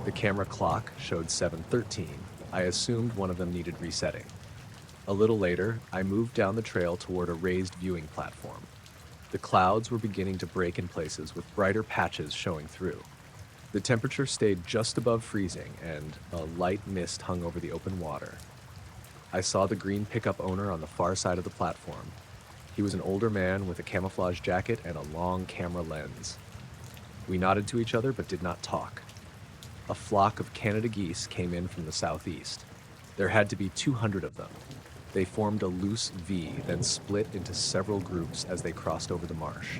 The camera clock showed 7:13. I assumed one of them needed resetting. A little later, I moved down the trail toward a raised viewing platform. The clouds were beginning to break in places with brighter patches showing through. The temperature stayed just above freezing and a light mist hung over the open water. I saw the green pickup owner on the far side of the platform. He was an older man with a camouflage jacket and a long camera lens. We nodded to each other but did not talk. A flock of Canada geese came in from the southeast. There had to be 200 of them. They formed a loose V, then split into several groups as they crossed over the marsh.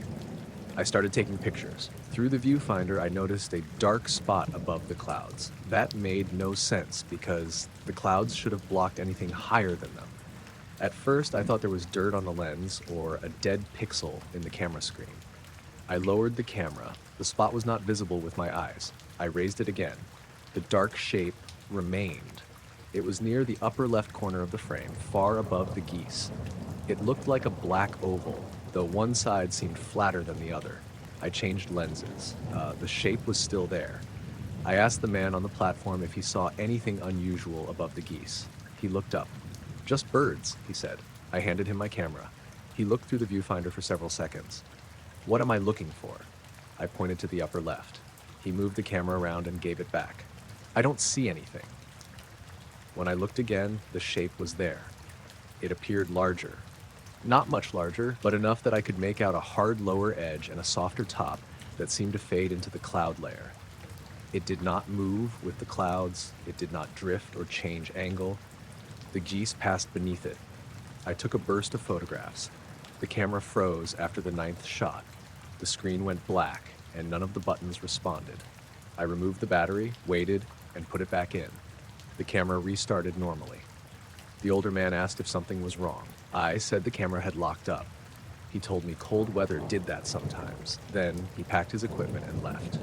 I started taking pictures. Through the viewfinder, I noticed a dark spot above the clouds. That made no sense because the clouds should have blocked anything higher than them. At first, I thought there was dirt on the lens or a dead pixel in the camera screen. I lowered the camera. The spot was not visible with my eyes. I raised it again. The dark shape remained. It was near the upper left corner of the frame, far above the geese. It looked like a black oval, though one side seemed flatter than the other. I changed lenses. The shape was still there. I asked the man on the platform if he saw anything unusual above the geese. He looked up. "Just birds," he said. I handed him my camera. He looked through the viewfinder for several seconds. "What am I looking for?" I pointed to the upper left. He moved the camera around and gave it back. "I don't see anything." When I looked again, the shape was there. It appeared larger. Not much larger, but enough that I could make out a hard lower edge and a softer top that seemed to fade into the cloud layer. It did not move with the clouds. It did not drift or change angle. The geese passed beneath it. I took a burst of photographs. The camera froze after the 9th shot. The screen went black, and none of the buttons responded. I removed the battery, waited, and put it back in. The camera restarted normally. The older man asked if something was wrong. I said the camera had locked up. He told me cold weather did that sometimes. Then he packed his equipment and left.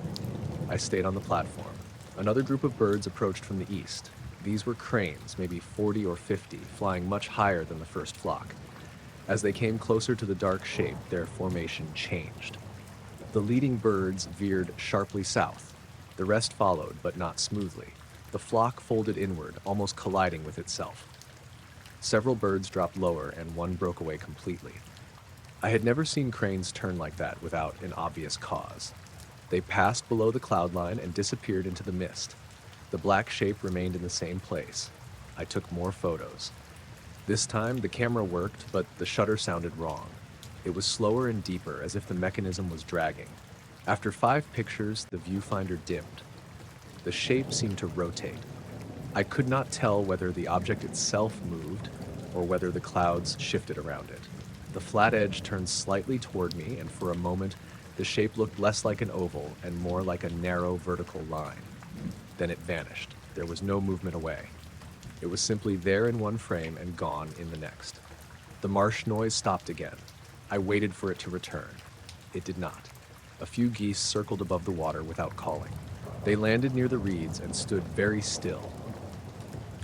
I stayed on the platform. Another group of birds approached from the east. These were cranes, maybe 40 or 50, flying much higher than the first flock. As they came closer to the dark shape, their formation changed. The leading birds veered sharply south. The rest followed, but not smoothly. The flock folded inward, almost colliding with itself. Several birds dropped lower, and one broke away completely. I had never seen cranes turn like that without an obvious cause. They passed below the cloud line and disappeared into the mist. The black shape remained in the same place. I took more photos. This time, the camera worked, but the shutter sounded wrong. It was slower and deeper, as if the mechanism was dragging. After 5 pictures, the viewfinder dimmed. The shape seemed to rotate. I could not tell whether the object itself moved or whether the clouds shifted around it. The flat edge turned slightly toward me, and for a moment, the shape looked less like an oval and more like a narrow vertical line. Then it vanished. There was no movement away. It was simply there in one frame and gone in the next. The marsh noise stopped again. I waited for it to return. It did not. A few geese circled above the water without calling. They landed near the reeds and stood very still.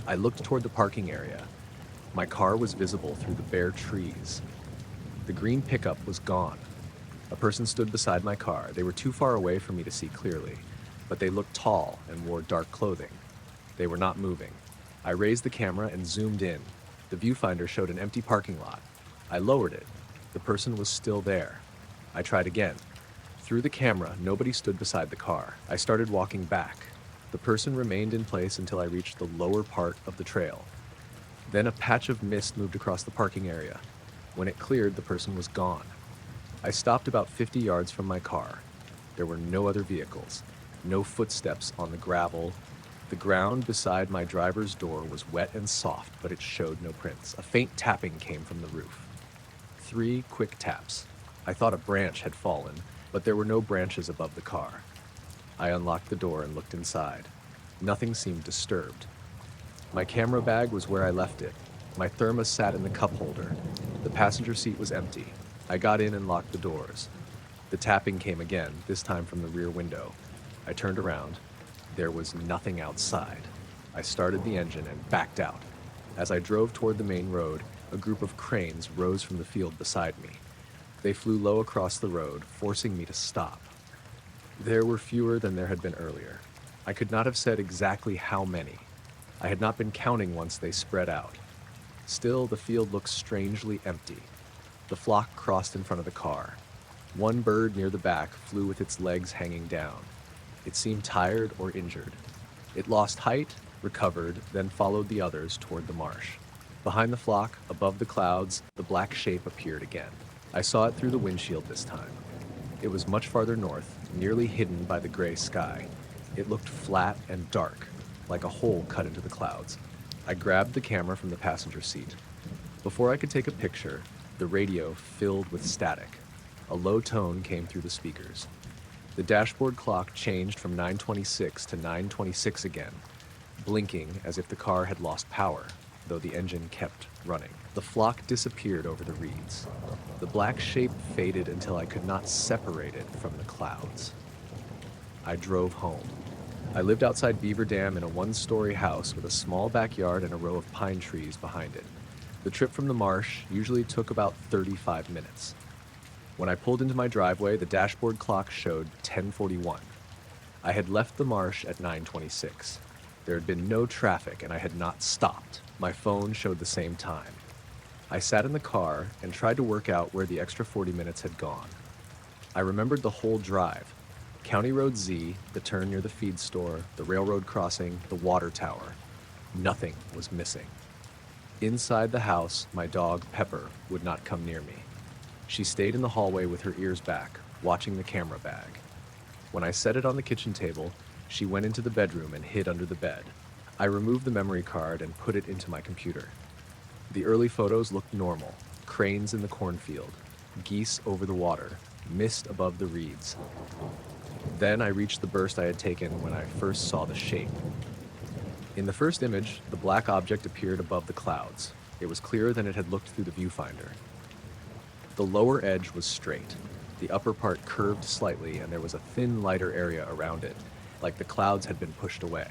I looked toward the parking area. My car was visible through the bare trees. The green pickup was gone. A person stood beside my car. They were too far away for me to see clearly, but they looked tall and wore dark clothing. They were not moving. I raised the camera and zoomed in. The viewfinder showed an empty parking lot. I lowered it. The person was still there. I tried again. Through the camera, nobody stood beside the car. I started walking back. The person remained in place until I reached the lower part of the trail. Then a patch of mist moved across the parking area. When it cleared, the person was gone. I stopped about 50 yards from my car. There were no other vehicles, no footsteps on the gravel. The ground beside my driver's door was wet and soft, but it showed no prints. A faint tapping came from the roof. 3 quick taps. I thought a branch had fallen, but there were no branches above the car. I unlocked the door and looked inside. Nothing seemed disturbed. My camera bag was where I left it. My thermos sat in the cup holder. The passenger seat was empty. I got in and locked the doors. The tapping came again, this time from the rear window. I turned around. There was nothing outside. I started the engine and backed out. As I drove toward the main road, a group of cranes rose from the field beside me. They flew low across the road, forcing me to stop. There were fewer than there had been earlier. I could not have said exactly how many. I had not been counting once they spread out. Still, the field looked strangely empty. The flock crossed in front of the car. One bird near the back flew with its legs hanging down. It seemed tired or injured. It lost height, recovered, then followed the others toward the marsh. Behind the flock, above the clouds, the black shape appeared again. I saw it through the windshield this time. It was much farther north, nearly hidden by the gray sky. It looked flat and dark, like a hole cut into the clouds. I grabbed the camera from the passenger seat. Before I could take a picture, the radio filled with static. A low tone came through the speakers. The dashboard clock changed from 9:26 to 9:26 again, blinking as if the car had lost power, though the engine kept running. The flock disappeared over the reeds. The black shape faded until I could not separate it from the clouds. I drove home. I lived outside Beaver Dam in a 1-story house with a small backyard and a row of pine trees behind it. The trip from the marsh usually took about 35 minutes. When I pulled into my driveway, the dashboard clock showed 10:41. I had left the marsh at 9:26. There had been no traffic and I had not stopped. My phone showed the same time. I sat in the car and tried to work out where the extra 40 minutes had gone. I remembered the whole drive. County Road Z, the turn near the feed store, the railroad crossing, the water tower. Nothing was missing. Inside the house, my dog, Pepper, would not come near me. She stayed in the hallway with her ears back, watching the camera bag. When I set it on the kitchen table, she went into the bedroom and hid under the bed. I removed the memory card and put it into my computer. The early photos looked normal. Cranes in the cornfield, geese over the water, mist above the reeds. Then I reached the burst I had taken when I first saw the shape. In the first image, the black object appeared above the clouds. It was clearer than it had looked through the viewfinder. The lower edge was straight. The upper part curved slightly, and there was a thin, lighter area around it, like the clouds had been pushed away.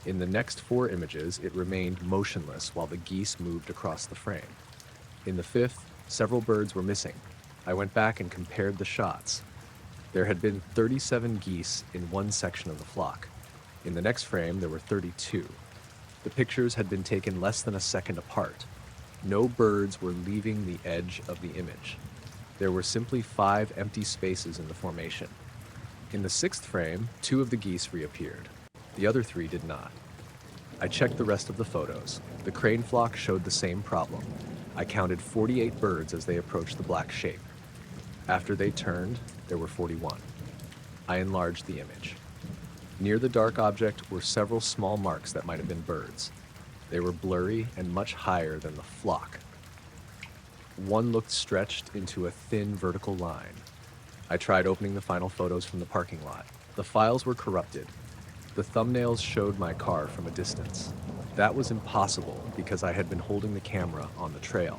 In the next 4 images, it remained motionless while the geese moved across the frame. In the 5th, several birds were missing. I went back and compared the shots. There had been 37 geese in one section of the flock. In the next frame, there were 32. The pictures had been taken less than a second apart. No birds were leaving the edge of the image. There were simply 5 empty spaces in the formation. In the 6th frame, 2 of the geese reappeared. The other 3 did not. I checked the rest of the photos. The crane flock showed the same problem. I counted 48 birds as they approached the black shape. After they turned, there were 41. I enlarged the image. Near the dark object were several small marks that might have been birds. They were blurry and much higher than the flock. One looked stretched into a thin vertical line. I tried opening the final photos from the parking lot. The files were corrupted. The thumbnails showed my car from a distance. That was impossible because I had been holding the camera on the trail.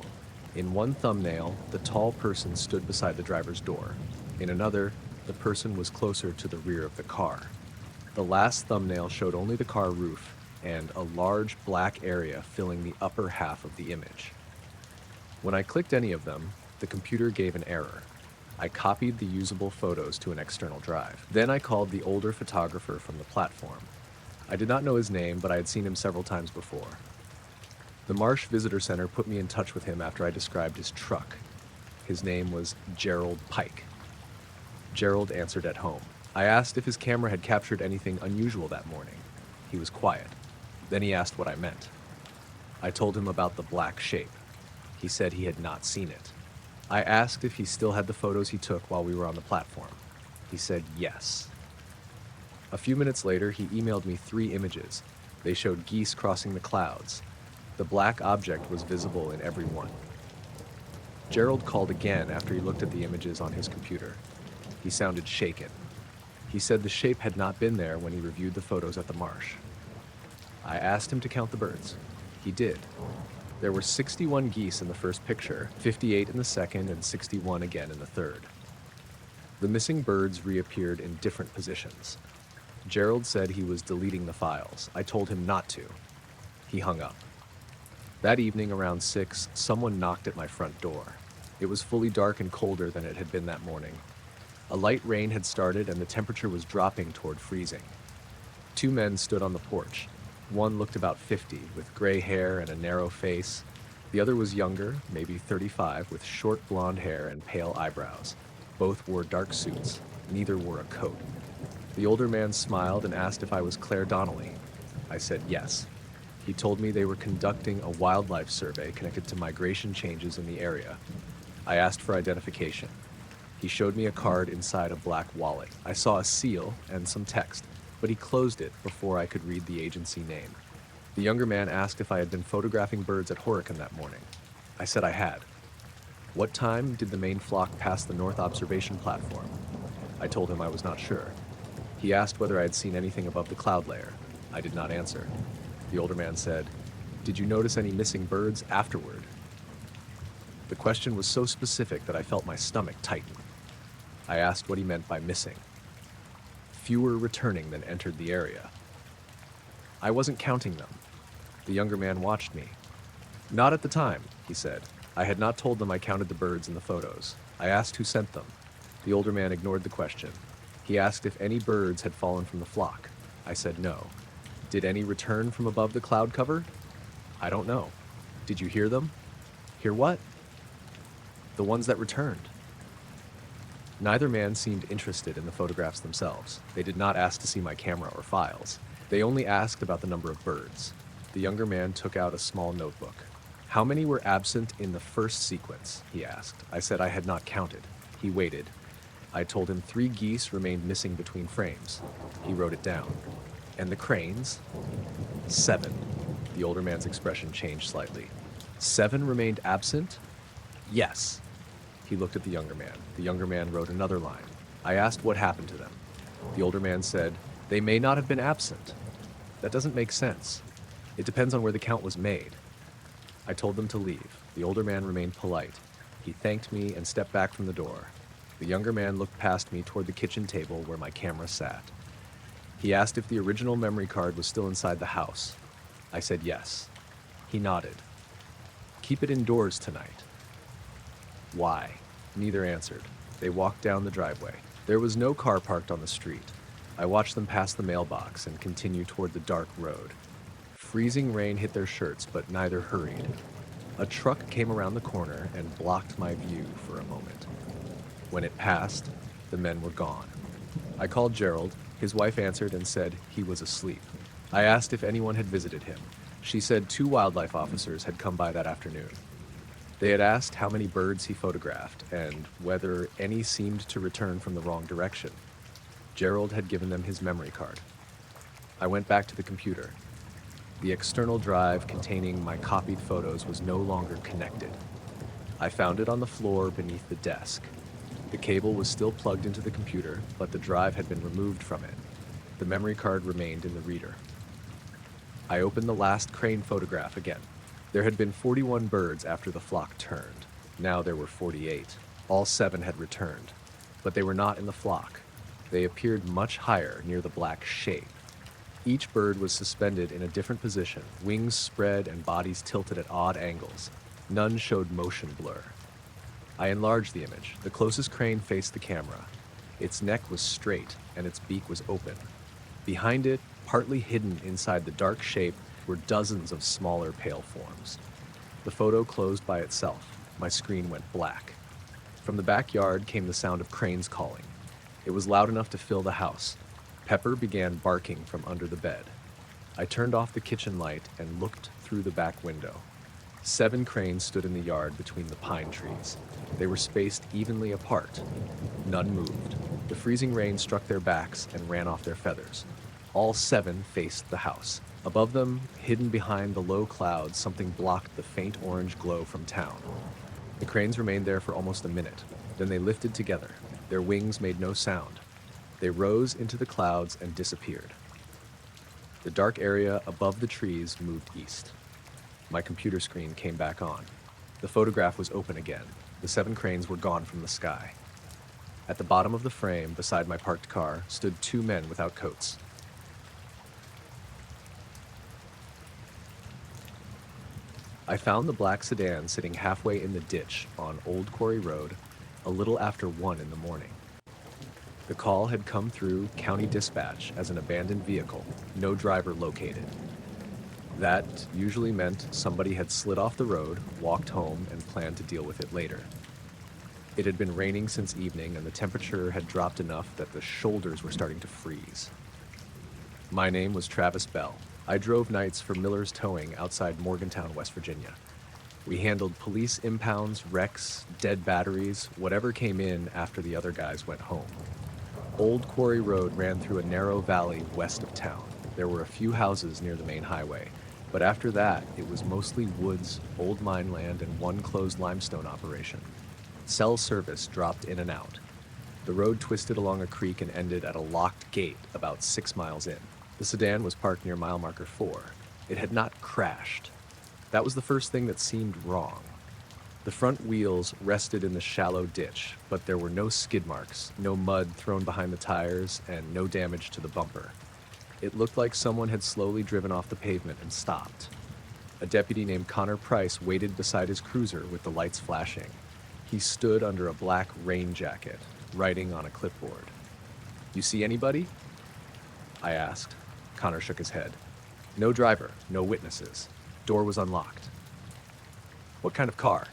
In one thumbnail, the tall person stood beside the driver's door. In another, the person was closer to the rear of the car. The last thumbnail showed only the car roof and a large black area filling the upper half of the image. When I clicked any of them, the computer gave an error. I copied the usable photos to an external drive. Then I called the older photographer from the platform. I did not know his name, but I had seen him several times before. The Marsh Visitor Center put me in touch with him after I described his truck. His name was Gerald Pike. Gerald answered at home. I asked if his camera had captured anything unusual that morning. He was quiet. Then he asked what I meant. I told him about the black shape. He said he had not seen it. I asked if he still had the photos he took while we were on the platform. He said yes. A few minutes later, he emailed me 3 images. They showed geese crossing the clouds. The black object was visible in every one. Gerald called again after he looked at the images on his computer. He sounded shaken. He said the shape had not been there when he reviewed the photos at the marsh. I asked him to count the birds. He did. There were 61 geese in the first picture, 58 in the second, and 61 again in the third. The missing birds reappeared in different positions. Gerald said he was deleting the files. I told him not to. He hung up. That evening around 6, someone knocked at my front door. It was fully dark and colder than it had been that morning. A light rain had started and the temperature was dropping toward freezing. 2 men stood on the porch. One looked about 50, with gray hair and a narrow face. The other was younger, maybe 35, with short blonde hair and pale eyebrows. Both wore dark suits. Neither wore a coat. The older man smiled and asked if I was Claire Donnelly. I said yes. He told me they were conducting a wildlife survey connected to migration changes in the area. I asked for identification. He showed me a card inside a black wallet. I saw a seal and some text, but he closed it before I could read the agency name. The younger man asked if I had been photographing birds at Horicon that morning. I said I had. What time did the main flock pass the north observation platform? I told him I was not sure. He asked whether I had seen anything above the cloud layer. I did not answer. The older man said, "Did you notice any missing birds afterward?" The question was so specific that I felt my stomach tighten. I asked what he meant by missing. Fewer returning than entered the area. I wasn't counting them. The younger man watched me. Not at the time, he said. I had not told them I counted the birds in the photos. I asked who sent them. The older man ignored the question. He asked if any birds had fallen from the flock. I said no. Did any return from above the cloud cover? I don't know. Did you hear them? Hear what? The ones that returned. Neither man seemed interested in the photographs themselves. They did not ask to see my camera or files. They only asked about the number of birds. The younger man took out a small notebook. How many were absent in the first sequence? He asked. I said I had not counted. He waited. I told him 3 geese remained missing between frames. He wrote it down. And the cranes? 7. The older man's expression changed slightly. 7 remained absent? Yes. He looked at the younger man. The younger man wrote another line. I asked what happened to them. The older man said, "They may not have been absent." That doesn't make sense. It depends on where the count was made. I told them to leave. The older man remained polite. He thanked me and stepped back from the door. The younger man looked past me toward the kitchen table where my camera sat. He asked if the original memory card was still inside the house. I said yes. He nodded. Keep it indoors tonight. Why? Neither answered. They walked down the driveway. There was no car parked on the street. I watched them pass the mailbox and continue toward the dark road. Freezing rain hit their shirts, but neither hurried. A truck came around the corner and blocked my view for a moment. When it passed, the men were gone. I called Gerald. His wife answered and said he was asleep. I asked if anyone had visited him. She said 2 wildlife officers had come by that afternoon. They had asked how many birds he photographed and whether any seemed to return from the wrong direction. Gerald had given them his memory card. I went back to the computer. The external drive containing my copied photos was no longer connected. I found it on the floor beneath the desk. The cable was still plugged into the computer, but the drive had been removed from it. The memory card remained in the reader. I opened the last crane photograph again. There had been 41 birds after the flock turned. Now there were 48. All 7 had returned, but they were not in the flock. They appeared much higher near the black shape. Each bird was suspended in a different position, wings spread and bodies tilted at odd angles. None showed motion blur. I enlarged the image. The closest crane faced the camera. Its neck was straight and its beak was open. Behind it, partly hidden inside the dark shape, were dozens of smaller pale forms. The photo closed by itself. My screen went black. From the backyard came the sound of cranes calling. It was loud enough to fill the house. Pepper began barking from under the bed. I turned off the kitchen light and looked through the back window. 7 cranes stood in the yard between the pine trees. They were spaced evenly apart. None moved. The freezing rain struck their backs and ran off their feathers. All 7 faced the house. Above them, hidden behind the low clouds, something blocked the faint orange glow from town. The cranes remained there for almost a minute. Then they lifted together. Their wings made no sound. They rose into the clouds and disappeared. The dark area above the trees moved east. My computer screen came back on. The photograph was open again. The 7 cranes were gone from the sky. At the bottom of the frame, beside my parked car, stood 2 men without coats. I found the black sedan sitting halfway in the ditch on Old Quarry Road a little after 1 in the morning. The call had come through county dispatch as an abandoned vehicle, no driver located. That usually meant somebody had slid off the road, walked home, and planned to deal with it later. It had been raining since evening, and the temperature had dropped enough that the shoulders were starting to freeze. My name was Travis Bell. I drove nights for Miller's Towing outside Morgantown, West Virginia. We handled police impounds, wrecks, dead batteries, whatever came in after the other guys went home. Old Quarry Road ran through a narrow valley west of town. There were a few houses near the main highway, but after that, it was mostly woods, old mine land, and one closed limestone operation. Cell service dropped in and out. The road twisted along a creek and ended at a locked gate about 6 miles in. The sedan was parked near mile marker 4. It had not crashed. That was the first thing that seemed wrong. The front wheels rested in the shallow ditch, but there were no skid marks, no mud thrown behind the tires, and no damage to the bumper. It looked like someone had slowly driven off the pavement and stopped. A deputy named Connor Price waited beside his cruiser with the lights flashing. He stood under a black rain jacket, writing on a clipboard. "You see anybody?" I asked. Connor shook his head. "No driver, no witnesses. Door was unlocked." "What kind of car?"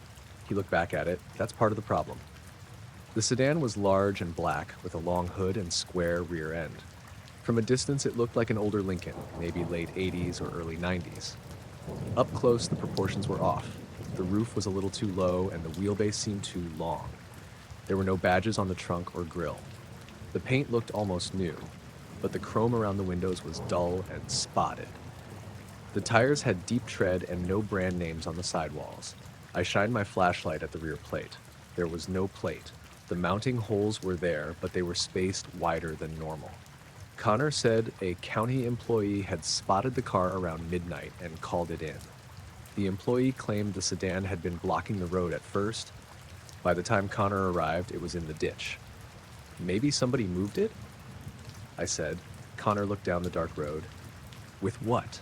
He looked back at it. "That's part of the problem." The sedan was large and black, with a long hood and square rear end. From a distance, it looked like an older Lincoln, maybe late 80s or early 90s. Up close, the proportions were off. The roof was a little too low, and the wheelbase seemed too long. There were no badges on the trunk or grille. The paint looked almost new, but the chrome around the windows was dull and spotted. The tires had deep tread and no brand names on the sidewalls. I shined my flashlight at the rear plate. There was no plate. The mounting holes were there, but they were spaced wider than normal. Connor said a county employee had spotted the car around midnight and called it in. The employee claimed the sedan had been blocking the road at first. By the time Connor arrived, it was in the ditch. "Maybe somebody moved it?" I said. Connor looked down the dark road. "With what?"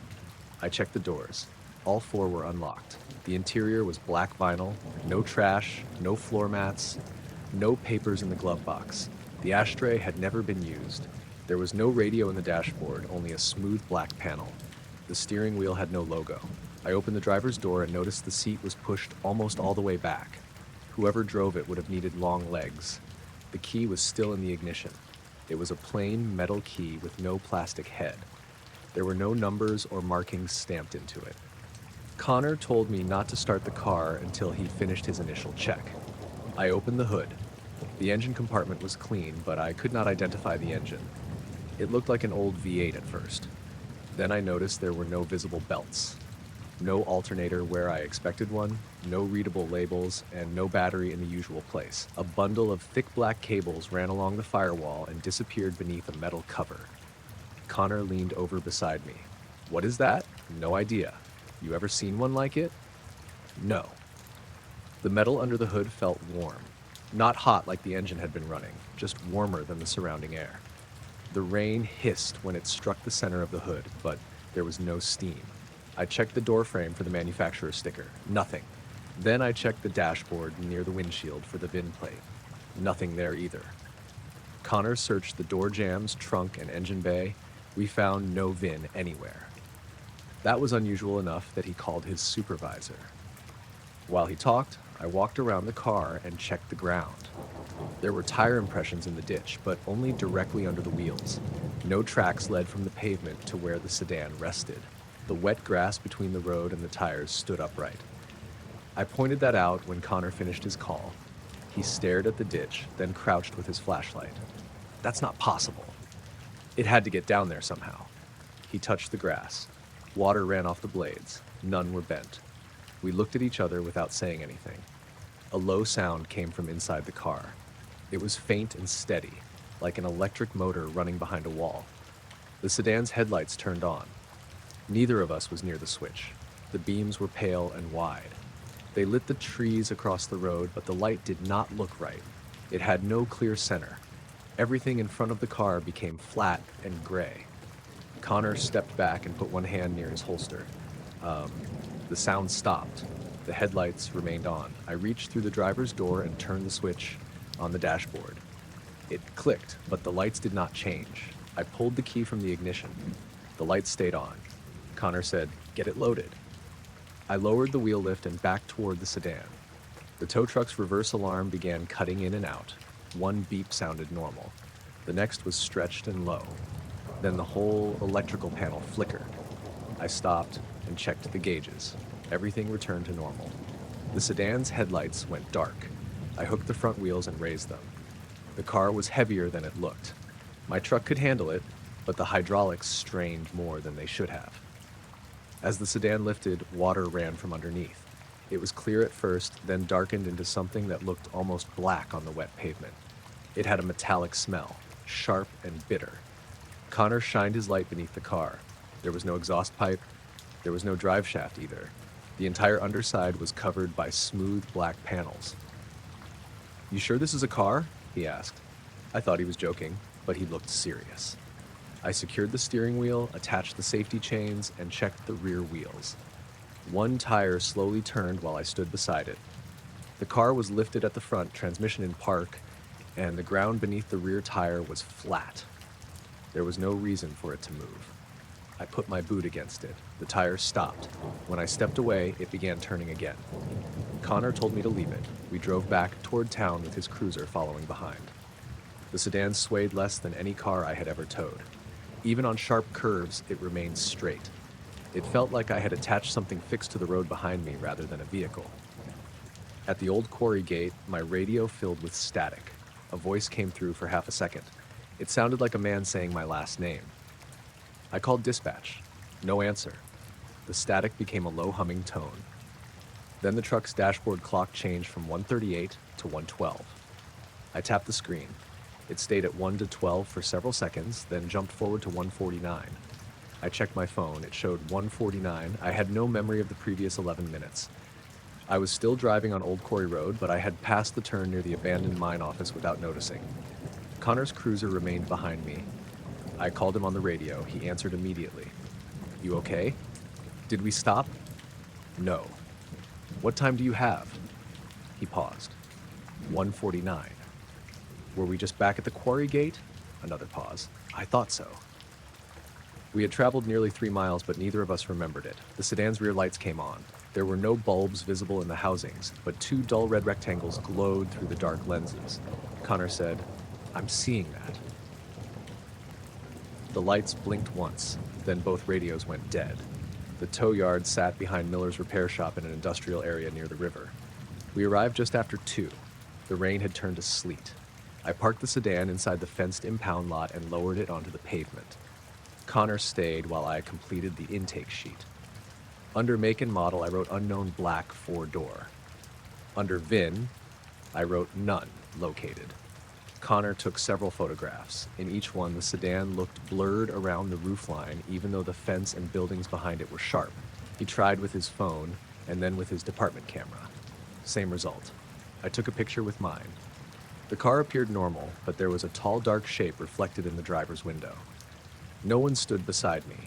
I checked the doors. All 4 were unlocked. The interior was black vinyl, no trash, no floor mats, no papers in the glove box. The ashtray had never been used. There was no radio in the dashboard, only a smooth black panel. The steering wheel had no logo. I opened the driver's door and noticed the seat was pushed almost all the way back. Whoever drove it would have needed long legs. The key was still in the ignition. It was a plain metal key with no plastic head. There were no numbers or markings stamped into it. Connor told me not to start the car until he finished his initial check. I opened the hood. The engine compartment was clean, but I could not identify the engine. It looked like an old V8 at first. Then I noticed there were no visible belts. No alternator where I expected one, no readable labels, and no battery in the usual place. A bundle of thick black cables ran along the firewall and disappeared beneath a metal cover. Connor leaned over beside me. "What is that?" "No idea." "You ever seen one like it?" "No." The metal under the hood felt warm. Not hot like the engine had been running, just warmer than the surrounding air. The rain hissed when it struck the center of the hood, but there was no steam. I checked the door frame for the manufacturer's sticker. Nothing. Then I checked the dashboard near the windshield for the VIN plate. Nothing there either. Connor searched the door jambs, trunk, and engine bay. We found no VIN anywhere. That was unusual enough that he called his supervisor. While he talked, I walked around the car and checked the ground. There were tire impressions in the ditch, but only directly under the wheels. No tracks led from the pavement to where the sedan rested. The wet grass between the road and the tires stood upright. I pointed that out when Connor finished his call. He stared at the ditch, then crouched with his flashlight. "That's not possible." "It had to get down there somehow." He touched the grass. Water ran off the blades. None were bent. We looked at each other without saying anything. A low sound came from inside the car. It was faint and steady, like an electric motor running behind a wall. The sedan's headlights turned on. Neither of us was near the switch. The beams were pale and wide. They lit the trees across the road, but the light did not look right. It had no clear center. Everything in front of the car became flat and gray. Connor stepped back and put one hand near his holster. The sound stopped. The headlights remained on. I reached through the driver's door and turned the switch on the dashboard. It clicked, but the lights did not change. I pulled the key from the ignition. The lights stayed on. Connor said, "Get it loaded." I lowered the wheel lift and backed toward the sedan. The tow truck's reverse alarm began cutting in and out. One beep sounded normal. The next was stretched and low. Then the whole electrical panel flickered. I stopped and checked the gauges. Everything returned to normal. The sedan's headlights went dark. I hooked the front wheels and raised them. The car was heavier than it looked. My truck could handle it, but the hydraulics strained more than they should have. As the sedan lifted, water ran from underneath. It was clear at first, then darkened into something that looked almost black on the wet pavement. It had a metallic smell, sharp and bitter. Connor shined his light beneath the car. There was no exhaust pipe. There was no drive shaft either. The entire underside was covered by smooth black panels. "You sure this is a car?" he asked. I thought he was joking, but he looked serious. I secured the steering wheel, attached the safety chains, and checked the rear wheels. One tire slowly turned while I stood beside it. The car was lifted at the front, transmission in park, and the ground beneath the rear tire was flat. There was no reason for it to move. I put my boot against it. The tire stopped. When I stepped away, it began turning again. Connor told me to leave it. We drove back toward town with his cruiser following behind. The sedan swayed less than any car I had ever towed. Even on sharp curves, it remained straight. It felt like I had attached something fixed to the road behind me rather than a vehicle. At the old quarry gate, my radio filled with static. A voice came through for half a second. It sounded like a man saying my last name. I called dispatch. No answer. The static became a low humming tone. Then the truck's dashboard clock changed from 1:38 to 1:12. I tapped the screen. It stayed at 1 to 12 for several seconds, then jumped forward to 1:49. I checked my phone. It showed 1:49. I had no memory of the previous 11 minutes. I was still driving on Old Quarry Road, but I had passed the turn near the abandoned mine office without noticing. Connor's cruiser remained behind me. I called him on the radio. He answered immediately. "You okay?" "Did we stop?" "No." "What time do you have?" He paused. 1:49. "Were we just back at the quarry gate?" Another pause. "I thought so." We had traveled nearly 3 miles, but neither of us remembered it. The sedan's rear lights came on. There were no bulbs visible in the housings, but 2 dull red rectangles glowed through the dark lenses. Connor said, "I'm seeing that." The lights blinked once, then both radios went dead. The tow yard sat behind Miller's repair shop in an industrial area near the river. We arrived just after 2. The rain had turned to sleet. I parked the sedan inside the fenced impound lot and lowered it onto the pavement. Connor stayed while I completed the intake sheet. Under make and model, I wrote unknown black 4-door. Under VIN, I wrote none located. Connor took several photographs. In each one, the sedan looked blurred around the roofline, even though the fence and buildings behind it were sharp. He tried with his phone and then with his department camera. Same result. I took a picture with mine. The car appeared normal, but there was a tall, dark shape reflected in the driver's window. No one stood beside me.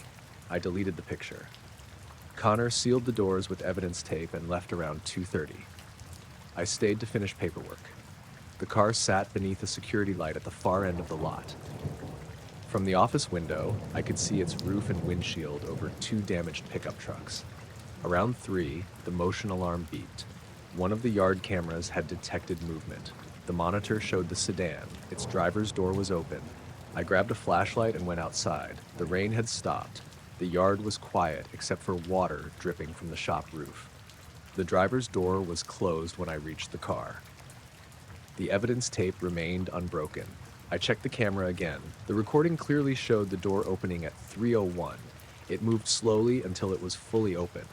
I deleted the picture. Connor sealed the doors with evidence tape and left around 2:30. I stayed to finish paperwork. The car sat beneath a security light at the far end of the lot. From the office window, I could see its roof and windshield over 2 damaged pickup trucks. Around 3, the motion alarm beeped. One of the yard cameras had detected movement. The monitor showed the sedan. Its driver's door was open. I grabbed a flashlight and went outside. The rain had stopped. The yard was quiet except for water dripping from the shop roof. The driver's door was closed when I reached the car. The evidence tape remained unbroken. I checked the camera again. The recording clearly showed the door opening at 3:01. It moved slowly until it was fully open.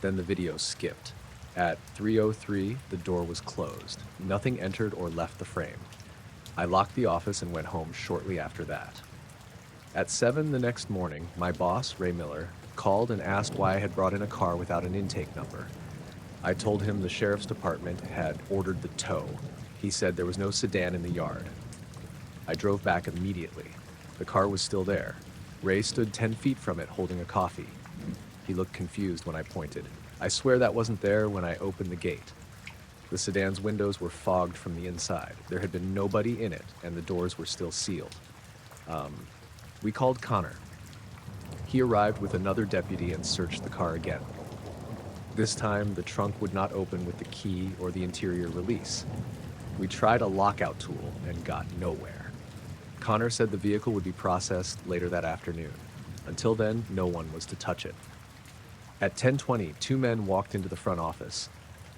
Then the video skipped. At 3:03, the door was closed. Nothing entered or left the frame. I locked the office and went home shortly after that. At 7 the next morning, my boss, Ray Miller, called and asked why I had brought in a car without an intake number. I told him the sheriff's department had ordered the tow. He said there was no sedan in the yard. I drove back immediately. The car was still there. Ray stood 10 feet from it holding a coffee. He looked confused when I pointed. I swear that wasn't there when I opened the gate. The sedan's windows were fogged from the inside. There had been nobody in it, and the doors were still sealed. We called Connor. He arrived with another deputy and searched the car again. This time, the trunk would not open with the key or the interior release. We tried a lockout tool and got nowhere. Connor said the vehicle would be processed later that afternoon. Until then, no one was to touch it. At 10:20, 2 men walked into the front office.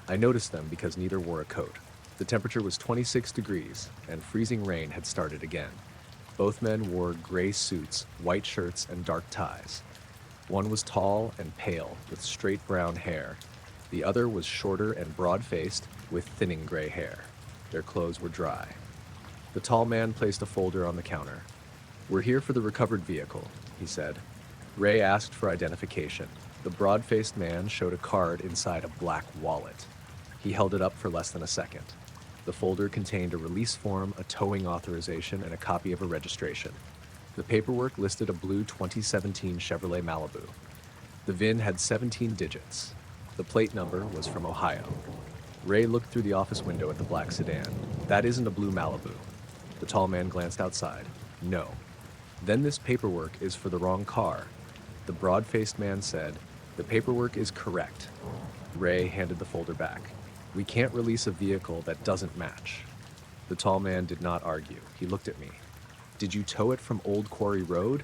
I noticed them because neither wore a coat. The temperature was 26 degrees, and freezing rain had started again. Both men wore gray suits, white shirts, and dark ties. One was tall and pale, with straight brown hair. The other was shorter and broad-faced, with thinning gray hair. Their clothes were dry. The tall man placed a folder on the counter. "We're here for the recovered vehicle," he said. Ray asked for identification. The broad-faced man showed a card inside a black wallet. He held it up for less than a second. The folder contained a release form, a towing authorization, and a copy of a registration. The paperwork listed a blue 2017 Chevrolet Malibu. The VIN had 17 digits. The plate number was from Ohio. Ray looked through the office window at the black sedan. "That isn't a blue Malibu." The tall man glanced outside. "No." "Then this paperwork is for the wrong car." The broad-faced man said, "The paperwork is correct." Ray handed the folder back. "We can't release a vehicle that doesn't match." The tall man did not argue. He looked at me. "Did you tow it from Old Quarry Road?"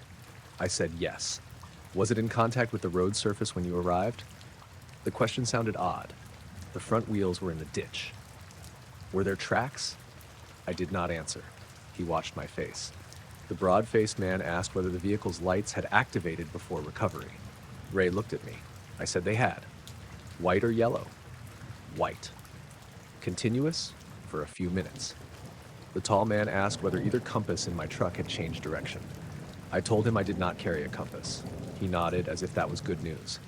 I said yes. "Was it in contact with the road surface when you arrived?" The question sounded odd. The front wheels were in the ditch. "Were there tracks?" I did not answer. He watched my face. The broad-faced man asked whether the vehicle's lights had activated before recovery. Ray looked at me. I said they had. "White or yellow?" "White." "Continuous?" "For a few minutes." The tall man asked whether either compass in my truck had changed direction. I told him I did not carry a compass. He nodded as if that was good news.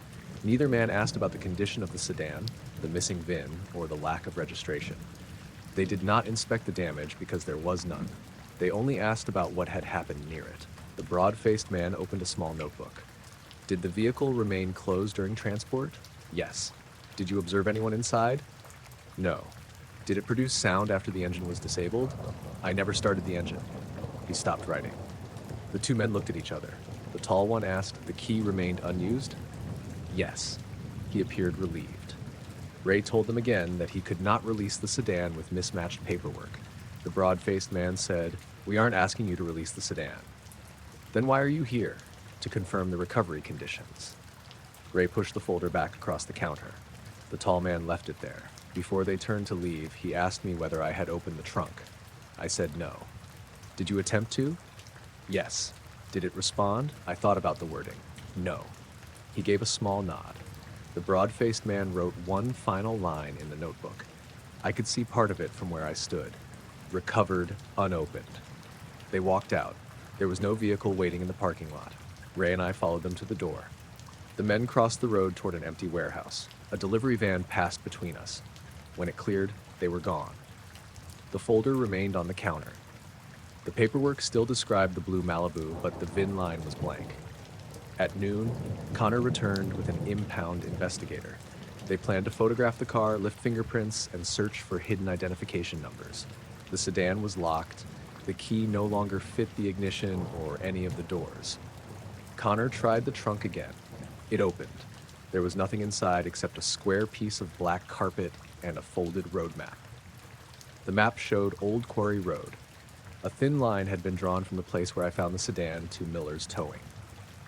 Neither man asked about the condition of the sedan, the missing VIN, or the lack of registration. They did not inspect the damage because there was none. They only asked about what had happened near it. The broad-faced man opened a small notebook. "Did the vehicle remain closed during transport?" "Yes." "Did you observe anyone inside?" "No." "Did it produce sound after the engine was disabled?" "I never started the engine." He stopped writing. The 2 men looked at each other. The tall one asked, "The key remained unused?" "Yes." He appeared relieved. Ray told them again that he could not release the sedan with mismatched paperwork. The broad-faced man said, "We aren't asking you to release the sedan." "Then why are you here?" "To confirm the recovery conditions." Ray pushed the folder back across the counter. The tall man left it there. Before they turned to leave, he asked me whether I had opened the trunk. I said no. Did you attempt to? Yes. Did it respond? I thought about the wording. No. He gave a small nod. The broad-faced man wrote one final line in the notebook. I could see part of it from where I stood. Recovered, unopened. They walked out. There was no vehicle waiting in the parking lot. Ray and I followed them to the door. The men crossed the road toward an empty warehouse. A delivery van passed between us. When it cleared, they were gone. The folder remained on the counter. The paperwork still described the blue Malibu, but the VIN line was blank. At noon, Connor returned with an impound investigator. They planned to photograph the car, lift fingerprints, and search for hidden identification numbers. The sedan was locked. The key no longer fit the ignition or any of the doors. Connor tried the trunk again. It opened. There was nothing inside except a square piece of black carpet and a folded road map. The map showed Old Quarry Road. A thin line had been drawn from the place where I found the sedan to Miller's Towing.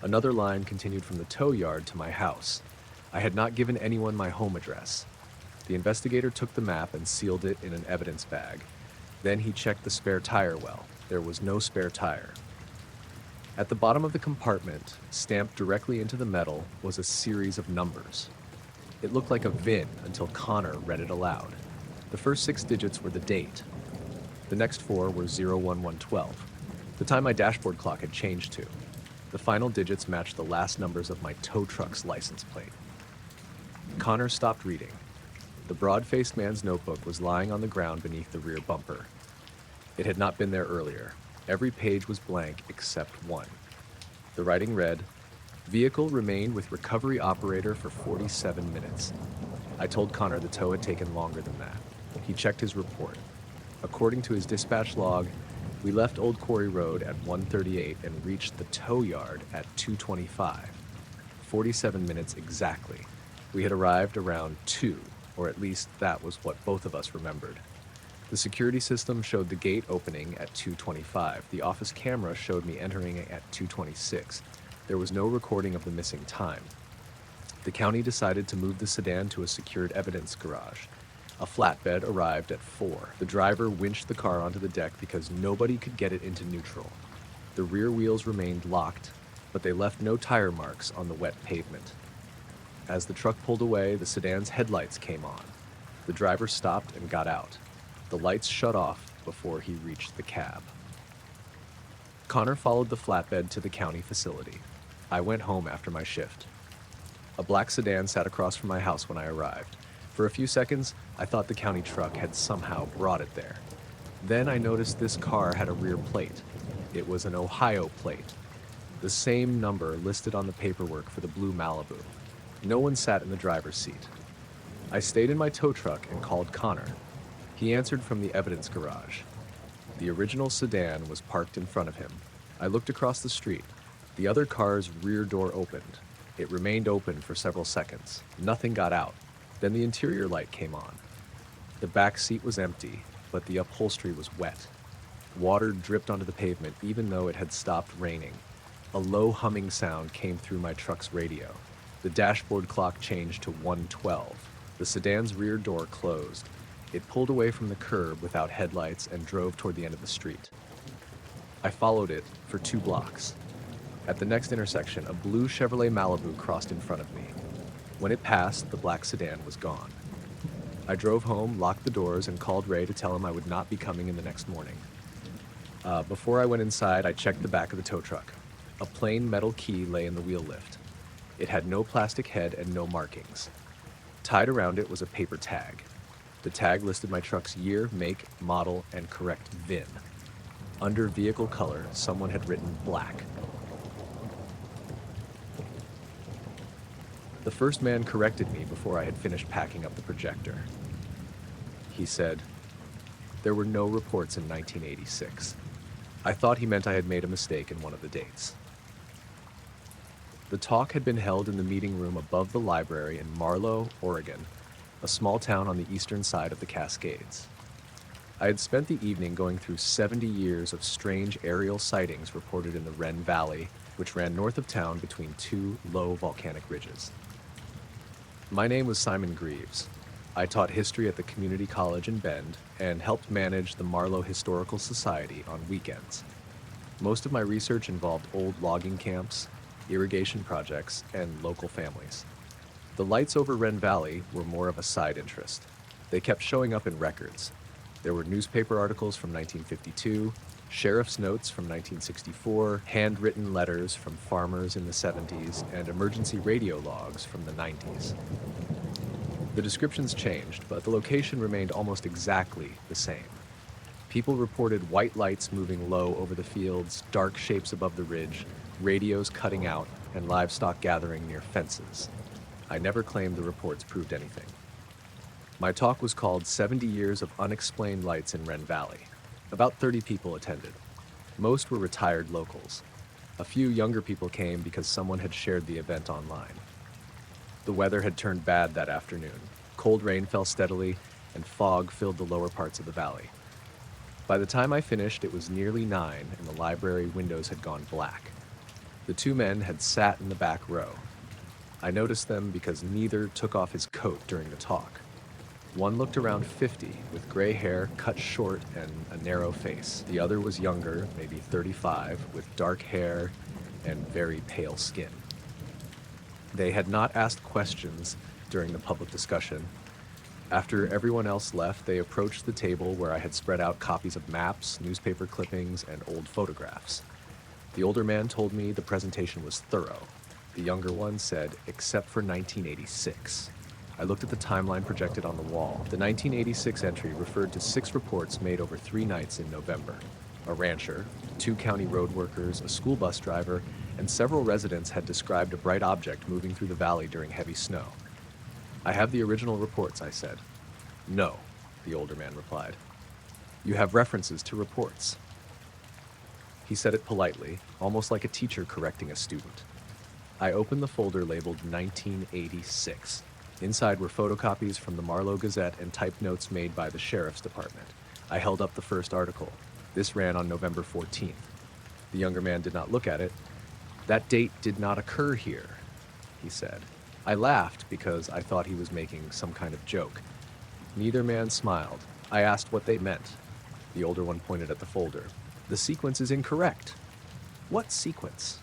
Another line continued from the tow yard to my house. I had not given anyone my home address. The investigator took the map and sealed it in an evidence bag. Then he checked the spare tire well. There was no spare tire. At the bottom of the compartment, stamped directly into the metal, was a series of numbers. It looked like a VIN until Connor read it aloud. The first 6 digits were the date. The next 4 were 01112, the time my dashboard clock had changed to. The final digits matched the last numbers of my tow truck's license plate. Connor stopped reading. The broad-faced man's notebook was lying on the ground beneath the rear bumper. It had not been there earlier. Every page was blank except one. The writing read, "Vehicle remained with recovery operator for 47 minutes. I told Connor the tow had taken longer than that. He checked his report. According to his dispatch log, we left Old Quarry Road at 1:38 and reached the tow yard at 2:25. 47 minutes exactly. We had arrived around 2, or at least that was what both of us remembered. The security system showed the gate opening at 2:25. The office camera showed me entering at 2:26. There was no recording of the missing time. The county decided to move the sedan to a secured evidence garage. A flatbed arrived at 4. The driver winched the car onto the deck because nobody could get it into neutral. The rear wheels remained locked, but they left no tire marks on the wet pavement. As the truck pulled away, the sedan's headlights came on. The driver stopped and got out. The lights shut off before he reached the cab. Connor followed the flatbed to the county facility. I went home after my shift. A black sedan sat across from my house when I arrived. For a few seconds, I thought the county truck had somehow brought it there. Then I noticed this car had a rear plate. It was an Ohio plate. The same number listed on the paperwork for the blue Malibu. No one sat in the driver's seat. I stayed in my tow truck and called Connor. He answered from the evidence garage. The original sedan was parked in front of him. I looked across the street. The other car's rear door opened. It remained open for several seconds. Nothing got out. Then the interior light came on. The back seat was empty, but the upholstery was wet. Water dripped onto the pavement even though it had stopped raining. A low humming sound came through my truck's radio. The dashboard clock changed to 1:12. The sedan's rear door closed. It pulled away from the curb without headlights and drove toward the end of the street. I followed it for 2 blocks. At the next intersection, a blue Chevrolet Malibu crossed in front of me. When it passed, the black sedan was gone. I drove home, locked the doors, and called Ray to tell him I would not be coming in the next morning. Before I went inside, I checked the back of the tow truck. A plain metal key lay in the wheel lift. It had no plastic head and no markings. Tied around it was a paper tag. The tag listed my truck's year, make, model, and correct VIN. Under vehicle color, someone had written black. The first man corrected me before I had finished packing up the projector. He said, "There were no reports in 1986. I thought he meant I had made a mistake in one of the dates." The talk had been held in the meeting room above the library in Marlow, Oregon, a small town on the eastern side of the Cascades. I had spent the evening going through 70 years of strange aerial sightings reported in the Wren Valley, which ran north of town between 2 low volcanic ridges. My name was Simon Greaves. I taught history at the community college in Bend and helped manage the Marlow Historical Society on weekends. Most of my research involved old logging camps, irrigation projects, and local families. The lights over Wren Valley were more of a side interest. They kept showing up in records. There were newspaper articles from 1952, sheriff's notes from 1964, handwritten letters from farmers in the 70s, and emergency radio logs from the 90s. The descriptions changed, but the location remained almost exactly the same. People reported white lights moving low over the fields, dark shapes above the ridge, radios cutting out, and livestock gathering near fences. I never claimed the reports proved anything. My talk was called 70 Years of Unexplained Lights in Wren Valley. About 30 people attended. Most were retired locals. A few younger people came because someone had shared the event online. The weather had turned bad that afternoon. Cold rain fell steadily, and fog filled the lower parts of the valley. By the time I finished, it was nearly 9, and the library windows had gone black. The two men had sat in the back row. I noticed them because neither took off his coat during the talk. One looked around 50, with gray hair cut short and a narrow face. The other was younger, maybe 35, with dark hair and very pale skin. They had not asked questions during the public discussion. After everyone else left, they approached the table where I had spread out copies of maps, newspaper clippings, and old photographs. The older man told me the presentation was thorough. The younger one said, except for 1986. I looked at the timeline projected on the wall. The 1986 entry referred to 6 reports made over 3 nights in November. A rancher, 2 county road workers, a school bus driver, and several residents had described a bright object moving through the valley during heavy snow. I have the original reports, I said. No, the older man replied. You have references to reports. He said it politely, almost like a teacher correcting a student. I opened the folder labeled 1986. Inside were photocopies from the Marlow Gazette and typed notes made by the sheriff's department. I held up the first article. This ran on November 14th. The younger man did not look at it. That date did not occur here, he said. I laughed because I thought he was making some kind of joke. Neither man smiled. I asked what they meant. The older one pointed at the folder. The sequence is incorrect. What sequence?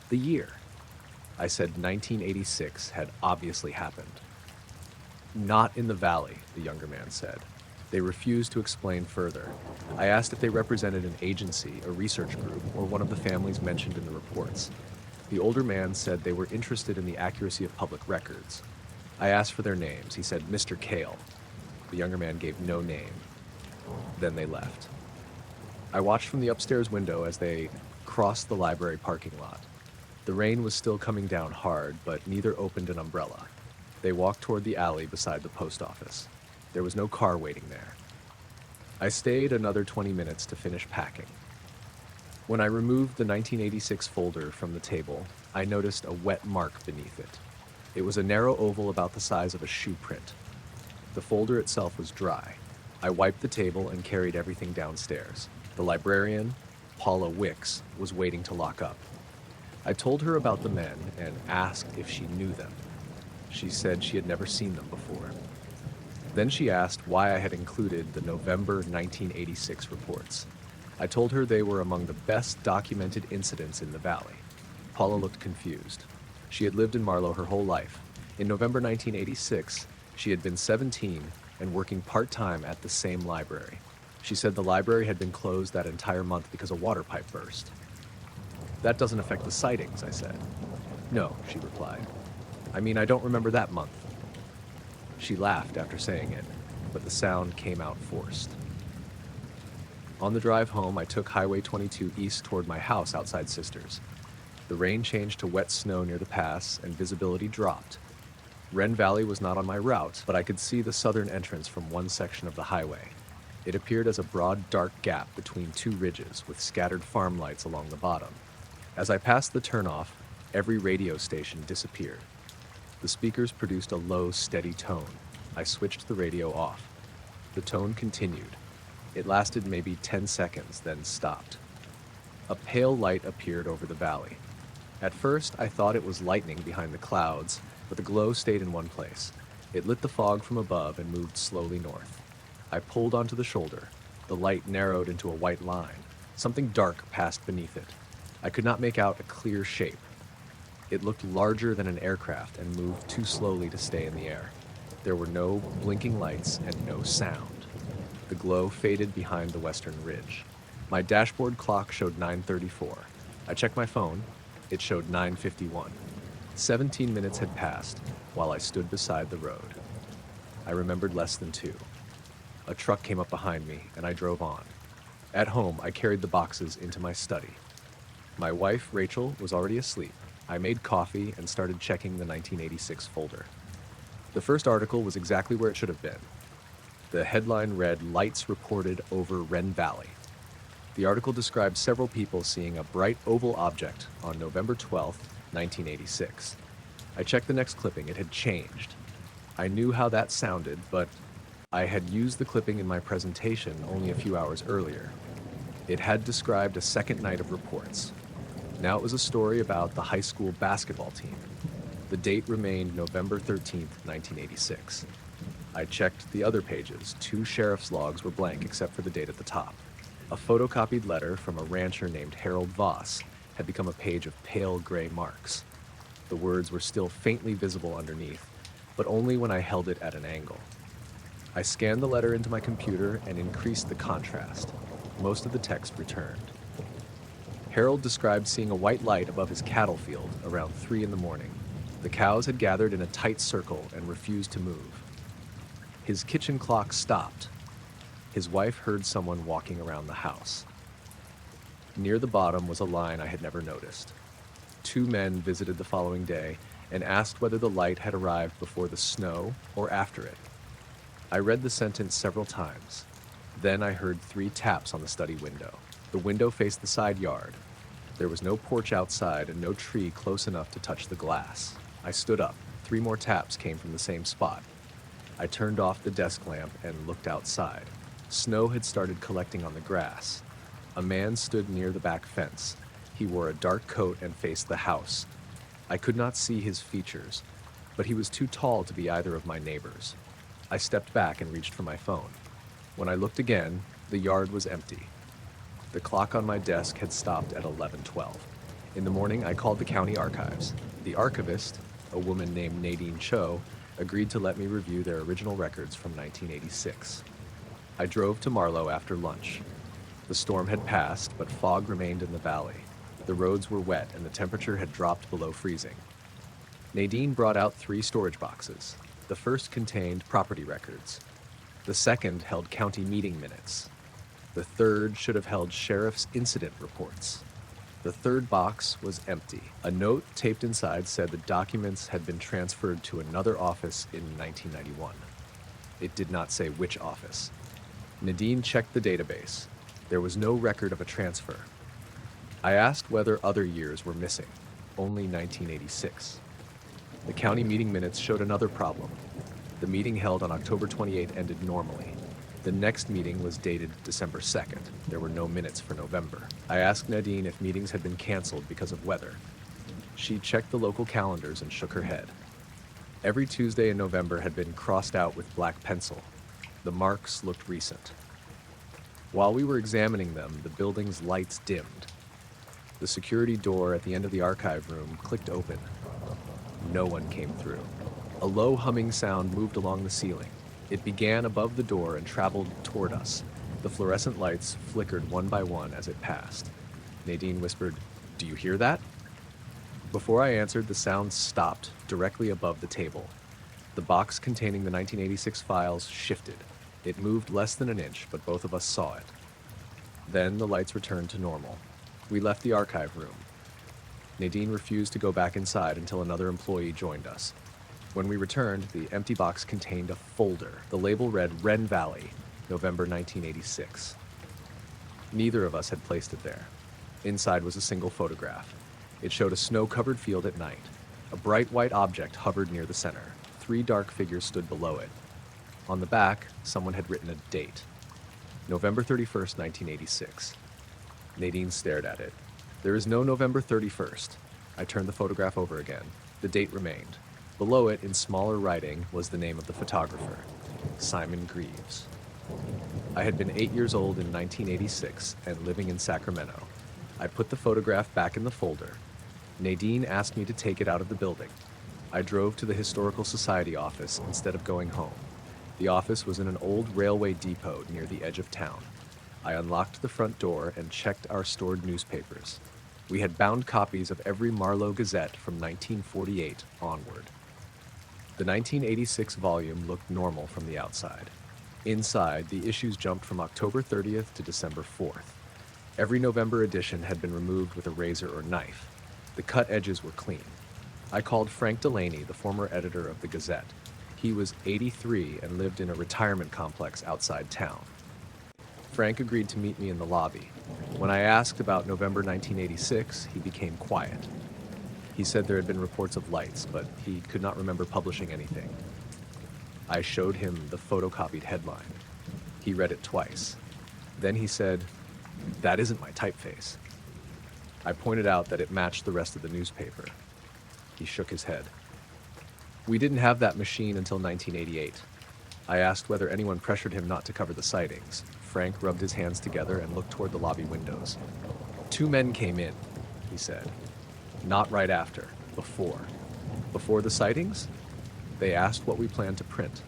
The year. I said 1986 had obviously happened. Not in the valley, the younger man said. They refused to explain further. I asked if they represented an agency, a research group, or one of the families mentioned in the reports. The older man said they were interested in the accuracy of public records. I asked for their names. He said, Mr. Kale. The younger man gave no name. Then they left. I watched from the upstairs window as they crossed the library parking lot. The rain was still coming down hard, but neither opened an umbrella. They walked toward the alley beside the post office. There was no car waiting there. I stayed another 20 minutes to finish packing. When I removed the 1986 folder from the table, I noticed a wet mark beneath it. It was a narrow oval about the size of a shoe print. The folder itself was dry. I wiped the table and carried everything downstairs. The librarian, Paula Wicks, was waiting to lock up. I told her about the men and asked if she knew them. She said she had never seen them before. Then she asked why I had included the November 1986 reports. I told her they were among the best documented incidents in the valley. Paula looked confused. She had lived in Marlow her whole life. In November 1986, she had been 17 and working part-time at the same library. She said the library had been closed that entire month because a water pipe burst. That doesn't affect the sightings, I said. No, she replied. I mean, I don't remember that month. She laughed after saying it, but the sound came out forced. On the drive home, I took Highway 22 east toward my house outside Sisters. The rain changed to wet snow near the pass, and visibility dropped. Wren Valley was not on my route, but I could see the southern entrance from one section of the highway. It appeared as a broad, dark gap between 2 ridges with scattered farm lights along the bottom. As I passed the turnoff, every radio station disappeared. The speakers produced a low, steady tone. I switched the radio off. The tone continued. It lasted maybe 10 seconds, then stopped. A pale light appeared over the valley. At first, I thought it was lightning behind the clouds, but the glow stayed in one place. It lit the fog from above and moved slowly north. I pulled onto the shoulder. The light narrowed into a white line. Something dark passed beneath it. I could not make out a clear shape. It looked larger than an aircraft and moved too slowly to stay in the air. There were no blinking lights and no sound. The glow faded behind the western ridge. My dashboard clock showed 9:34. I checked my phone. It showed 9:51. 17 minutes had passed while I stood beside the road. I remembered less than 2. A truck came up behind me, and I drove on. At home, I carried the boxes into my study. My wife, Rachel, was already asleep. I made coffee and started checking the 1986 folder. The first article was exactly where it should have been. The headline read, "Lights Reported Over Wren Valley." The article described several people seeing a bright oval object on November 12, 1986. I checked the next clipping. It had changed. I knew how that sounded, but I had used the clipping in my presentation only a few hours earlier. It had described a second night of reports. Now it was a story about the high school basketball team. The date remained November 13, 1986. I checked the other pages. 2 sheriff's logs were blank except for the date at the top. A photocopied letter from a rancher named Harold Voss had become a page of pale gray marks. The words were still faintly visible underneath, but only when I held it at an angle. I scanned the letter into my computer and increased the contrast. Most of the text returned. Harold described seeing a white light above his cattle field around 3 in the morning. The cows had gathered in a tight circle and refused to move. His kitchen clock stopped. His wife heard someone walking around the house. Near the bottom was a line I had never noticed. 2 men visited the following day and asked whether the light had arrived before the snow or after it. I read the sentence several times. Then I heard 3 taps on the study window. The window faced the side yard. There was no porch outside and no tree close enough to touch the glass. I stood up. 3 more taps came from the same spot. I turned off the desk lamp and looked outside. Snow had started collecting on the grass. A man stood near the back fence. He wore a dark coat and faced the house. I could not see his features, but he was too tall to be either of my neighbors. I stepped back and reached for my phone. When I looked again, the yard was empty. The clock on my desk had stopped at 11:12. In the morning, I called the county archives. The archivist, a woman named Nadine Cho, agreed to let me review their original records from 1986. I drove to Marlow after lunch. The storm had passed, but fog remained in the valley. The roads were wet and the temperature had dropped below freezing. Nadine brought out 3 storage boxes. The first contained property records. The second held county meeting minutes. The third should have held sheriff's incident reports. The third box was empty. A note taped inside said the documents had been transferred to another office in 1991. It did not say which office. Nadine checked the database. There was no record of a transfer. I asked whether other years were missing. Only 1986. The county meeting minutes showed another problem. The meeting held on October 28 ended normally. The next meeting was dated December 2nd. There were no minutes for November. I asked Nadine if meetings had been canceled because of weather. She checked the local calendars and shook her head. Every Tuesday in November had been crossed out with black pencil. The marks looked recent. While we were examining them, the building's lights dimmed. The security door at the end of the archive room clicked open. No one came through. A low humming sound moved along the ceiling. It began above the door and traveled toward us. The fluorescent lights flickered one by one as it passed. Nadine whispered, "Do you hear that?" Before I answered, the sound stopped directly above the table. The box containing the 1986 files shifted. It moved less than an inch, but both of us saw it. Then the lights returned to normal. We left the archive room. Nadine refused to go back inside until another employee joined us. When we returned, the empty box contained a folder. The label read Wren Valley, November 1986. Neither of us had placed it there. Inside was a single photograph. It showed a snow-covered field at night. A bright white object hovered near the center. 3 dark figures stood below it. On the back, someone had written a date. November 31st, 1986. Nadine stared at it. There is no November 31st. I turned the photograph over again. The date remained. Below it, in smaller writing, was the name of the photographer, Simon Greaves. I had been 8 years old in 1986 and living in Sacramento. I put the photograph back in the folder. Nadine asked me to take it out of the building. I drove to the Historical Society office instead of going home. The office was in an old railway depot near the edge of town. I unlocked the front door and checked our stored newspapers. We had bound copies of every Marlow Gazette from 1948 onward. The 1986 volume looked normal from the outside. Inside, the issues jumped from October 30th to December 4th. Every November edition had been removed with a razor or knife. The cut edges were clean. I called Frank Delaney, the former editor of the Gazette. He was 83 and lived in a retirement complex outside town. Frank agreed to meet me in the lobby. When I asked about November 1986, he became quiet. He said there had been reports of lights, but he could not remember publishing anything. I showed him the photocopied headline. He read it twice. Then he said, "That isn't my typeface." I pointed out that it matched the rest of the newspaper. He shook his head. We didn't have that machine until 1988. I asked whether anyone pressured him not to cover the sightings. Frank rubbed his hands together and looked toward the lobby windows. 2 men came in, he said. Not right after, before. Before the sightings? They asked what we planned to print.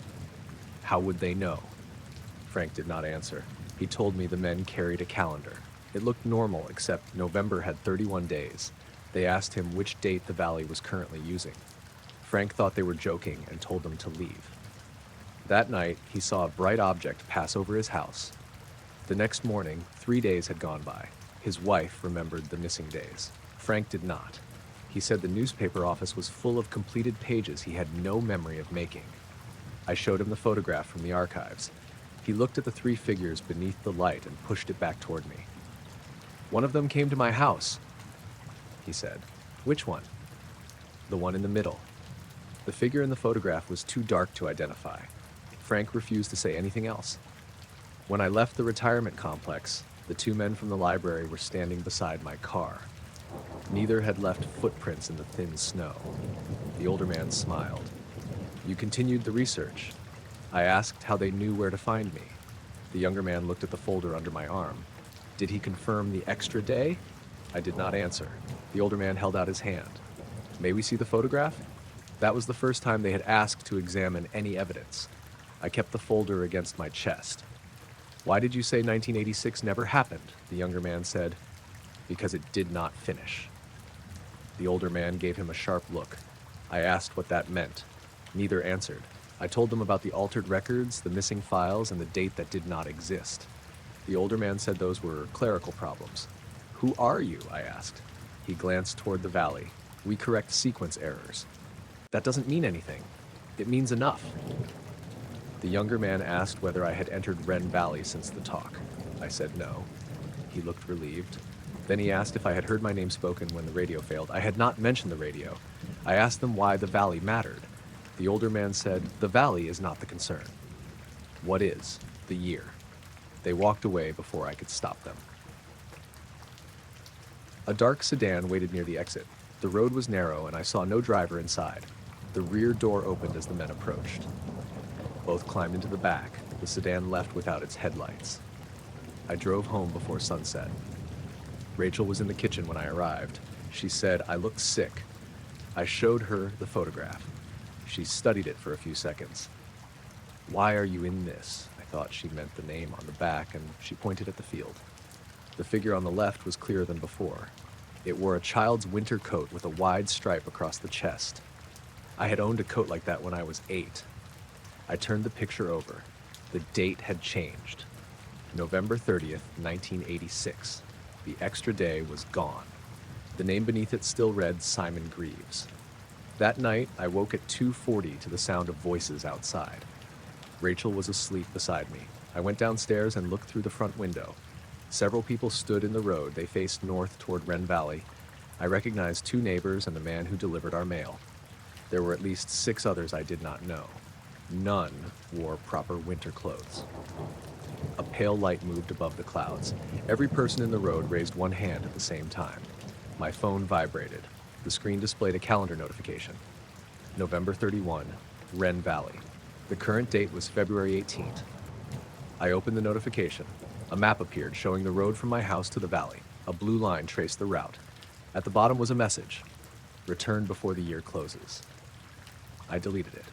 How would they know? Frank did not answer. He told me the men carried a calendar. It looked normal, except November had 31 days. They asked him which date the Valley was currently using. Frank thought they were joking and told them to leave. That night, he saw a bright object pass over his house. The next morning, 3 days had gone by. His wife remembered the missing days. Frank did not. He said the newspaper office was full of completed pages he had no memory of making. I showed him the photograph from the archives. He looked at the 3 figures beneath the light and pushed it back toward me. "One of them came to my house," he said. "Which one?" "The one in the middle." The figure in the photograph was too dark to identify. Frank refused to say anything else. When I left the retirement complex, the 2 men from the library were standing beside my car. Neither had left footprints in the thin snow. The older man smiled. "You continued the research." I asked how they knew where to find me. The younger man looked at the folder under my arm. Did he confirm the extra day? I did not answer. The older man held out his hand. "May we see the photograph?" That was the first time they had asked to examine any evidence. I kept the folder against my chest. "Why did you say 1986 never happened?" the younger man said. "Because it did not finish." The older man gave him a sharp look. I asked what that meant. Neither answered. I told them about the altered records, the missing files, and the date that did not exist. The older man said those were clerical problems. "Who are you?" I asked. He glanced toward the valley. "We correct sequence errors." "That doesn't mean anything." "It means enough." The younger man asked whether I had entered Wren Valley since the talk. I said no. He looked relieved. Then he asked if I had heard my name spoken when the radio failed. I had not mentioned the radio. I asked them why the valley mattered. The older man said, "The valley is not the concern." "What is?" "The year." They walked away before I could stop them. A dark sedan waited near the exit. The road was narrow and I saw no driver inside. The rear door opened as the men approached. Both climbed into the back. The sedan left without its headlights. I drove home before sunset. Rachel was in the kitchen when I arrived. She said I looked sick. I showed her the photograph. She studied it for a few seconds. "Why are you in this?" I thought she meant the name on the back, and she pointed at the field. The figure on the left was clearer than before. It wore a child's winter coat with a wide stripe across the chest. I had owned a coat like that when I was 8. I turned the picture over. The date had changed. November 30th, 1986. The extra day was gone. The name beneath it still read Simon Greaves. That night, I woke at 2:40 to the sound of voices outside. Rachel was asleep beside me. I went downstairs and looked through the front window. Several people stood in the road. They faced north toward Wren Valley. I recognized 2 neighbors and the man who delivered our mail. There were at least 6 others I did not know. None wore proper winter clothes. A pale light moved above the clouds. Every person in the road raised one hand at the same time. My phone vibrated. The screen displayed a calendar notification. November 31, Wren Valley. The current date was February 18th. I opened the notification. A map appeared showing the road from my house to the valley. A blue line traced the route. At the bottom was a message: return before the year closes. I deleted it.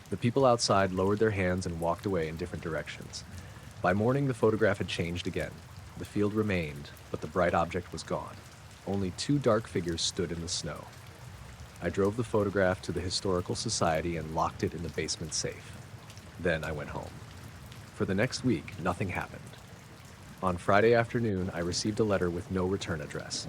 The people outside lowered their hands and walked away in different directions. By morning, the photograph had changed again. The field remained, but the bright object was gone. Only two dark figures stood in the snow. I drove the photograph to the Historical Society and locked it in the basement safe. Then I went home. For the next week, nothing happened. On Friday afternoon, I received a letter with no return address.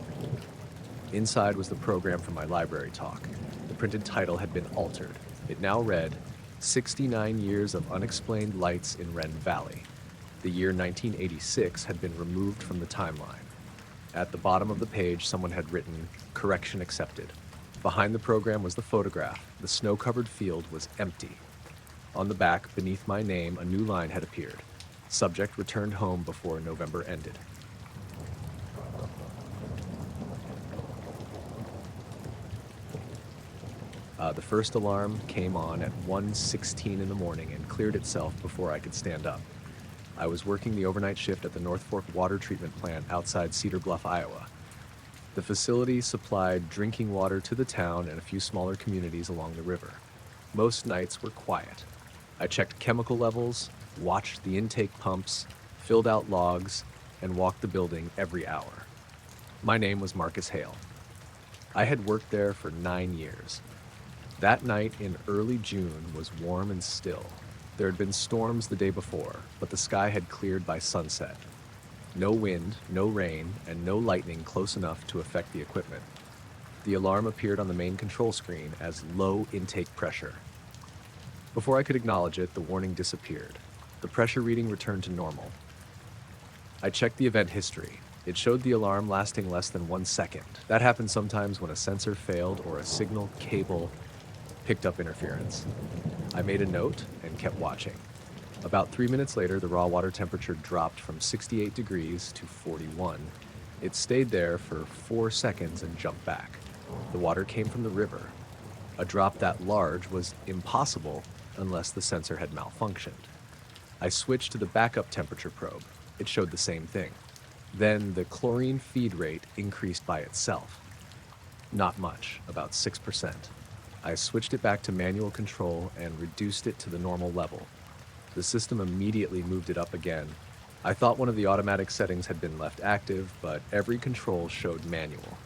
Inside was the program from my library talk. The printed title had been altered. It now read, 69 Years of Unexplained Lights in Wren Valley. The year 1986 had been removed from the timeline. At the bottom of the page, someone had written, correction accepted. Behind the program was the photograph. The snow-covered field was empty. On the back, beneath my name, a new line had appeared. Subject returned home before November ended. The first alarm came on at 1:16 in the morning and cleared itself before I could stand up. I was working the overnight shift at the North Fork Water Treatment Plant outside Cedar Bluff, Iowa. The facility supplied drinking water to the town and a few smaller communities along the river. Most nights were quiet. I checked chemical levels, watched the intake pumps, filled out logs, and walked the building every hour. My name was Marcus Hale. I had worked there for 9 years. That night in early June was warm and still. There had been storms the day before, but the sky had cleared by sunset. No wind, no rain, and no lightning close enough to affect the equipment. The alarm appeared on the main control screen as low intake pressure. Before I could acknowledge it, the warning disappeared. The pressure reading returned to normal. I checked the event history. It showed the alarm lasting less than 1 second. That happened sometimes when a sensor failed or a signal cable picked up interference. I made a note and kept watching. About 3 minutes later, the raw water temperature dropped from 68 degrees to 41. It stayed there for 4 seconds and jumped back. The water came from the river. A drop that large was impossible unless the sensor had malfunctioned. I switched to the backup temperature probe. It showed the same thing. Then the chlorine feed rate increased by itself. Not much, about 6%. I switched it back to manual control and reduced it to the normal level. The system immediately moved it up again. I thought one of the automatic settings had been left active, but every control showed manual.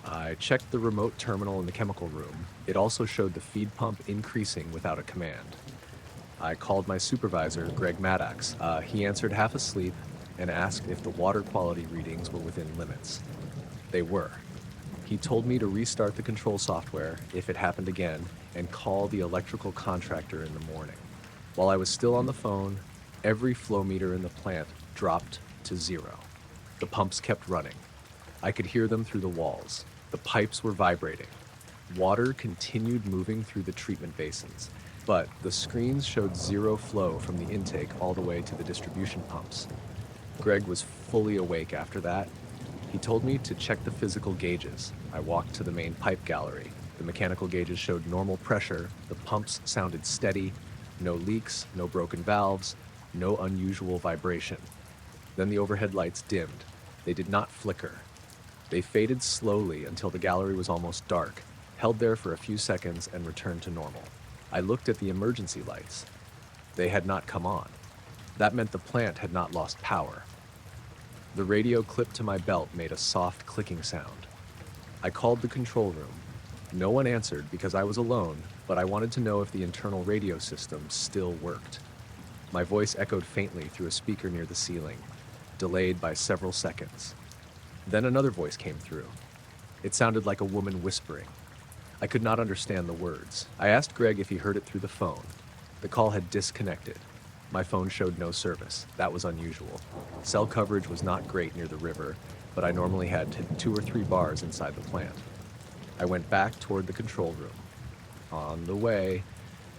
I checked the remote terminal in the chemical room. It also showed the feed pump increasing without a command. I called my supervisor, Greg Maddox. He answered half asleep and asked if the water quality readings were within limits. They were. He told me to restart the control software if it happened again and call the electrical contractor in the morning. While I was still on the phone, every flow meter in the plant dropped to 0. The pumps kept running. I could hear them through the walls. The pipes were vibrating. Water continued moving through the treatment basins, but the screens showed 0 flow from the intake all the way to the distribution pumps. Greg was fully awake after that. He told me to check the physical gauges. I walked to the main pipe gallery. The mechanical gauges showed normal pressure. The pumps sounded steady. No leaks, no broken valves, no unusual vibration. Then the overhead lights dimmed. They did not flicker. They faded slowly until the gallery was almost dark, held there for a few seconds, and returned to normal. I looked at the emergency lights. They had not come on. That meant the plant had not lost power. The radio clipped to my belt made a soft clicking sound. I called the control room. No one answered because I was alone, but I wanted to know if the internal radio system still worked. My voice echoed faintly through a speaker near the ceiling, delayed by several seconds. Then another voice came through. It sounded like a woman whispering. I could not understand the words. I asked Greg if he heard it through the phone. The call had disconnected. My phone showed no service. That was unusual. Cell coverage was not great near the river, but I normally had 2 or 3 bars inside the plant. I went back toward the control room. On the way,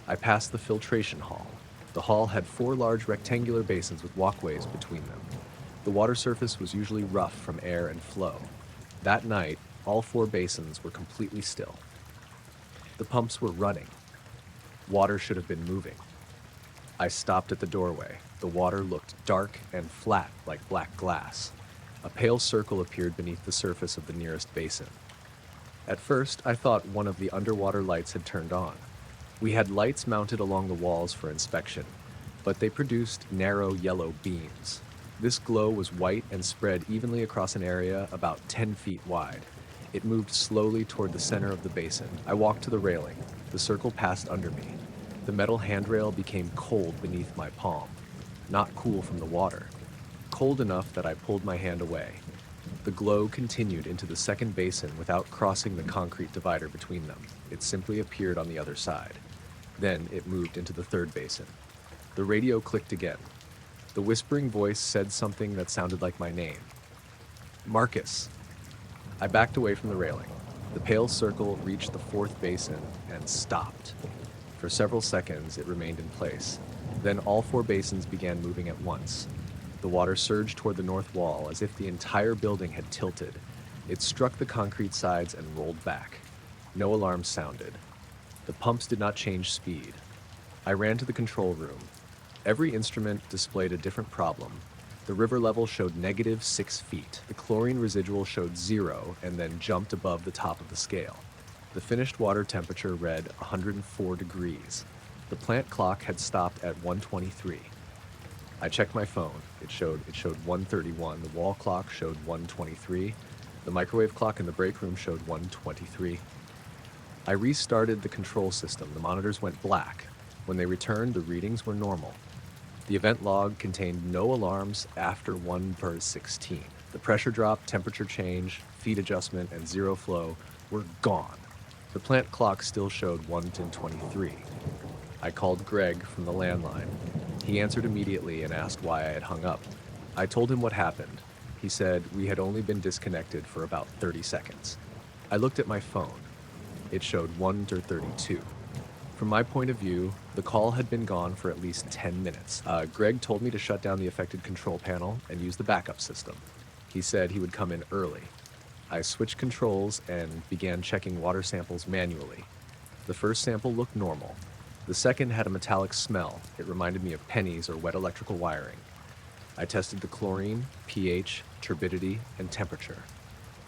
I passed the filtration hall. The hall had 4 large rectangular basins with walkways between them. The water surface was usually rough from air and flow. That night, all 4 basins were completely still. The pumps were running. Water should have been moving. I stopped at the doorway. The water looked dark and flat like black glass. A pale circle appeared beneath the surface of the nearest basin. At first, I thought one of the underwater lights had turned on. We had lights mounted along the walls for inspection, but they produced narrow yellow beams. This glow was white and spread evenly across an area about 10 feet wide. It moved slowly toward the center of the basin. I walked to the railing. The circle passed under me. The metal handrail became cold beneath my palm. Not cool from the water. Cold enough that I pulled my hand away. The glow continued into the second basin without crossing the concrete divider between them. It simply appeared on the other side. Then it moved into the third basin. The radio clicked again. The whispering voice said something that sounded like my name. Marcus. I backed away from the railing. The pale circle reached the fourth basin and stopped. For several seconds, it remained in place. Then all four basins began moving at once. The water surged toward the north wall as if the entire building had tilted. It struck the concrete sides and rolled back. No alarms sounded. The pumps did not change speed. I ran to the control room. Every instrument displayed a different problem. The river level showed -6 feet. The chlorine residual showed 0 and then jumped above the top of the scale. The finished water temperature read 104 degrees. The plant clock had stopped at 123. I checked my phone. It showed 131. The wall clock showed 123. The microwave clock in the break room showed 123. I restarted the control system. The monitors went black. When they returned, the readings were normal. The event log contained no alarms after 1/16. The pressure drop, temperature change, feed adjustment, and zero flow were gone. The plant clock still showed 1:23. I called Greg from the landline. He answered immediately and asked why I had hung up. I told him what happened. He said we had only been disconnected for about 30 seconds. I looked at my phone. It showed 1:32. From my point of view, the call had been gone for at least 10 minutes. Greg told me to shut down the affected control panel and use the backup system. He said he would come in early. I switched controls and began checking water samples manually. The first sample looked normal. The second had a metallic smell. It reminded me of pennies or wet electrical wiring. I tested the chlorine, pH, turbidity, and temperature.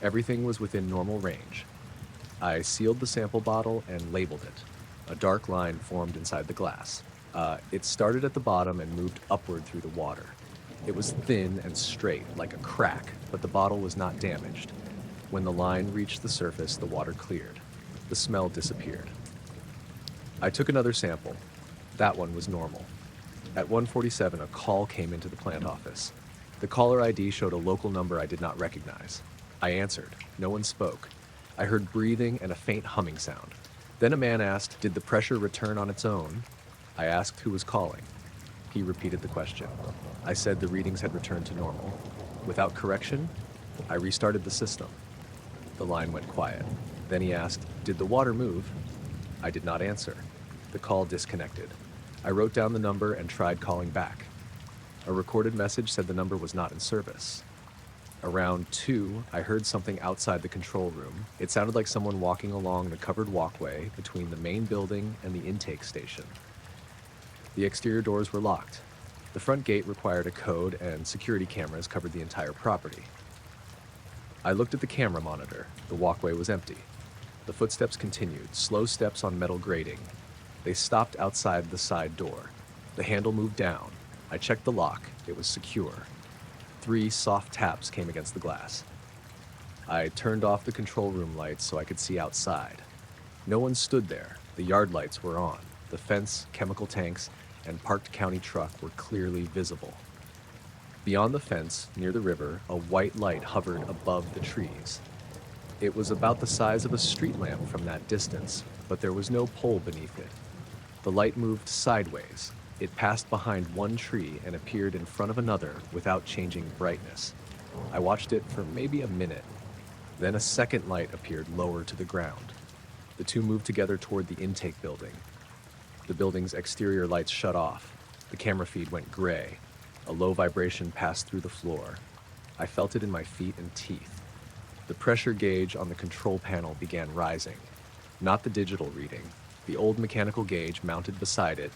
Everything was within normal range. I sealed the sample bottle and labeled it. A dark line formed inside the glass. It started at the bottom and moved upward through the water. It was thin and straight, like a crack, but the bottle was not damaged. When the line reached the surface, the water cleared. The smell disappeared. I took another sample. That one was normal. At 1:47, a call came into the plant office. The caller ID showed a local number I did not recognize. I answered. No one spoke. I heard breathing and a faint humming sound. Then a man asked, "Did the pressure return on its own?" I asked who was calling. He repeated the question. I said the readings had returned to normal. Without correction, I restarted the system. The line went quiet. Then he asked, "Did the water move?" I did not answer. The call disconnected. I wrote down the number and tried calling back. A recorded message said the number was not in service. Around 2, I heard something outside the control room. It sounded like someone walking along the covered walkway between the main building and the intake station. The exterior doors were locked. The front gate required a code, and security cameras covered the entire property. I looked at the camera monitor. The walkway was empty. The footsteps continued, slow steps on metal grating. They stopped outside the side door. The handle moved down. I checked the lock. It was secure. 3 soft taps came against the glass. I turned off the control room lights so I could see outside. No one stood there. The yard lights were on. The fence, chemical tanks, and parked county truck were clearly visible. Beyond the fence, near the river, a white light hovered above the trees. It was about the size of a street lamp from that distance, but there was no pole beneath it. The light moved sideways. It passed behind one tree and appeared in front of another without changing brightness. I watched it for maybe a minute. Then a second light appeared lower to the ground. The two moved together toward the intake building. The building's exterior lights shut off. The camera feed went gray. A low vibration passed through the floor. I felt it in my feet and teeth. The pressure gauge on the control panel began rising. not the digital reading. The old mechanical gauge mounted beside it.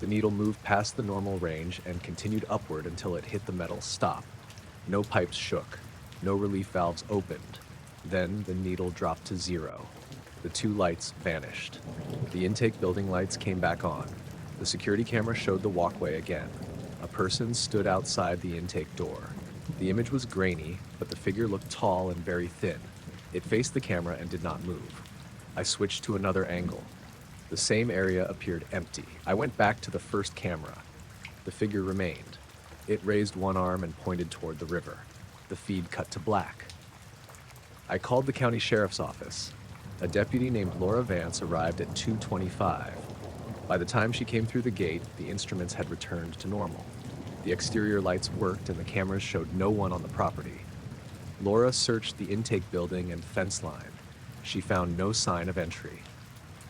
The needle moved past the normal range and continued upward until it hit the metal stop. No pipes shook. No relief valves opened. Then the needle dropped to 0. The 2 lights vanished. The intake building lights came back on. The security camera showed the walkway again. A person stood outside the intake door. The image was grainy, but the figure looked tall and very thin. It faced the camera and did not move. I switched to another angle. The same area appeared empty. I went back to the first camera. The figure remained. It raised one arm and pointed toward the river. The feed cut to black. I called the county sheriff's office. A deputy named Laura Vance arrived at 2:25. By the time she came through the gate, the instruments had returned to normal. The exterior lights worked and the cameras showed no one on the property. Laura searched the intake building and fence line. She found no sign of entry.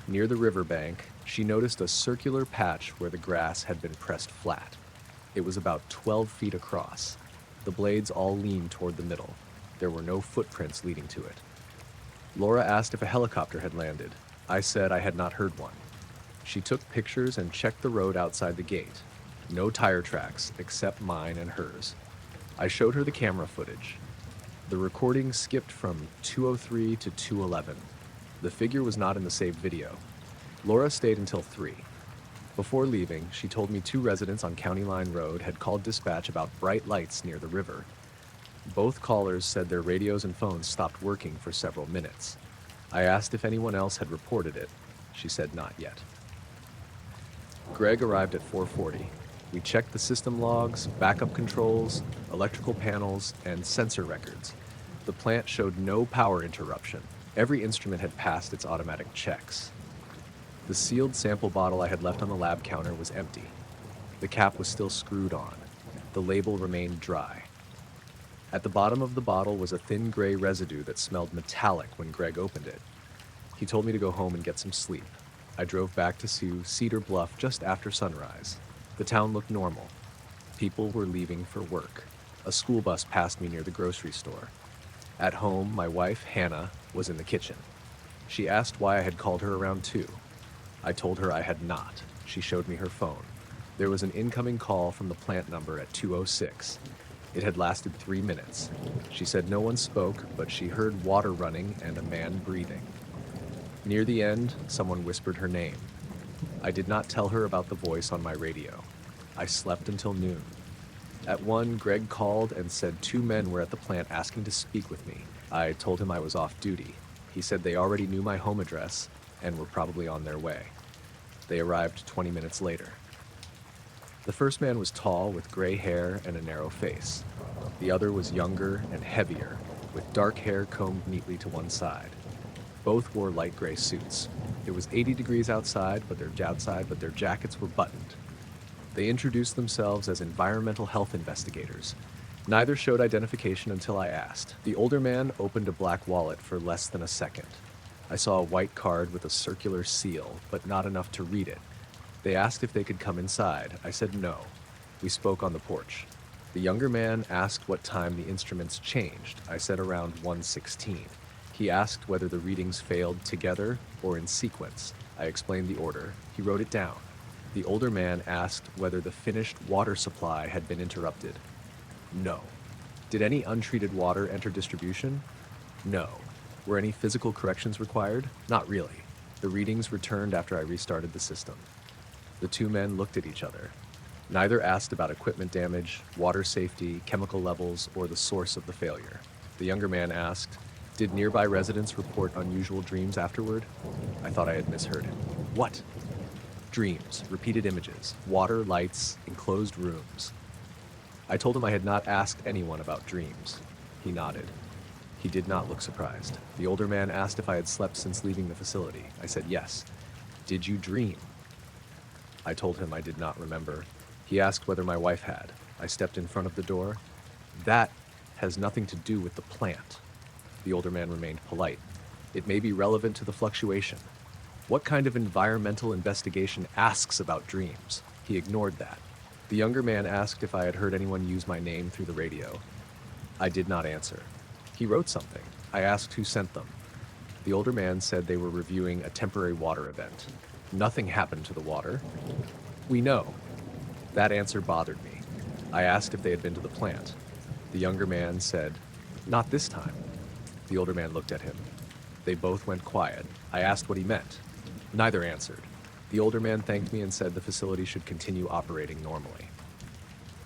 Near the riverbank, she noticed a circular patch where the grass had been pressed flat. It was about 12 feet across. The blades all leaned toward the middle. There were no footprints leading to it. Laura asked if a helicopter had landed. I said I had not heard one. She took pictures and checked the road outside the gate. No tire tracks, except mine and hers. I showed her the camera footage. The recording skipped from 2:03 to 2:11. The figure was not in the saved video. Laura stayed until 3. Before leaving, she told me 2 residents on County Line Road had called dispatch about bright lights near the river. Both callers said their radios and phones stopped working for several minutes. I asked if anyone else had reported it. She said not yet. Greg arrived at 4:40. We checked the system logs, backup controls, electrical panels, and sensor records. The plant showed no power interruption. Every instrument had passed its automatic checks. The sealed sample bottle I had left on the lab counter was empty. The cap was still screwed on. The label remained dry. At the bottom of the bottle was a thin gray residue that smelled metallic when Greg opened it. He told me to go home and get some sleep. I drove back to Cedar Bluff just after sunrise. The town looked normal. People were leaving for work. A school bus passed me near the grocery store. At home, my wife, Hannah, was in the kitchen. She asked why I had called her around 2. I told her I had not. She showed me her phone. There was an incoming call from the plant number at 2:06. It had lasted 3 minutes. She said no one spoke, but she heard water running and a man breathing. Near the end, someone whispered her name. I did not tell her about the voice on my radio. I slept until noon. At 1, Greg called and said 2 men were at the plant asking to speak with me. I told him I was off duty. He said they already knew my home address and were probably on their way. They arrived 20 minutes later. The first man was tall with gray hair and a narrow face. The other was younger and heavier, with dark hair combed neatly to one side. Both wore light gray suits. It was 80 degrees outside, but their jackets were buttoned. They introduced themselves as environmental health investigators. Neither showed identification until I asked. The older man opened a black wallet for less than a second. I saw a white card with a circular seal, but not enough to read it. They asked if they could come inside. I said no. We spoke on the porch. The younger man asked what time the instruments changed. I said around 1:16. He asked whether the readings failed together or in sequence. I explained the order. He wrote it down. The older man asked whether the finished water supply had been interrupted. No. Did any untreated water enter distribution? No. Were any physical corrections required? Not really. The readings returned after I restarted the system. The 2 men looked at each other. Neither asked about equipment damage, water safety, chemical levels, or the source of the failure. The younger man asked, "Did nearby residents report unusual dreams afterward?" I thought I had misheard him. What? Dreams, repeated images, water, lights, enclosed rooms. I told him I had not asked anyone about dreams. He nodded. He did not look surprised. The older man asked if I had slept since leaving the facility. I said yes. Did you dream? I told him I did not remember. He asked whether my wife had. I stepped in front of the door. That has nothing to do with the plant. The older man remained polite. It may be relevant to the fluctuation. What kind of environmental investigation asks about dreams? He ignored that. The younger man asked if I had heard anyone use my name through the radio. I did not answer. He wrote something. I asked who sent them. The older man said they were reviewing a temporary water event. Nothing happened to the water. We know. That answer bothered me. I asked if they had been to the plant. The younger man said, "Not this time." The older man looked at him. They both went quiet. I asked what he meant. Neither answered. The older man thanked me and said the facility should continue operating normally.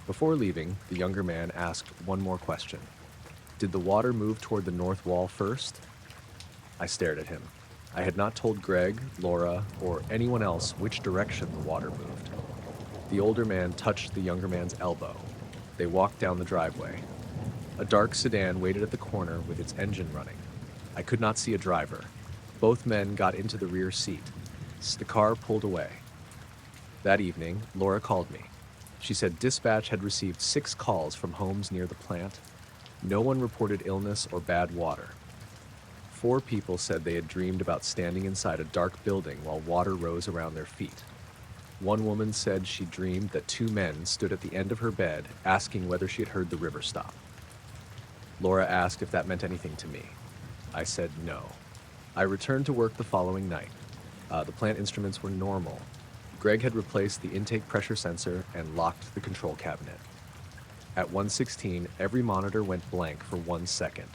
Before leaving, the younger man asked one more question. Did the water move toward the north wall first? I stared at him. I had not told Greg, Laura, or anyone else which direction the water moved. The older man touched the younger man's elbow. They walked down the driveway. A dark sedan waited at the corner with its engine running. I could not see a driver. Both men got into the rear seat. The car pulled away. That evening, Laura called me. She said dispatch had received 6 calls from homes near the plant. No one reported illness or bad water. 4 people said they had dreamed about standing inside a dark building while water rose around their feet. One woman said she dreamed that 2 men stood at the end of her bed asking whether she had heard the river stop. Laura asked if that meant anything to me. I said no. I returned to work the following night. The plant instruments were normal. Greg had replaced the intake pressure sensor and locked the control cabinet. At 1:16, every monitor went blank for 1 second.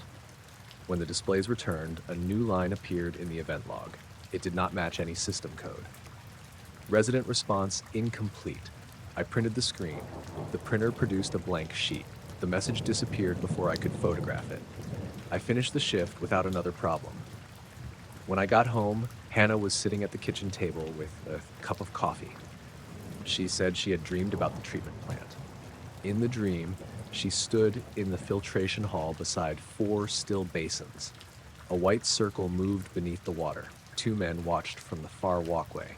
When the displays returned, a new line appeared in the event log. It did not match any system code. Resident response incomplete. I printed the screen. The printer produced a blank sheet. The message disappeared before I could photograph it. I finished the shift without another problem. When I got home, Hannah was sitting at the kitchen table with a cup of coffee. She said she had dreamed about the treatment plant. In the dream, she stood in the filtration hall beside 4 still basins. A white circle moved beneath the water. 2 men watched from the far walkway.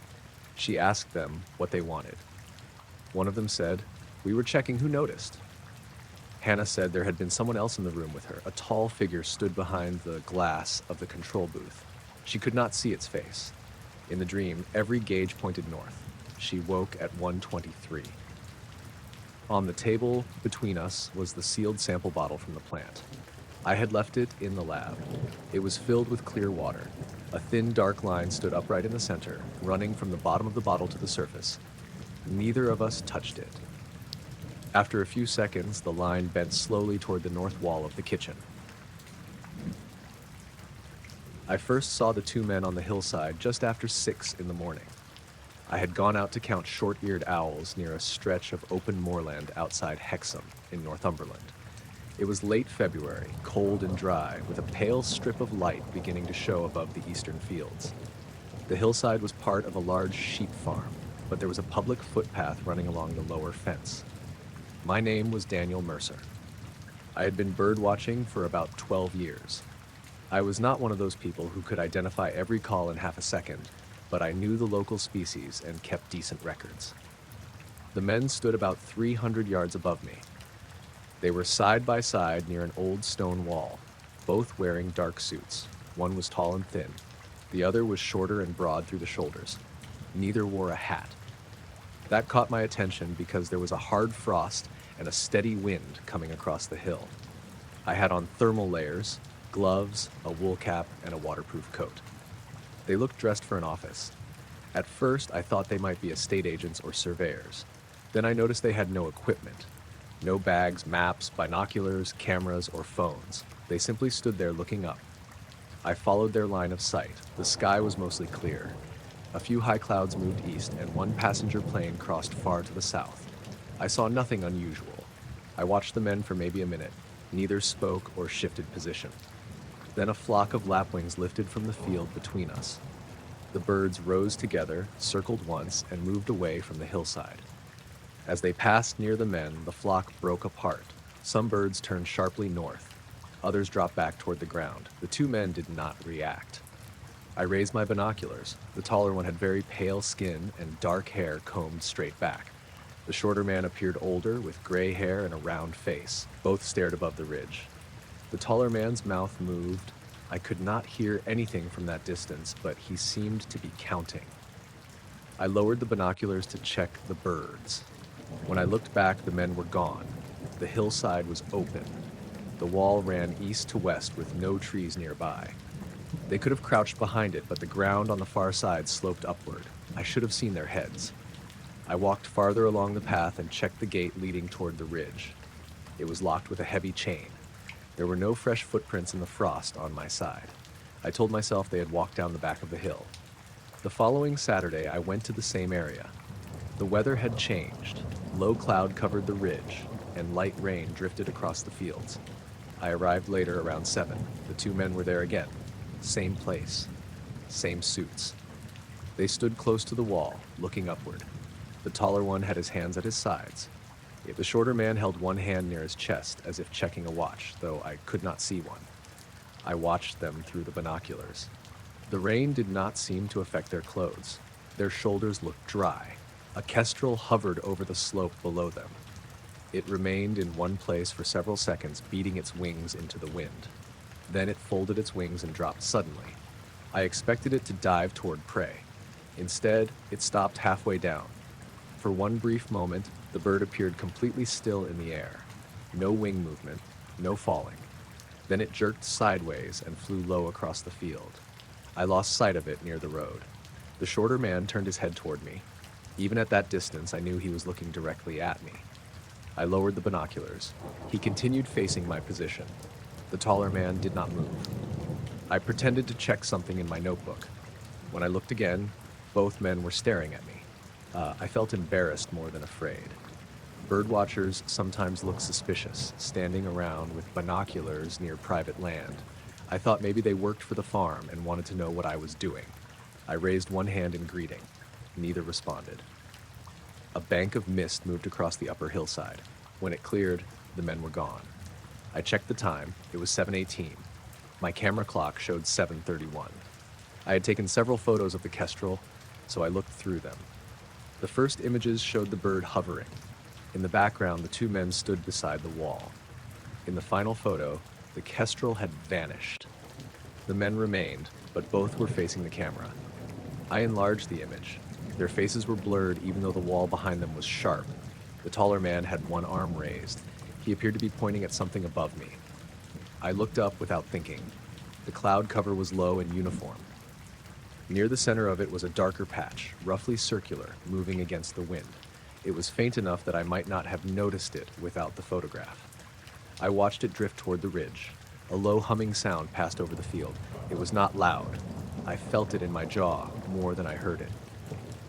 She asked them what they wanted. One of them said, "We were checking who noticed." Hannah said there had been someone else in the room with her. A tall figure stood behind the glass of the control booth. She could not see its face. In the dream, every gauge pointed north. She woke at 1:23. On the table between us was the sealed sample bottle from the plant. I had left it in the lab. It was filled with clear water. A thin, dark line stood upright in the center, running from the bottom of the bottle to the surface. Neither of us touched it. After a few seconds, the line bent slowly toward the north wall of the kitchen. I first saw the 2 men on the hillside just after 6 in the morning. I had gone out to count short-eared owls near a stretch of open moorland outside Hexham in Northumberland. It was late February, cold and dry, with a pale strip of light beginning to show above the eastern fields. The hillside was part of a large sheep farm, but there was a public footpath running along the lower fence. My name was Daniel Mercer. I had been bird watching for about 12 years. I was not one of those people who could identify every call in half a second, but I knew the local species and kept decent records. The men stood about 300 yards above me. They were side by side near an old stone wall, both wearing dark suits. One was tall and thin. The other was shorter and broad through the shoulders. Neither wore a hat. That caught my attention because there was a hard frost and a steady wind coming across the hill. I had on thermal layers, gloves, a wool cap, and a waterproof coat. They looked dressed for an office. At first, I thought they might be estate agents or surveyors. Then I noticed they had no equipment. No bags, maps, binoculars, cameras, or phones. They simply stood there looking up. I followed their line of sight. The sky was mostly clear. A few high clouds moved east, and one passenger plane crossed far to the south. I saw nothing unusual. I watched the men for maybe a minute. Neither spoke or shifted position. Then a flock of lapwings lifted from the field between us. The birds rose together, circled once, and moved away from the hillside. As they passed near the men, the flock broke apart. Some birds turned sharply north. Others dropped back toward the ground. The 2 men did not react. I raised my binoculars. The taller one had very pale skin and dark hair combed straight back. The shorter man appeared older, with gray hair and a round face. Both stared above the ridge. The taller man's mouth moved. I could not hear anything from that distance, but he seemed to be counting. I lowered the binoculars to check the birds. When I looked back, the men were gone. The hillside was open. The wall ran east to west with no trees nearby. They could have crouched behind it, but the ground on the far side sloped upward. I should have seen their heads. I walked farther along the path and checked the gate leading toward the ridge. It was locked with a heavy chain. There were no fresh footprints in the frost on my side. I told myself they had walked down the back of the hill. The following Saturday, I went to the same area. The weather had changed. Low cloud covered the ridge, and light rain drifted across the fields. I arrived later around 7. The two men were there again. Same place. Same suits. They stood close to the wall, looking upward. The taller one had his hands at his sides. The shorter man held one hand near his chest, as if checking a watch, though I could not see one. I watched them through the binoculars. The rain did not seem to affect their clothes. Their shoulders looked dry. A kestrel hovered over the slope below them. It remained in one place for several seconds, beating its wings into the wind. Then it folded its wings and dropped suddenly. I expected it to dive toward prey. Instead, it stopped halfway down. For one brief moment, the bird appeared completely still in the air. No wing movement, no falling. Then it jerked sideways and flew low across the field. I lost sight of it near the road. The shorter man turned his head toward me. Even at that distance, I knew he was looking directly at me. I lowered the binoculars. He continued facing my position. The taller man did not move. I pretended to check something in my notebook. When I looked again, both men were staring at me. I felt embarrassed more than afraid. Birdwatchers sometimes look suspicious, standing around with binoculars near private land. I thought maybe they worked for the farm and wanted to know what I was doing. I raised one hand in greeting. Neither responded. A bank of mist moved across the upper hillside. When it cleared, the men were gone. I checked the time. It was 7:18. My camera clock showed 7:31. I had taken several photos of the kestrel, so I looked through them. The first images showed the bird hovering. In the background, the two men stood beside the wall. In the final photo, the kestrel had vanished. The men remained, but both were facing the camera. I enlarged the image. Their faces were blurred even though the wall behind them was sharp. The taller man had one arm raised. He appeared to be pointing at something above me. I looked up without thinking. The cloud cover was low and uniform. Near the center of it was a darker patch, roughly circular, moving against the wind. It was faint enough that I might not have noticed it without the photograph. I watched it drift toward the ridge. A low humming sound passed over the field. It was not loud. I felt it in my jaw more than I heard it.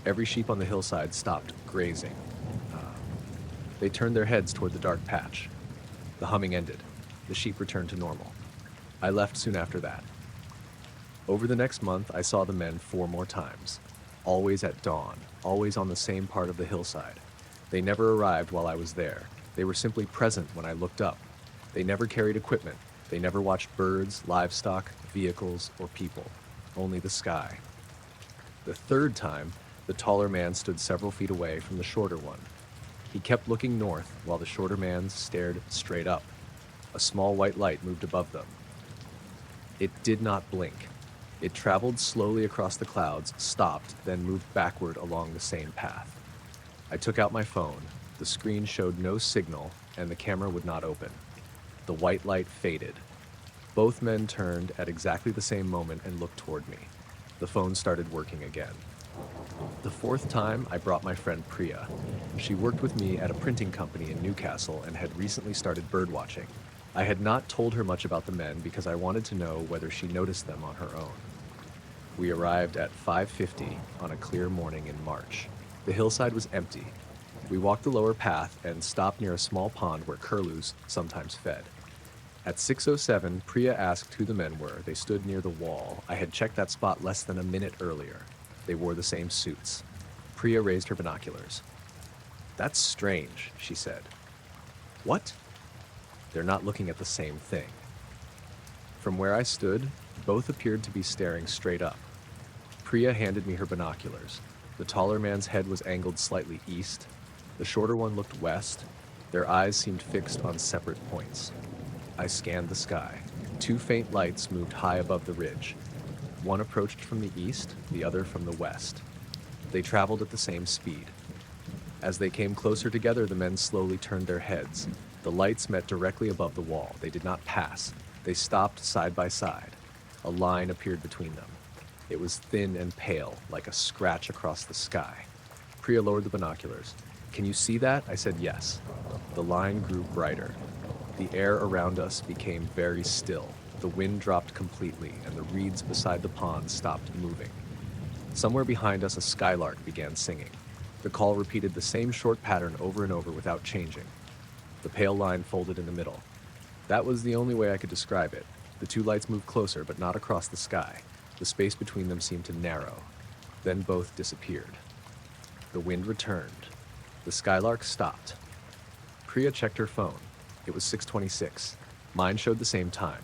Every sheep on the hillside stopped grazing. They turned their heads toward the dark patch. The humming ended. The sheep returned to normal. I left soon after that. Over the next month, I saw the men 4 more times. Always at dawn, always on the same part of the hillside. They never arrived while I was there. They were simply present when I looked up. They never carried equipment. They never watched birds, livestock, vehicles, or people. Only the sky. The third time, the taller man stood several feet away from the shorter one. He kept looking north while the shorter man stared straight up. A small white light moved above them. It did not blink. It traveled slowly across the clouds, stopped, then moved backward along the same path. I took out my phone. The screen showed no signal, and the camera would not open. The white light faded. Both men turned at exactly the same moment and looked toward me. The phone started working again. The fourth time, I brought my friend Priya. She worked with me at a printing company in Newcastle and had recently started birdwatching. I had not told her much about the men because I wanted to know whether she noticed them on her own. We arrived at 5:50 on a clear morning in March. The hillside was empty. We walked the lower path and stopped near a small pond where curlews sometimes fed. At 6:07, Priya asked who the men were. They stood near the wall. I had checked that spot less than a minute earlier. They wore the same suits. Priya raised her binoculars. "That's strange," she said. "What?" "They're not looking at the same thing." From where I stood, both appeared to be staring straight up. Priya handed me her binoculars. The taller man's head was angled slightly east. The shorter one looked west. Their eyes seemed fixed on separate points. I scanned the sky. 2 faint lights moved high above the ridge. One approached from the east, the other from the west. They traveled at the same speed. As they came closer together, the men slowly turned their heads. The lights met directly above the wall. They did not pass. They stopped side by side. A line appeared between them. It was thin and pale, like a scratch across the sky. Priya lowered the binoculars. "Can you see that?" I said yes. The line grew brighter. The air around us became very still. The wind dropped completely, and the reeds beside the pond stopped moving. Somewhere behind us, a skylark began singing. The call repeated the same short pattern over and over without changing. The pale line folded in the middle. That was the only way I could describe it. The two lights moved closer, but not across the sky. The space between them seemed to narrow. Then both disappeared. The wind returned. The skylark stopped. Priya checked her phone. It was 6:26. Mine showed the same time.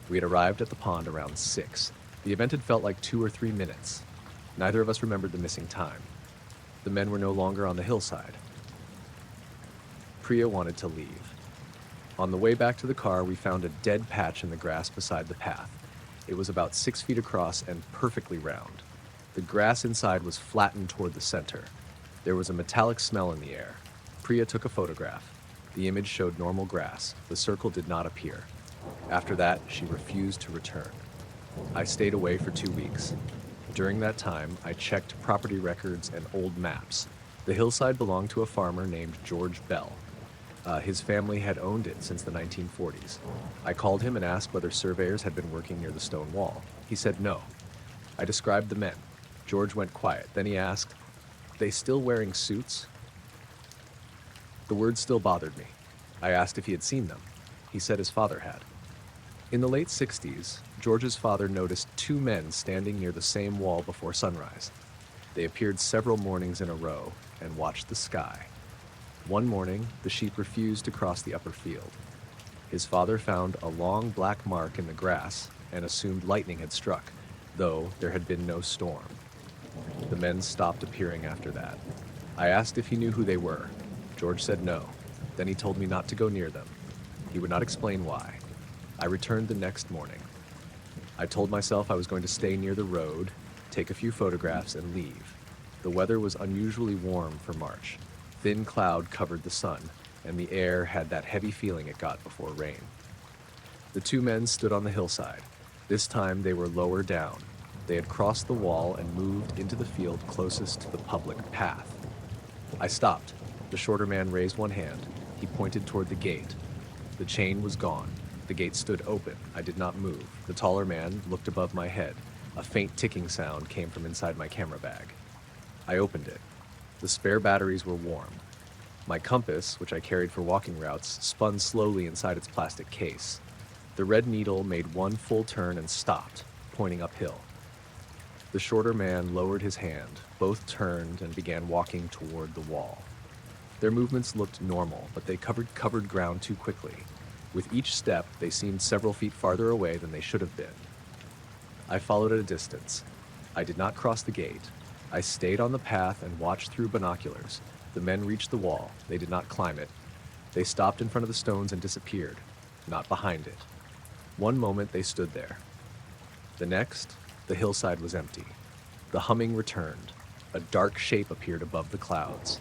We had arrived at the pond around 6. The event had felt like 2 or 3 minutes. Neither of us remembered the missing time. The men were no longer on the hillside. Priya wanted to leave. On the way back to the car, we found a dead patch in the grass beside the path. It was about 6 feet across and perfectly round. The grass inside was flattened toward the center. There was a metallic smell in the air. Priya took a photograph. The image showed normal grass. The circle did not appear. After that, she refused to return. I stayed away for 2 weeks. During that time, I checked property records and old maps. The hillside belonged to a farmer named George Bell. His family had owned it since the 1940s. I called him and asked whether surveyors had been working near the stone wall. He said no. I described the men. George went quiet. Then he asked, "They still wearing suits?" The word still bothered me. I asked if he had seen them. He said his father had. In the late 60s, George's father noticed 2 men standing near the same wall before sunrise. They appeared several mornings in a row and watched the sky. One morning, the sheep refused to cross the upper field. His father found a long black mark in the grass and assumed lightning had struck, though there had been no storm. The men stopped appearing after that. I asked if he knew who they were. George said no. Then he told me not to go near them. He would not explain why. I returned the next morning. I told myself I was going to stay near the road, take a few photographs, and leave. The weather was unusually warm for March. Thin cloud covered the sun, and the air had that heavy feeling it got before rain. The 2 men stood on the hillside. This time they were lower down. They had crossed the wall and moved into the field closest to the public path. I stopped. The shorter man raised one hand. He pointed toward the gate. The chain was gone. The gate stood open. I did not move. The taller man looked above my head. A faint ticking sound came from inside my camera bag. I opened it. The spare batteries were warm. My compass, which I carried for walking routes, spun slowly inside its plastic case. The red needle made one full turn and stopped, pointing uphill. The shorter man lowered his hand. Both turned and began walking toward the wall. Their movements looked normal, but they covered ground too quickly. With each step, they seemed several feet farther away than they should have been. I followed at a distance. I did not cross the gate. I stayed on the path and watched through binoculars. The men reached the wall. They did not climb it. They stopped in front of the stones and disappeared, not behind it. One moment they stood there. The next, the hillside was empty. The humming returned. A dark shape appeared above the clouds.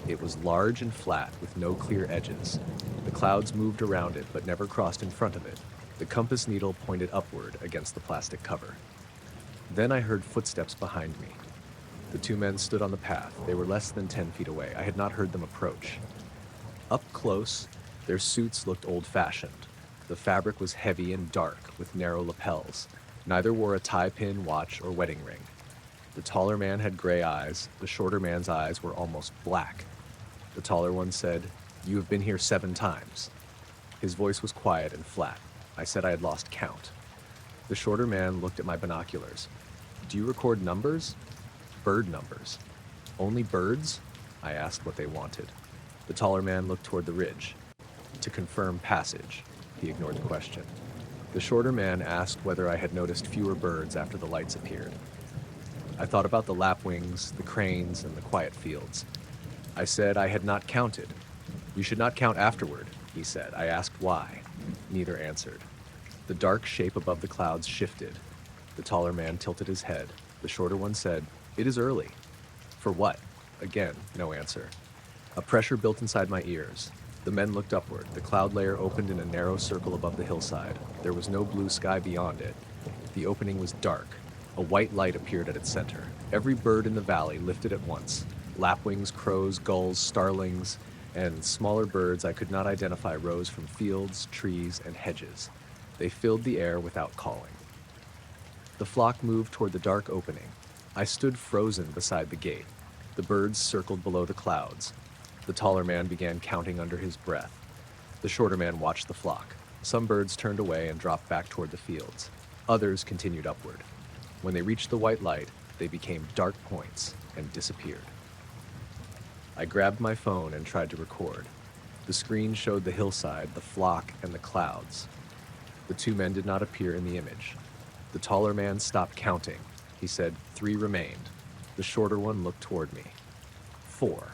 It was large and flat with no clear edges. The clouds moved around it but never crossed in front of it. The compass needle pointed upward against the plastic cover. Then I heard footsteps behind me. The 2 men stood on the path. They were less than 10 feet away. I had not heard them approach. Up close, their suits looked old-fashioned. The fabric was heavy and dark with narrow lapels. Neither wore a tie pin, watch, or wedding ring. The taller man had gray eyes. The shorter man's eyes were almost black. The taller one said, "You have been here 7 times." His voice was quiet and flat. I said I had lost count. The shorter man looked at my binoculars. "Do you record numbers?" "Bird numbers." "Only birds?" I asked what they wanted. The taller man looked toward the ridge. "To confirm passage." He ignored the question. The shorter man asked whether I had noticed fewer birds after the lights appeared. I thought about the lapwings, the cranes, and the quiet fields. I said I had not counted. "You should not count afterward," he said. I asked why. Neither answered. The dark shape above the clouds shifted. The taller man tilted his head. The shorter one said, "It is early." "For what?" Again, no answer. A pressure built inside my ears. The men looked upward. The cloud layer opened in a narrow circle above the hillside. There was no blue sky beyond it. The opening was dark. A white light appeared at its center. Every bird in the valley lifted at once. Lapwings, crows, gulls, starlings, and smaller birds I could not identify rose from fields, trees, and hedges. They filled the air without calling. The flock moved toward the dark opening. I stood frozen beside the gate. The birds circled below the clouds. The taller man began counting under his breath. The shorter man watched the flock. Some birds turned away and dropped back toward the fields. Others continued upward. When they reached the white light, they became dark points and disappeared. I grabbed my phone and tried to record. The screen showed the hillside, the flock, and the clouds. The two men did not appear in the image. The taller man stopped counting. He said 3 remained. The shorter one looked toward me. 4.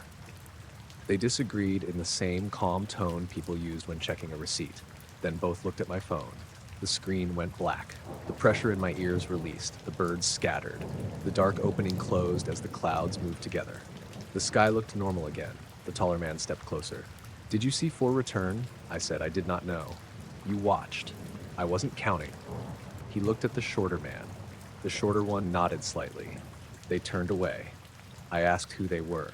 They disagreed in the same calm tone people used when checking a receipt. Then both looked at my phone. The screen went black. The pressure in my ears released. The birds scattered. The dark opening closed as the clouds moved together. The sky looked normal again. The taller man stepped closer. "Did you see 4 return?" I said. "I did not know." "You watched." "I wasn't counting." He looked at the shorter man. The shorter one nodded slightly. They turned away. I asked who they were.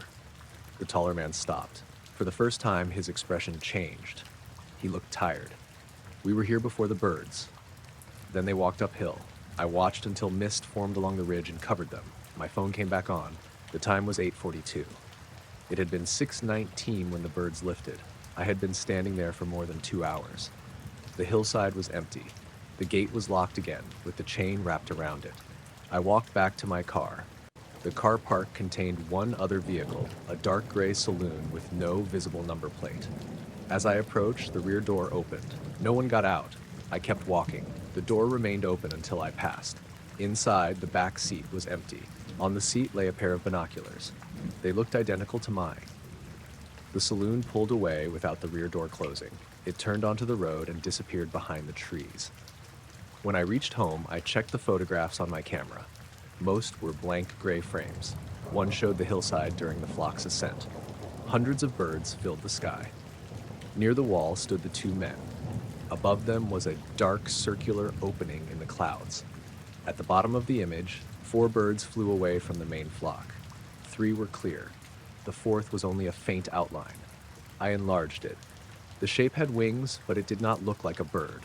The taller man stopped. For the first time, his expression changed. He looked tired. "We were here before the birds." Then they walked uphill. I watched until mist formed along the ridge and covered them. My phone came back on. The time was 8:42. It had been 6:19 when the birds lifted. I had been standing there for more than 2 hours. The hillside was empty. The gate was locked again, with the chain wrapped around it. I walked back to my car. The car park contained one other vehicle, a dark gray saloon with no visible number plate. As I approached, the rear door opened. No one got out. I kept walking. The door remained open until I passed. Inside, the back seat was empty. On the seat lay a pair of binoculars. They looked identical to mine. The saloon pulled away without the rear door closing. It turned onto the road and disappeared behind the trees. When I reached home, I checked the photographs on my camera. Most were blank gray frames. One showed the hillside during the flock's ascent. Hundreds of birds filled the sky. Near the wall stood the 2 men. Above them was a dark circular opening in the clouds. At the bottom of the image, 4 birds flew away from the main flock. 3 were clear. The 4th was only a faint outline. I enlarged it. The shape had wings, but it did not look like a bird.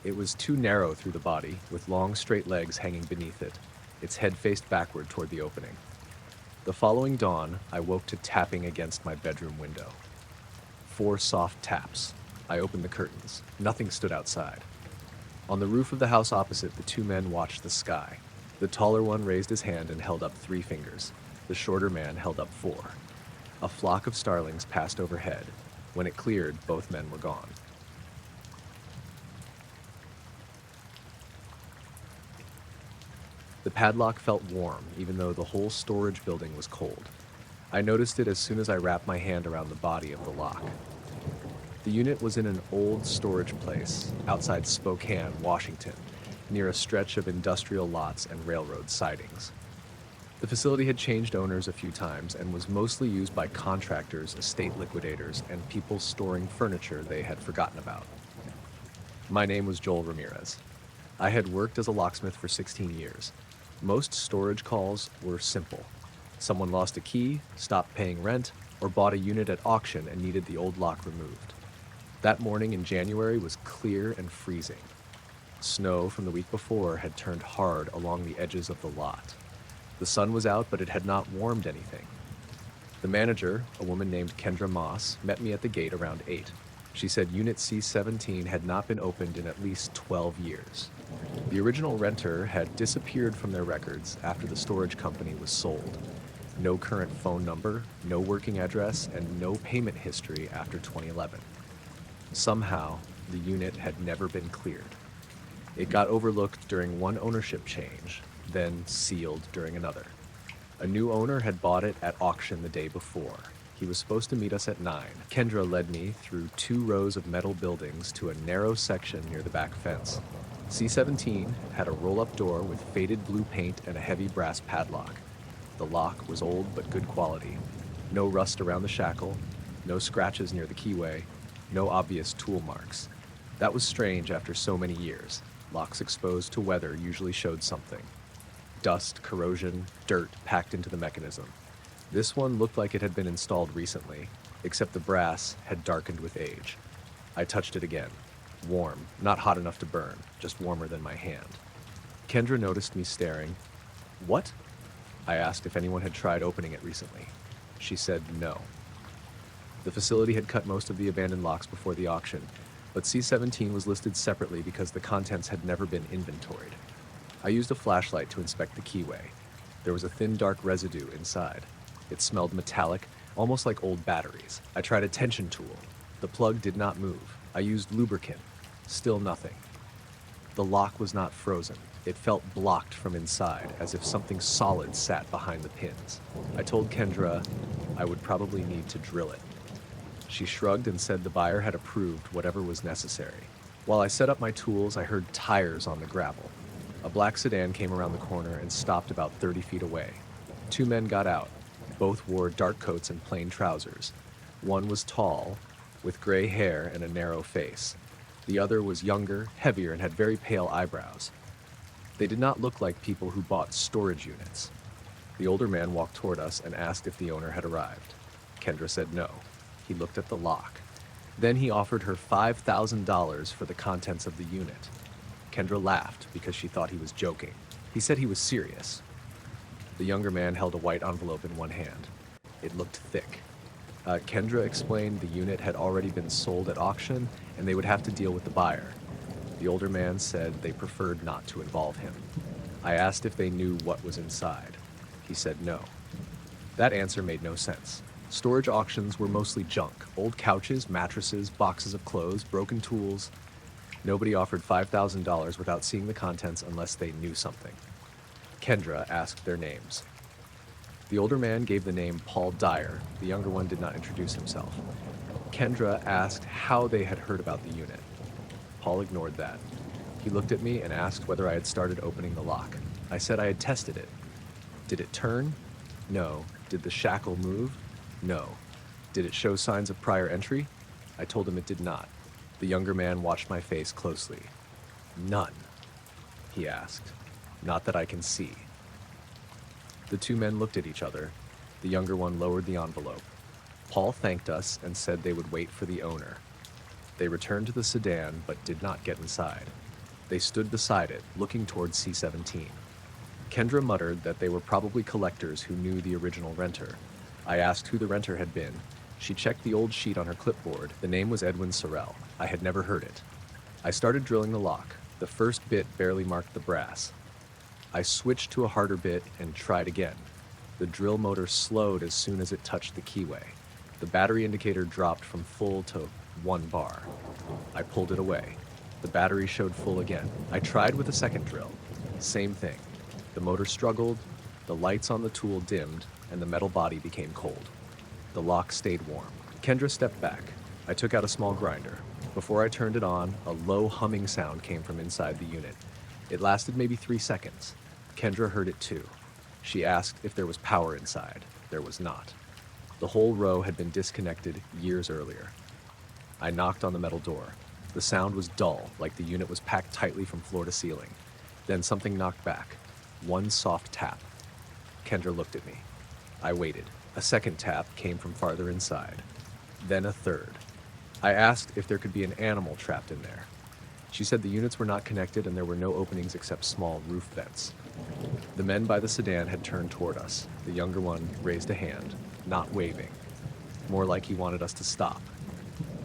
It was too narrow through the body, with long straight legs hanging beneath it. Its head faced backward toward the opening. The following dawn, I woke to tapping against my bedroom window. 4 soft taps. I opened the curtains. Nothing stood outside. On the roof of the house opposite, the 2 men watched the sky. The taller one raised his hand and held up 3 fingers. The shorter man held up 4. A flock of starlings passed overhead. When it cleared, both men were gone. The padlock felt warm, even though the whole storage building was cold. I noticed it as soon as I wrapped my hand around the body of the lock. The unit was in an old storage place outside Spokane, Washington, near a stretch of industrial lots and railroad sidings. The facility had changed owners a few times and was mostly used by contractors, estate liquidators, and people storing furniture they had forgotten about. My name was Joel Ramirez. I had worked as a locksmith for 16 years. Most storage calls were simple. Someone lost a key, stopped paying rent, or bought a unit at auction and needed the old lock removed. That morning in January was clear and freezing. Snow from the week before had turned hard along the edges of the lot. The sun was out, but it had not warmed anything. The manager, a woman named Kendra Moss, met me at the gate around 8. She said Unit C-17 had not been opened in at least 12 years. The original renter had disappeared from their records after the storage company was sold. No current phone number, no working address, and no payment history after 2011. Somehow, the unit had never been cleared. It got overlooked during one ownership change, then sealed during another. A new owner had bought it at auction the day before. He was supposed to meet us at 9. Kendra led me through 2 rows of metal buildings to a narrow section near the back fence. C-17 had a roll-up door with faded blue paint and a heavy brass padlock. The lock was old but good quality. No rust around the shackle, no scratches near the keyway, no obvious tool marks. That was strange after so many years. Locks exposed to weather usually showed something. Dust, corrosion, dirt packed into the mechanism. This one looked like it had been installed recently, except the brass had darkened with age. I touched it again. Warm, not hot enough to burn, just warmer than my hand. Kendra noticed me staring. "What?" I asked if anyone had tried opening it recently. She said no. The facility had cut most of the abandoned locks before the auction, but C-17 was listed separately because the contents had never been inventoried. I used a flashlight to inspect the keyway. There was a thin, dark residue inside. It smelled metallic, almost like old batteries. I tried a tension tool. The plug did not move. I used lubricant. Still nothing. The lock was not frozen. It felt blocked from inside, as if something solid sat behind the pins. I told Kendra I would probably need to drill it. She shrugged and said the buyer had approved whatever was necessary. While I set up my tools, I heard tires on the gravel. A black sedan came around the corner and stopped about 30 feet away. Two men got out. Both wore dark coats and plain trousers. One was tall, with gray hair and a narrow face. The other was younger, heavier, and had very pale eyebrows. They did not look like people who bought storage units. The older man walked toward us and asked if the owner had arrived. Kendra said no. He looked at the lock. Then he offered her $5,000 for the contents of the unit. Kendra laughed because she thought he was joking. He said he was serious. The younger man held a white envelope in one hand. It looked thick. Kendra explained the unit had already been sold at auction and they would have to deal with the buyer. The older man said they preferred not to involve him. I asked if they knew what was inside. He said no. That answer made no sense. Storage auctions were mostly junk. Old couches, mattresses, boxes of clothes, broken tools. Nobody offered $5,000 without seeing the contents unless they knew something. Kendra asked their names. The older man gave the name Paul Dyer. The younger one did not introduce himself. Kendra asked how they had heard about the unit. Paul ignored that. He looked at me and asked whether I had started opening the lock. I said I had tested it. Did it turn? No. Did the shackle move? No. Did it show signs of prior entry? I told him it did not. The younger man watched my face closely. None, he asked. Not that I can see. The two men looked at each other. The younger one lowered the envelope. Paul thanked us and said they would wait for the owner. They returned to the sedan but did not get inside. They stood beside it, looking towards C-17. Kendra muttered that they were probably collectors who knew the original renter. I asked who the renter had been. She checked the old sheet on her clipboard. The name was Edwin Sorrell. I had never heard it. I started drilling the lock. The first bit barely marked the brass. I switched to a harder bit and tried again. The drill motor slowed as soon as it touched the keyway. The battery indicator dropped from full to 1 bar. I pulled it away. The battery showed full again. I tried with a second drill. Same thing. The motor struggled, the lights on the tool dimmed, and the metal body became cold. The lock stayed warm. Kendra stepped back. I took out a small grinder. Before I turned it on, a low humming sound came from inside the unit. It lasted maybe 3 seconds. Kendra heard it too. She asked if there was power inside. There was not. The whole row had been disconnected years earlier. I knocked on the metal door. The sound was dull, like the unit was packed tightly from floor to ceiling. Then something knocked back. One soft tap. Kendra looked at me. I waited. A second tap came from farther inside. Then a third. I asked if there could be an animal trapped in there. She said the units were not connected and there were no openings except small roof vents. The men by the sedan had turned toward us. The younger one raised a hand, not waving. More like he wanted us to stop.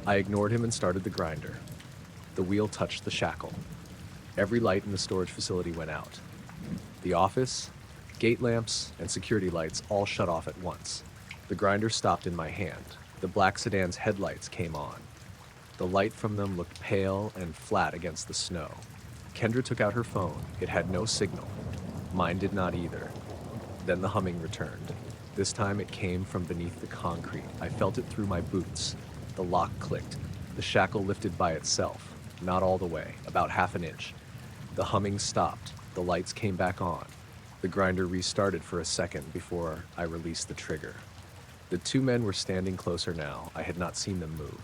I ignored him and started the grinder. The wheel touched the shackle. Every light in the storage facility went out. The office, gate lamps, and security lights all shut off at once. The grinder stopped in my hand. The black sedan's headlights came on. The light from them looked pale and flat against the snow. Kendra took out her phone. It had no signal. Mine did not either. Then the humming returned. This time it came from beneath the concrete. I felt it through my boots. The lock clicked. The shackle lifted by itself. Not all the way, about half an inch. The humming stopped. The lights came back on. The grinder restarted for a second before I released the trigger. The two men were standing closer now. I had not seen them move.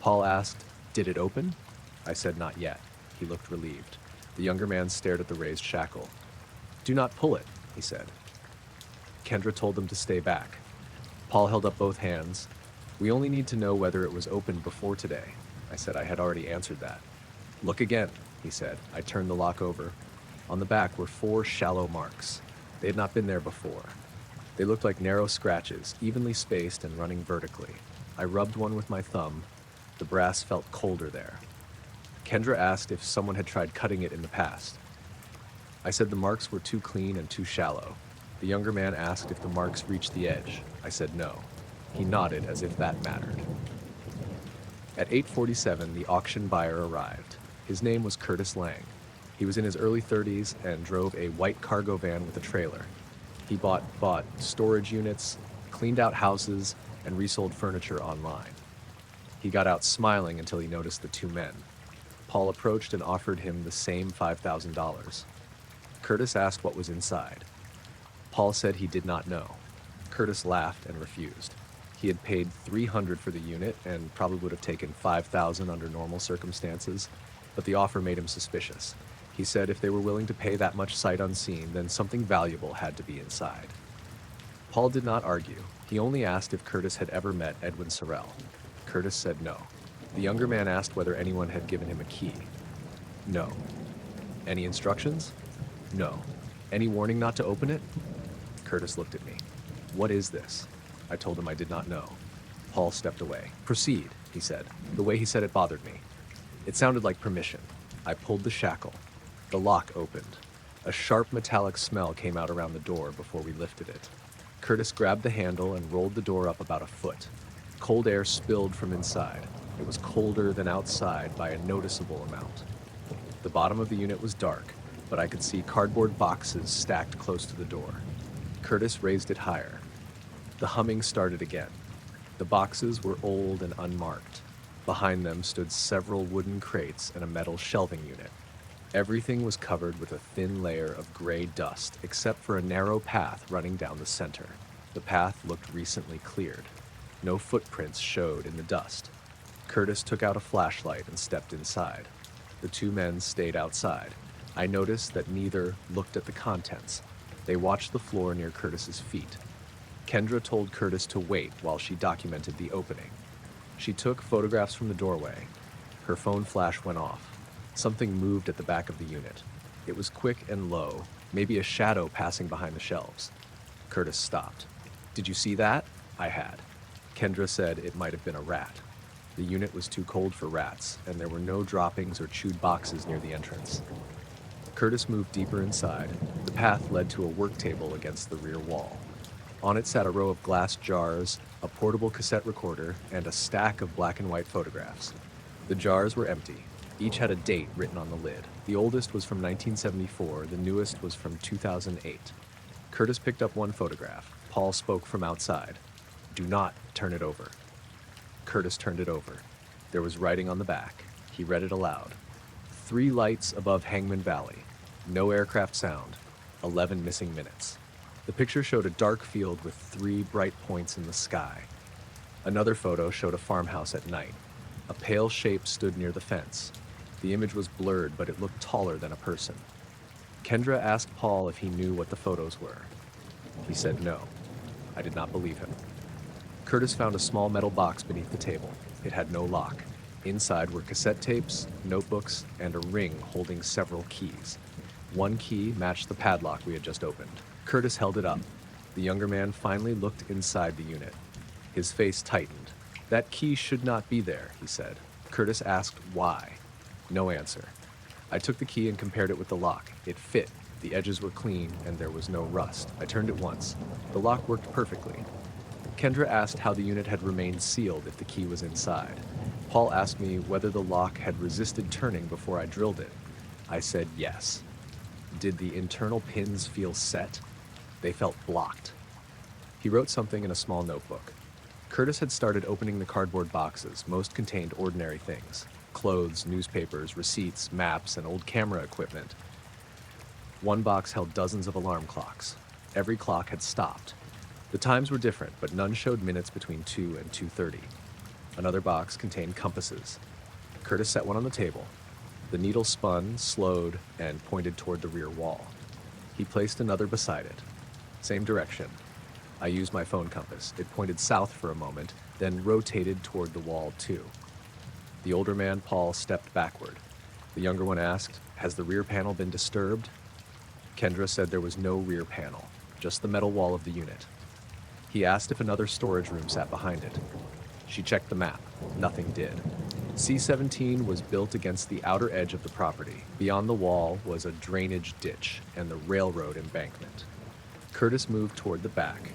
Paul asked, "Did it open?" I said not yet. He looked relieved. The younger man stared at the raised shackle. "Do not pull it," he said. Kendra told them to stay back. Paul held up both hands. "We only need to know whether it was opened before today." I said I had already answered that. "Look again," he said. I turned the lock over. On the back were 4 shallow marks. They had not been there before. They looked like narrow scratches, evenly spaced and running vertically. I rubbed one with my thumb. The brass felt colder there. Kendra asked if someone had tried cutting it in the past. I said the marks were too clean and too shallow. The younger man asked if the marks reached the edge. I said no. He nodded as if that mattered. At 8:47, the auction buyer arrived. His name was Curtis Lang. He was in his early 30s and drove a white cargo van with a trailer. He bought storage units, cleaned out houses, and resold furniture online. He got out smiling until he noticed the 2 men. Paul approached and offered him the same $5,000. Curtis asked what was inside. Paul said he did not know. Curtis laughed and refused. He had paid $300 for the unit and probably would have taken $5,000 under normal circumstances, but the offer made him suspicious. He said if they were willing to pay that much sight unseen, then something valuable had to be inside. Paul did not argue. He only asked if Curtis had ever met Edwin Sorrell. Curtis said no. The younger man asked whether anyone had given him a key. No. Any instructions? No. Any warning not to open it? Curtis looked at me. What is this? I told him I did not know. Paul stepped away. Proceed, he said. The way he said it bothered me. It sounded like permission. I pulled the shackle. The lock opened. A sharp metallic smell came out around the door before we lifted it. Curtis grabbed the handle and rolled the door up about a foot. Cold air spilled from inside. It was colder than outside by a noticeable amount. The bottom of the unit was dark, but I could see cardboard boxes stacked close to the door. Curtis raised it higher. The humming started again. The boxes were old and unmarked. Behind them stood several wooden crates and a metal shelving unit. Everything was covered with a thin layer of gray dust, except for a narrow path running down the center. The path looked recently cleared. No footprints showed in the dust. Curtis took out a flashlight and stepped inside. The 2 men stayed outside. I noticed that neither looked at the contents. They watched the floor near Curtis's feet. Kendra told Curtis to wait while she documented the opening. She took photographs from the doorway. Her phone flash went off. Something moved at the back of the unit. It was quick and low, maybe a shadow passing behind the shelves. Curtis stopped. Did you see that? I had. Kendra said it might have been a rat. The unit was too cold for rats, and there were no droppings or chewed boxes near the entrance. Curtis moved deeper inside. The path led to a work table against the rear wall. On it sat a row of glass jars, a portable cassette recorder, and a stack of black and white photographs. The jars were empty. Each had a date written on the lid. The oldest was from 1974, the newest was from 2008. Curtis picked up one photograph. Paul spoke from outside. Do not turn it over. Curtis turned it over. There was writing on the back. He read it aloud. 3 lights above Hangman Valley. No aircraft sound. 11 missing minutes. The picture showed a dark field with 3 bright points in the sky. Another photo showed a farmhouse at night. A pale shape stood near the fence. The image was blurred, but it looked taller than a person. Kendra asked Paul if he knew what the photos were. He said no. I did not believe him. Curtis found a small metal box beneath the table. It had no lock. Inside were cassette tapes, notebooks, and a ring holding several keys. One key matched the padlock we had just opened. Curtis held it up. The younger man finally looked inside the unit. His face tightened. That key should not be there, he said. Curtis asked why. No answer. I took the key and compared it with the lock. It fit. The edges were clean and there was no rust. I turned it once. The lock worked perfectly. Kendra asked how the unit had remained sealed if the key was inside. Paul asked me whether the lock had resisted turning before I drilled it. I said yes. Did the internal pins feel set? They felt blocked. He wrote something in a small notebook. Curtis had started opening the cardboard boxes. Most contained ordinary things. Clothes, newspapers, receipts, maps, and old camera equipment. One box held dozens of alarm clocks. Every clock had stopped. The times were different, but none showed minutes between 2 and 2:30. Another box contained compasses. Curtis set one on the table. The needle spun, slowed, and pointed toward the rear wall. He placed another beside it. Same direction. I used my phone compass. It pointed south for a moment, then rotated toward the wall too. The older man, Paul, stepped backward. The younger one asked, "Has the rear panel been disturbed?" Kendra said there was no rear panel, just the metal wall of the unit. He asked if another storage room sat behind it. She checked the map. Nothing did. C-17 was built against the outer edge of the property. Beyond the wall was a drainage ditch and the railroad embankment. Curtis moved toward the back.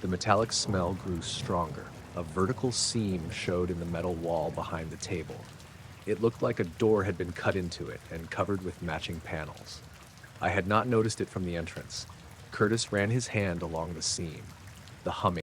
The metallic smell grew stronger. A vertical seam showed in the metal wall behind the table. It looked like a door had been cut into it and covered with matching panels. I had not noticed it from the entrance. Curtis ran his hand along the seam. The humming